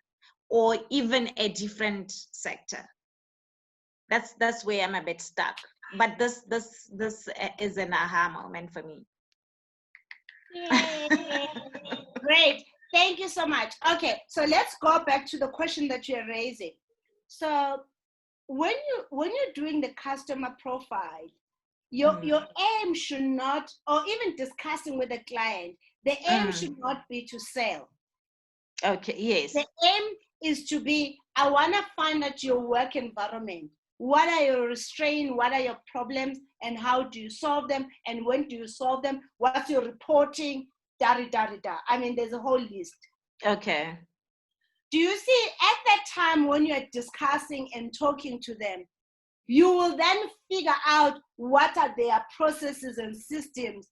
or even a different sector? That's where I'm a bit stuck. But this is an aha moment for me. Great. Thank you so much. Okay, so let's go back to the question that you're raising. So when you're doing the customer profile, Your aim should not, or even discussing with the client, the aim should not be to sell. Okay, yes. The aim is to be, I want to find out your work environment. What are your restraints? What are your problems? And how do you solve them? And when do you solve them? What's your reporting? Da-da-da-da-da. I mean, there's a whole list. Okay. Do you see, at that time when you're discussing and talking to them, you will then figure out what are their processes and systems,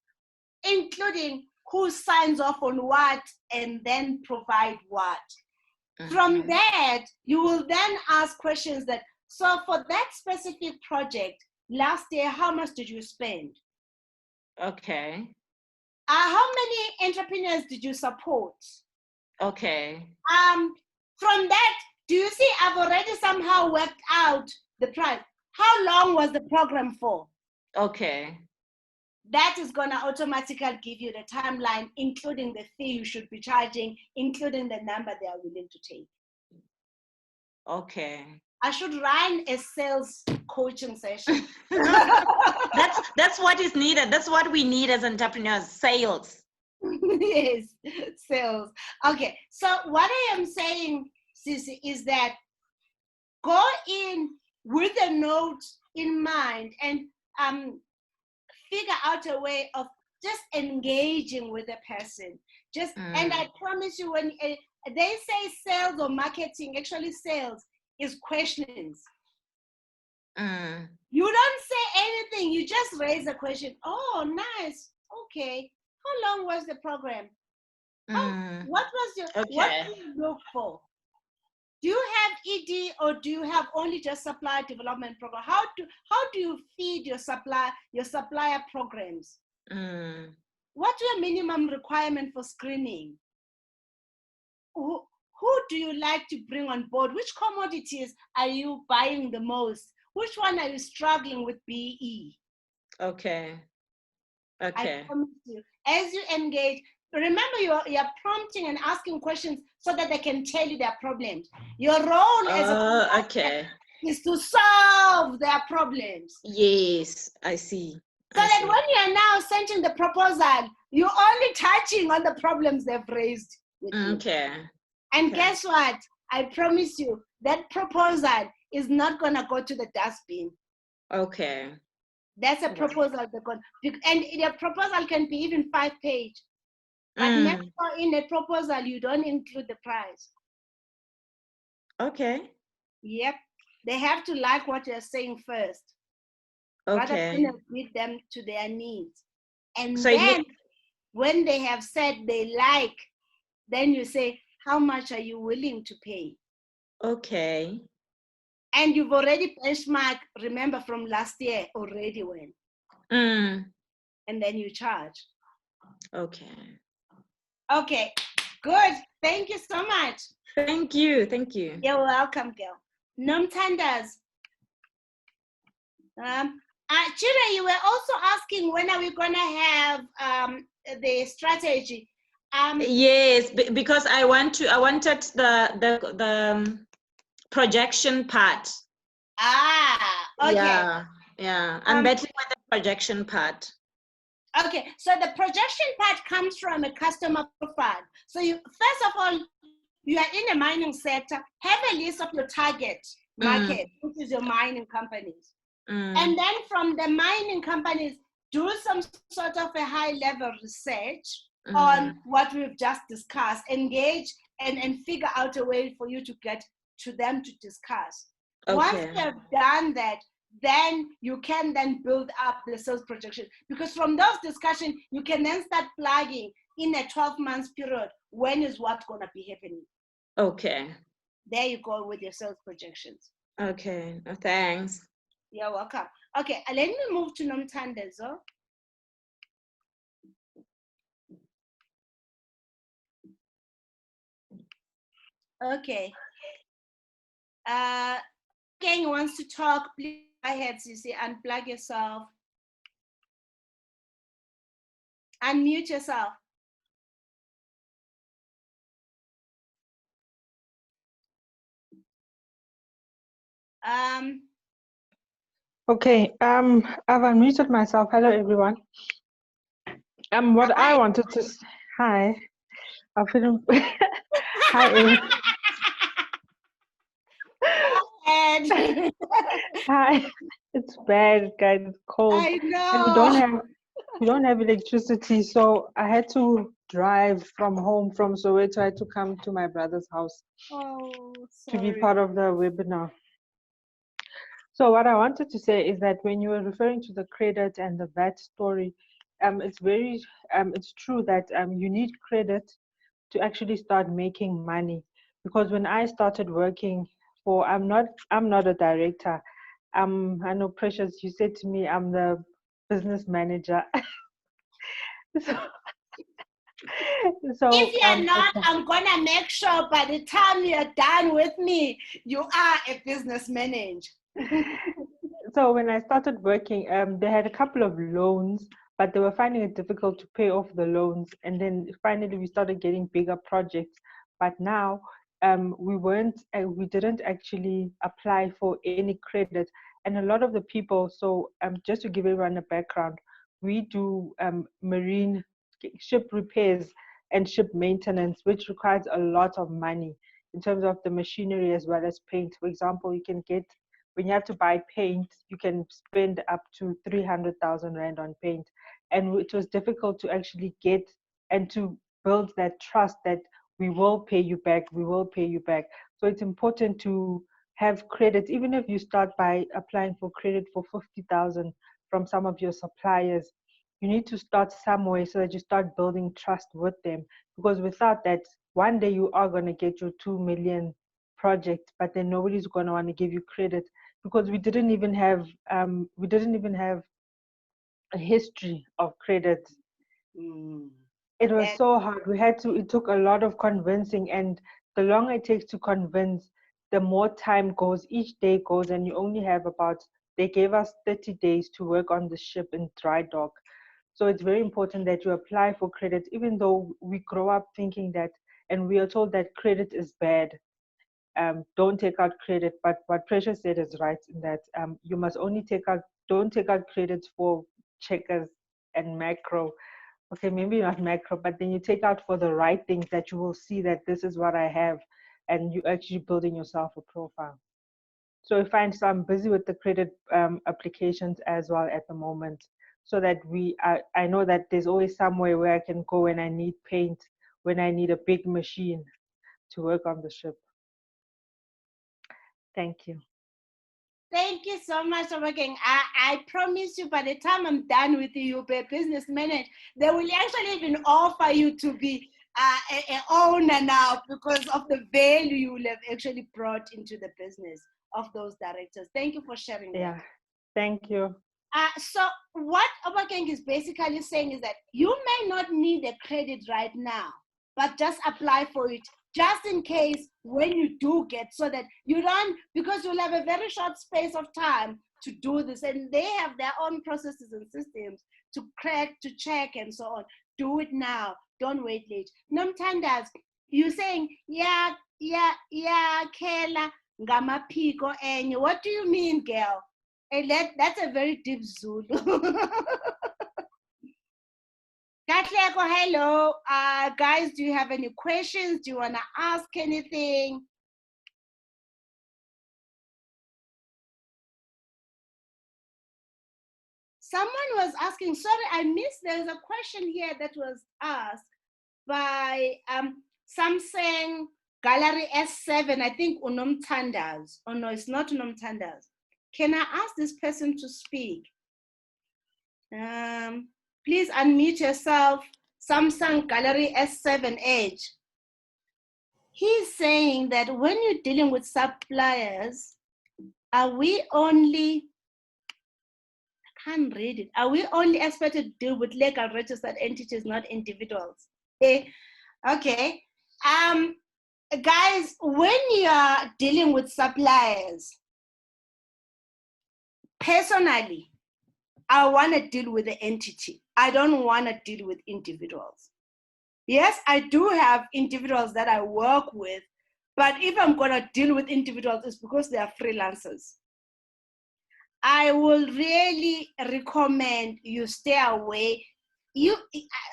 including who signs off on what and then provide what. From that, you will then ask questions that, so for that specific project, last year, how much did you spend? Okay. How many entrepreneurs did you support? Okay. From that, do you see I've already somehow worked out the price? How long was the program for? Okay. That is going to automatically give you the timeline, including the fee you should be charging, including the number they are willing to take. Okay. I should run a sales coaching session. That's what is needed. That's what we need as entrepreneurs, sales. Yes, sales. Okay, so what I am saying, Sisi, is that go in with a note in mind and figure out a way of just engaging with the person. Just and I promise you, when they say sales or marketing, actually sales is questions. You don't say anything, you just raise a question. Oh, nice. Okay. How long was the program? What was your what do you look for? Do you have ED or do you have only just supplier development program? How do you feed your supplier programs? What's your minimum requirement for screening? Who do you like to bring on board? Which commodities are you buying the most? Which one are you struggling with BE? Okay. I promise you, as you engage, remember you're prompting and asking questions so that they can tell you their problems. Your role as a consultant is to solve their problems. Yes, I see. So that when you are now sending the proposal, you're only touching on the problems they've raised with you. Okay. And guess what? I promise you, that proposal is not going to go to the dustbin. Okay. That's a proposal. And the proposal can be even 5-page. But never in a proposal, you don't include the price. Okay. Yep. They have to like what you're saying first. Rather than meet them to their needs. And so then when they have said they like, then you say, how much are you willing to pay? Okay. And you've already benchmarked, remember, from last year already when. And then you charge. Okay. Okay, good. Thank you so much. Thank you. Thank you. You're welcome, girl. Nomtandas. Chira, you were also asking when are we going to have the strategy? Yes, because I wanted the projection part. Okay. Yeah. I'm betting with the projection part. Okay, so the projection part comes from a customer profile. So you, first of all, you are in the mining sector, have a list of your target market, which is your mining companies. And then from the mining companies, do some sort of a high-level research on what we've just discussed, engage and figure out a way for you to get to them to discuss. Once they've done that, then you can then build up the sales projection. Because from those discussions, you can then start plugging in a 12-month period, when is what's going to be happening. Okay. There you go with your sales projections. Okay, thanks. You're welcome. Okay, let me move to Nomtandezo. Okay. Gang wants to talk. Please go ahead, Sisi. Unplug yourself. Unmute yourself. Okay, I've unmuted myself. Hello, everyone. What I Hi. wanted to hi, I'm feeling hi, everyone. And Hi. It's bad, guys. It's cold, I and know. we don't have electricity, so I had to drive from home from Soweto. I had to come to my brother's house Oh, to be sorry. part of the webinar. So what I wanted to say is that when you were referring to the credit and the VAT story, it's true that you need credit to actually start making money. Because when I started working for, I'm not a director. I know, Precious, you said to me I'm the business manager. so, If so you're not, I'm gonna make sure by the time you're done with me, you are a business manager. So when I started working, they had a couple of loans, but they were finding it difficult to pay off the loans. And then finally we started getting bigger projects. But now we didn't actually apply for any credit. And a lot of the people, so just to give everyone a background, we do marine ship repairs and ship maintenance, which requires a lot of money in terms of the machinery as well as paint. For example, you can get, when you have to buy paint, you can spend up to 300,000 Rand on paint. And it was difficult to actually get and to build that trust that we will pay you back, we will pay you back. So it's important to have credit, even if you start by applying for credit for 50,000 from some of your suppliers. You need to start somewhere so that you start building trust with them. Because without that, one day you are going to get your 2 million project, but then nobody's going to want to give you credit because we didn't even have a history of credit. It was so hard. It took a lot of convincing, and the longer it takes to convince, the more time goes, each day goes, and you only have they gave us 30 days to work on the ship in dry dock. So it's very important that you apply for credit, even though we grow up thinking that, and we are told that credit is bad. Don't take out credit. But what Precious said is right in that you must only don't take out credits for checkers and macro. Okay, maybe not macro, but then you take out for the right things that you will see that this is what I have, and you actually building yourself a profile. So I'm busy with the credit applications as well at the moment, so that I know that there's always somewhere where I can go when I need paint, when I need a big machine to work on the ship. Thank you. Thank you so much, Obaking. I promise you, by the time I'm done with you, you'll be a business manager. They will actually even offer you to be an owner now because of the value you will have actually brought into the business of those directors. Thank you for sharing Yeah, that. thank you. So what Obaking is basically saying is that you may not need a credit right now, but just apply for it just in case when you do get, so that you don't, because you'll have a very short space of time to do this, and they have their own processes and systems to check and so on. Do it now, don't wait late. Nomtandas, you're saying, yeah, Kela, ngamaphiko enye. What do you mean, girl? And that's a very deep Zulu. Katlego, hello. Guys, do you have any questions? Do you want to ask anything? Someone was asking, sorry, I missed, there's a question here that was asked by Samsung Gallery S7, I think Unomtandas. Oh no, it's not Unomtandas. Can I ask this person to speak? Please unmute yourself. Samsung Gallery S7 Edge. He's saying that when you're dealing with suppliers, are we only expected to deal with legal registered entities, not individuals? Okay. Guys, when you are dealing with suppliers, personally, I want to deal with the entity. I don't want to deal with individuals. Yes, I do have individuals that I work with, but if I'm going to deal with individuals, it's because they are freelancers. I will really recommend you stay away. You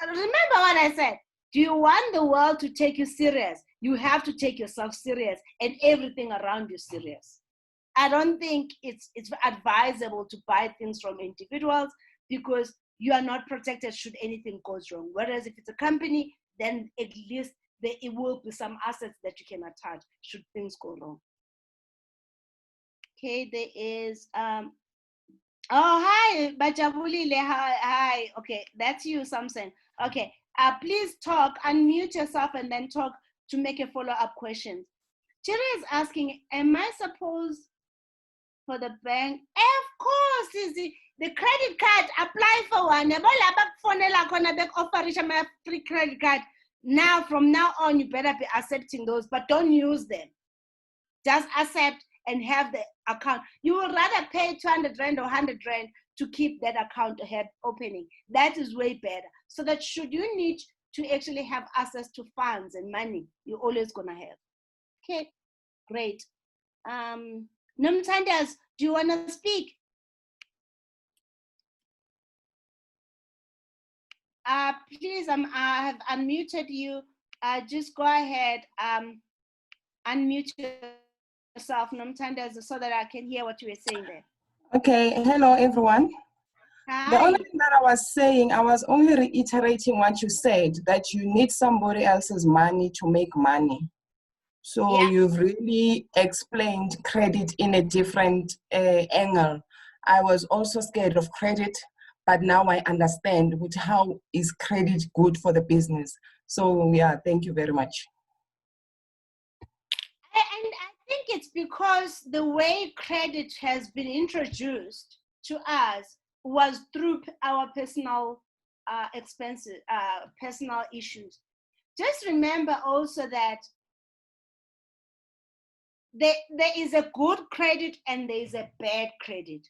remember what I said? Do you want the world to take you serious? You have to take yourself serious and everything around you serious. I don't think it's advisable to buy things from individuals because you are not protected should anything goes wrong. Whereas if it's a company, then at least it will be some assets that you can attach should things go wrong. Okay, there is oh hi Bajabulile, hi. Okay, that's you, Samson. Okay, please talk, unmute yourself and then talk to make a follow-up question. Jerry is asking, am I supposed for the bank? Of course, is the credit card, apply for one. Offer my free credit card. Now, from now on, you better be accepting those, but don't use them. Just accept and have the account. You would rather pay 200 Rand or 100 Rand to keep that account ahead opening. That is way better. So that should you need to actually have access to funds and money, you're always gonna have. Okay, great. Nomtandas, do you wanna speak? Please, I have unmuted you. Just go ahead, unmute yourself, Nomtandas, so that I can hear what you were saying there. Okay, hello everyone. Hi. The only thing that I was saying, I was only reiterating what you said, that you need somebody else's money to make money. So Yeah. you've really explained credit in a different angle. I was also scared of credit, but now I understand with how is credit good for the business. So yeah, thank you very much. And I think it's because the way credit has been introduced to us was through our personal expenses, personal issues. Just remember also that there is a good credit and there is a bad credit.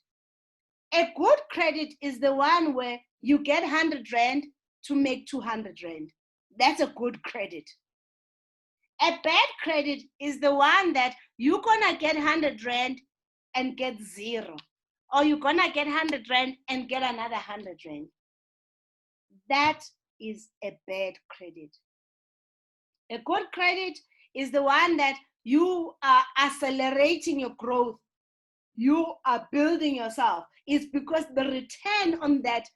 A good credit is the one where you get 100 Rand to make 200 Rand. That's a good credit. A bad credit is the one that you're gonna get 100 Rand and get 0. Or you're gonna get 100 Rand and get another 100 Rand. That is a bad credit. A good credit is the one that you are accelerating your growth. You are building yourself. It's because the return on that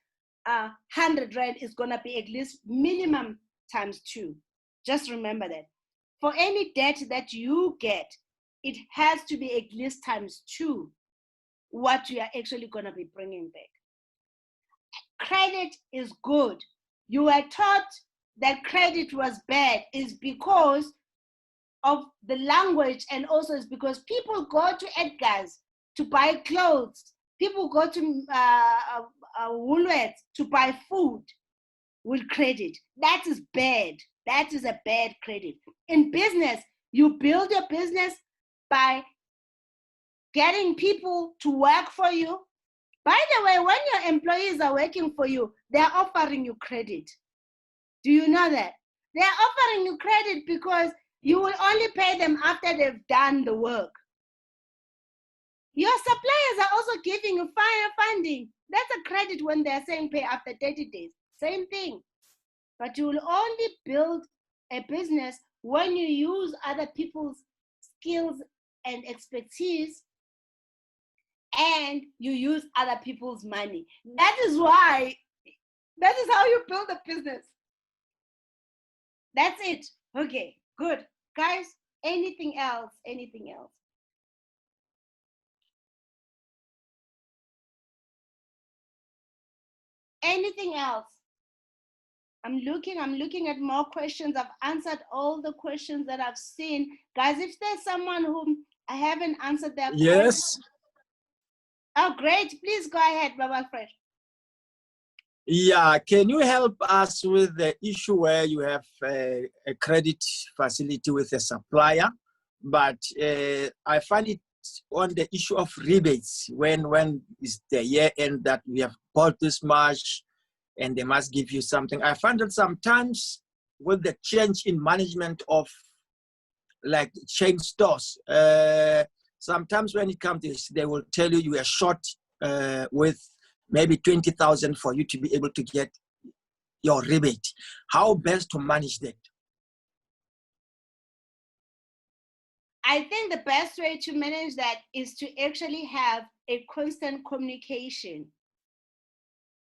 100 Rand is gonna be at least minimum ×2. Just remember that. For any debt that you get, it has to be at least ×2 what you are actually going to be bringing back. Credit is good. You were taught that credit was bad is because of the language, and also it's because people go to Edgar's to buy clothes. People go to Woolworths to buy food with credit. That is bad. That is a bad credit. In business, you build your business by getting people to work for you. By the way, when your employees are working for you, they're offering you credit. Do you know that? They're offering you credit because you will only pay them after they've done the work. Your suppliers are also giving you funding. That's a credit when they're saying pay after 30 days. Same thing. But you will only build a business when you use other people's skills and expertise and you use other people's money. That is how you build a business. That's it. Okay, good. Guys, anything else? Anything else? Anything else? I'm looking at more questions. I've answered all the questions that I've seen. Guys, if there's someone whom I haven't answered their Yes. Oh, great. Please go ahead, Baba Fred. Yeah, can you help us with the issue where you have a credit facility with a supplier, but I find it on the issue of rebates when is the year end that we have bought this much and they must give you something. I find that sometimes with the change in management of like chain stores, sometimes when it comes to this, they will tell you are short with maybe 20,000 for you to be able to get your rebate. How best to manage that? I think the best way to manage that is to actually have a constant communication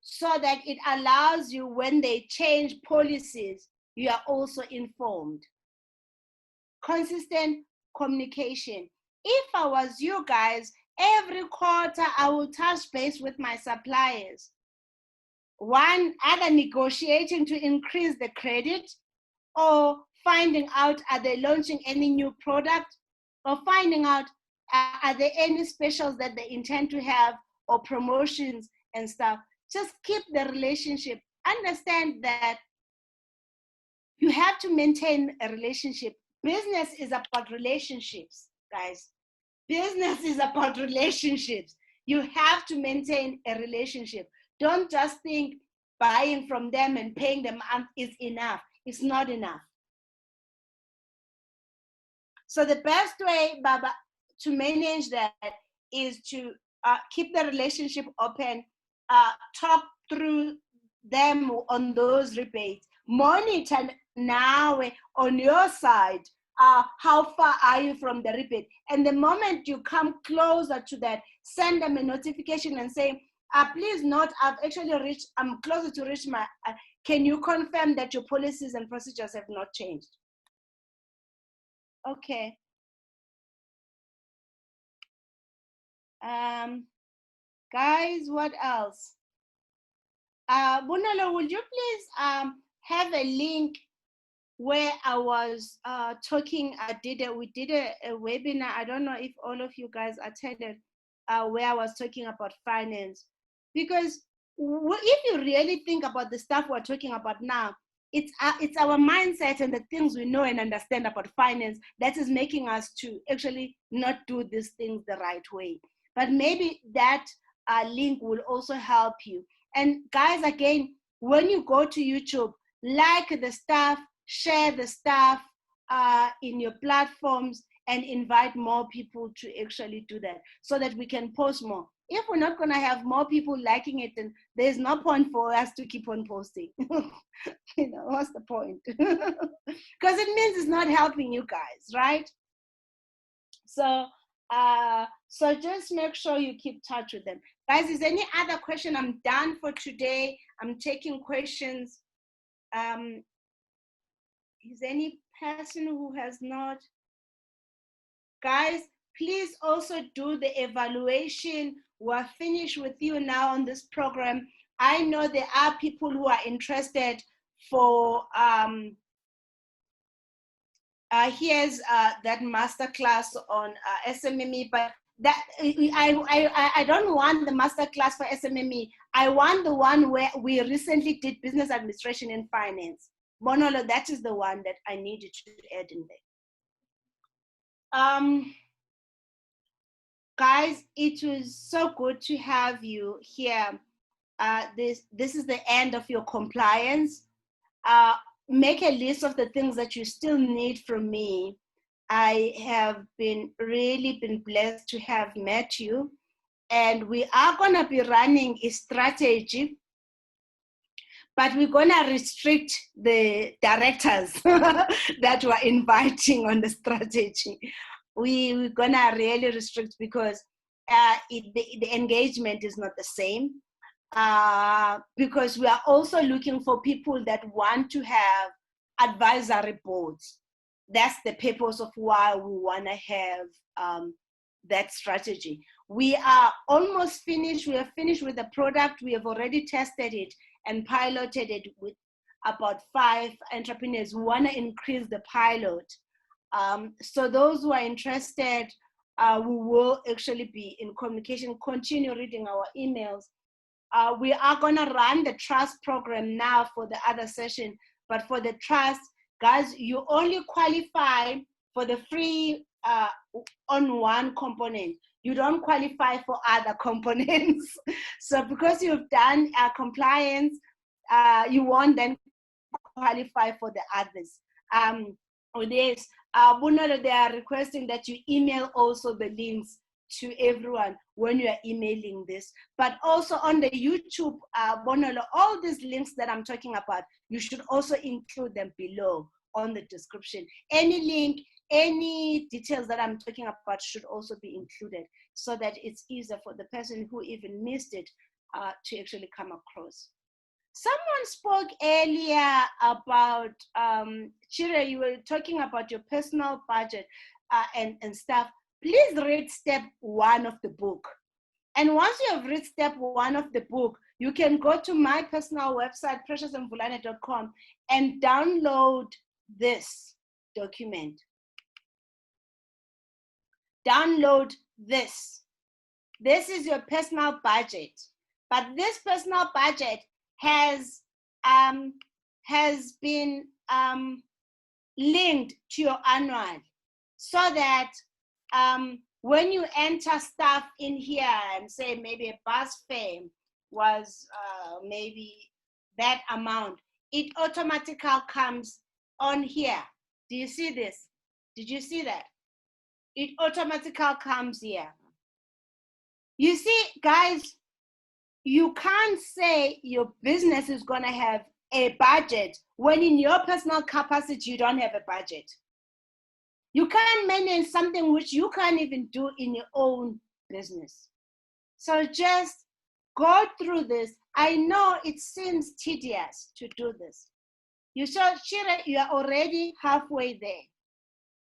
so that it allows you, when they change policies, you are also informed. Consistent communication. If I was you guys, every quarter I will touch base with my suppliers. One, either negotiating to increase the credit, or finding out, are they launching any new product, or finding out, are there any specials that they intend to have, or promotions and stuff. Just keep the relationship. Understand that you have to maintain a relationship. Business is about relationships, guys. Business is about relationships. You have to maintain a relationship. Don't just think buying from them and paying them is enough. It's not enough. So the best way, Baba, to manage that is to keep the relationship open, talk through them on those rebates, monitor now on your side, how far are you from the rebate? And the moment you come closer to that, send them a notification and say, please note, I'm closer to reach my, can you confirm that your policies and procedures have not changed? Okay. Guys, what else? Bunalo, would you please have a link where I was talking, we did a webinar, I don't know if all of you guys attended, where I was talking about finance. Because if you really think about the stuff we're talking about now, it's our mindset and the things we know and understand about finance that is making us to actually not do these things the right way. But maybe that link will also help you. And guys, again, when you go to YouTube, like the stuff, share the stuff in your platforms, and invite more people to actually do that so that we can post more. If we're not going to have more people liking it, then there's no point for us to keep on posting. You know, what's the point? Because it means it's not helping you guys, right? So, so just make sure you keep touch with them. Guys, is there any other question? I'm done for today. I'm taking questions. Is there any person who has not? Guys, please also do the evaluation. We're finished with you now on this program. I know there are people who are interested for, here's that masterclass on SMME, but that I don't want the masterclass for SMME. I want the one where we recently did business administration and finance. Bonolo, that is the one that I needed to add in there. Guys, it was so good to have you here. This is the end of your compliance. Make a list of the things that you still need from me. I have really been blessed to have met you. And we are gonna be running a strategy, but we're gonna restrict the directors that we're inviting on the strategy. We're gonna really restrict because the engagement is not the same. Because we are also looking for people that want to have advisory boards. That's the purpose of why we wanna have that strategy. We are almost finished. We are finished with the product. We have already tested it and piloted it with about 5 entrepreneurs who want to increase the pilot. So those who are interested, we will actually be in communication, continue reading our emails. We are going to run the trust program now for the other session, but for the trust, guys, you only qualify for the free on one component. You don't qualify for other components. So because you've done compliance, you won't then qualify for the others. Yes, Bunalo, they are requesting that you email also the links to everyone when you are emailing this. But also on the YouTube, Bonolo, all these links that I'm talking about, you should also include them below on the description. Any link, any details that I'm talking about should also be included so that it's easier for the person who even missed it to actually come across. Someone spoke earlier about, Chira, you were talking about your personal budget and stuff. Please read step 1 of the book. And once you have read step 1 of the book, you can go to my personal website, preciousandvulane.com, and download this document. Download this. This is your personal budget. But this personal budget has been linked to your annual, so that when you enter stuff in here and say maybe a bus fare was maybe that amount, it automatically comes on here. Do you see this? Did you see that? It automatically comes here. You see, guys, you can't say your business is going to have a budget when in your personal capacity you don't have a budget. You can't manage something which you can't even do in your own business. So just go through this. I know it seems tedious to do this. You saw, Shira, you are already halfway there.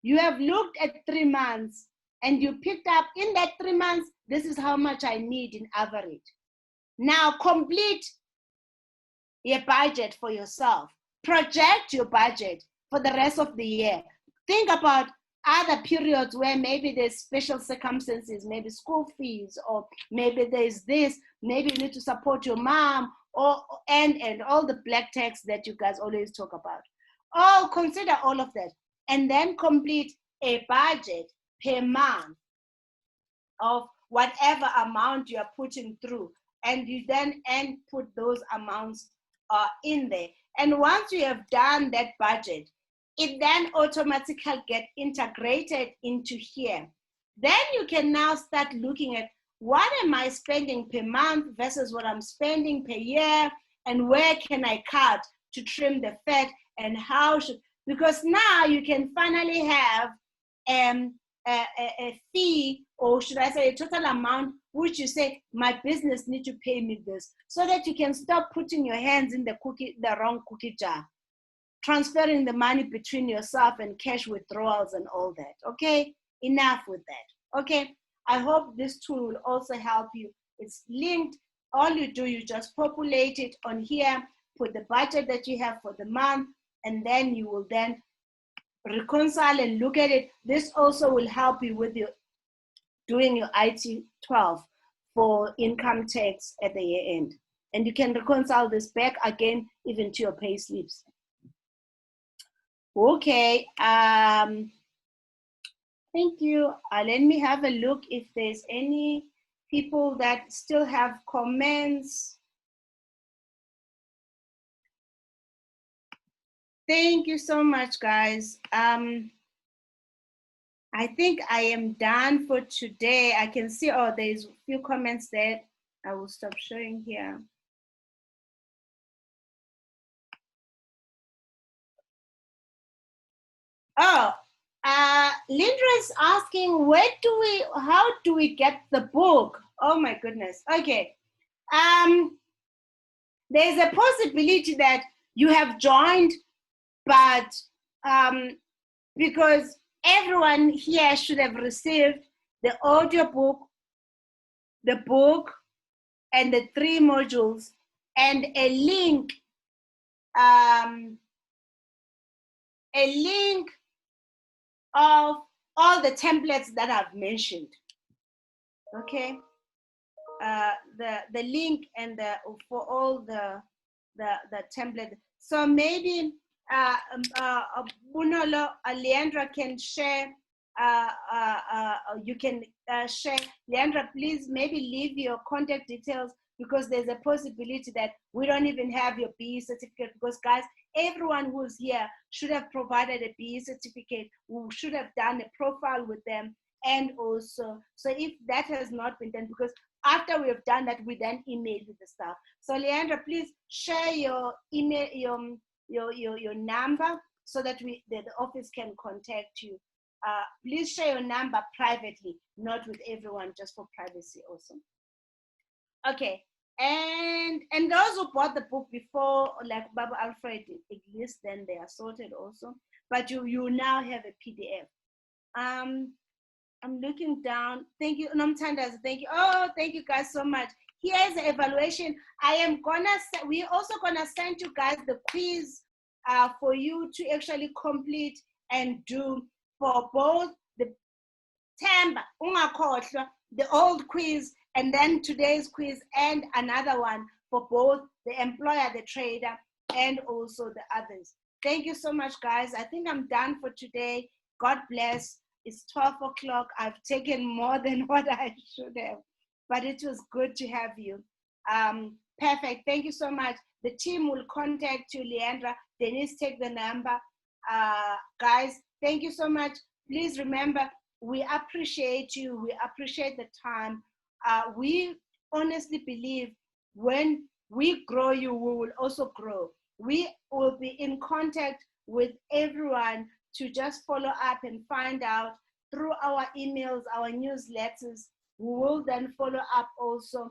You have looked at 3 months and you picked up in that 3 months, this is how much I need in average. Now complete your budget for yourself. Project your budget for the rest of the year. Think about other periods where maybe there's special circumstances, maybe school fees, or maybe there's this, maybe you need to support your mom, and all the black tax that you guys always talk about. Oh, consider all of that. And then complete a budget per month of whatever amount you are putting through. And you then put those amounts in there. And once you have done that budget, it then automatically get integrated into here. Then you can now start looking at what am I spending per month versus what I'm spending per year, and where can I cut to trim the fat, and how should, because now you can finally have a fee, or should I say a total amount, which you say, my business need to pay me this, so that you can stop putting your hands in the wrong cookie jar, transferring the money between yourself and cash withdrawals and all that. Okay, enough with that. Okay, I hope this tool will also help you. It's linked. All you do, you just populate it on here, put the budget that you have for the month, and then you will then reconcile and look at it. This also will help you with your doing your IT-12 for income tax at the year end. And you can reconcile this back again, even to your pay slips. Okay, thank you. Let me have a look if there's any people that still have comments. Thank you so much, guys. I think I am done for today. I can see, oh, there's a few comments there. I will stop showing here. Oh, Lindra is asking, how do we get the book? Oh my goodness. Okay. There's a possibility that you have joined, but because everyone here should have received the audio book, the book, and the 3 modules, and a link of all the templates that I've mentioned. Okay, the link and for all the template. So maybe Bunolo, Leandra can share. You can share. Leandra, please maybe leave your contact details, because there's a possibility that we don't even have your BE certificate, because guys, everyone who's here should have provided a BE certificate. We should have done a profile with them And also, so if that has not been done, because after we have done that, we then email with the staff. So Leandra, please share your email, your number, so that the office can contact you. Please share your number privately, not with everyone, just for privacy also. Okay, and those who bought the book before, like Baba Alfred exists, then they are sorted also. But you now have a PDF. I'm looking down. Thank you, Nomtandas. Thank you. Oh, thank you guys so much. Here's the evaluation. We're also gonna send you guys the quiz for you to actually complete and do for both the Tamba, the old quiz, and then today's quiz, and another one for both the employer, the trader, and also the others. Thank you so much, guys. I think I'm done for today. God bless. It's 12 o'clock. I've taken more than what I should have, but it was good to have you. Perfect. Thank you so much. The team will contact you, Leandra. Denise, take the number. Guys, thank you so much. Please remember, we appreciate you. We appreciate the time. We honestly believe when we grow you, we will also grow. We will be in contact with everyone to just follow up and find out through our emails, our newsletters. We will then follow up also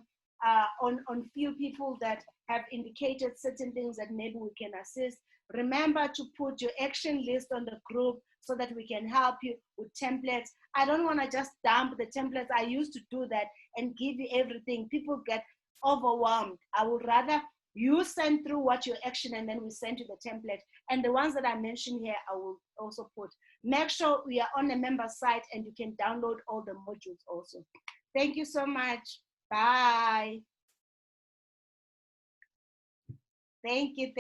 on few people that have indicated certain things that maybe we can assist. Remember to put your action list on the group so that we can help you with templates. I don't want to just dump the templates. I used to do that and give you everything. People get overwhelmed. I would rather you send through what your action, and then we send you the template. And the ones that I mentioned here, I will also put. Make sure we are on the member site and you can download all the modules also. Thank you so much. Bye. Thank you.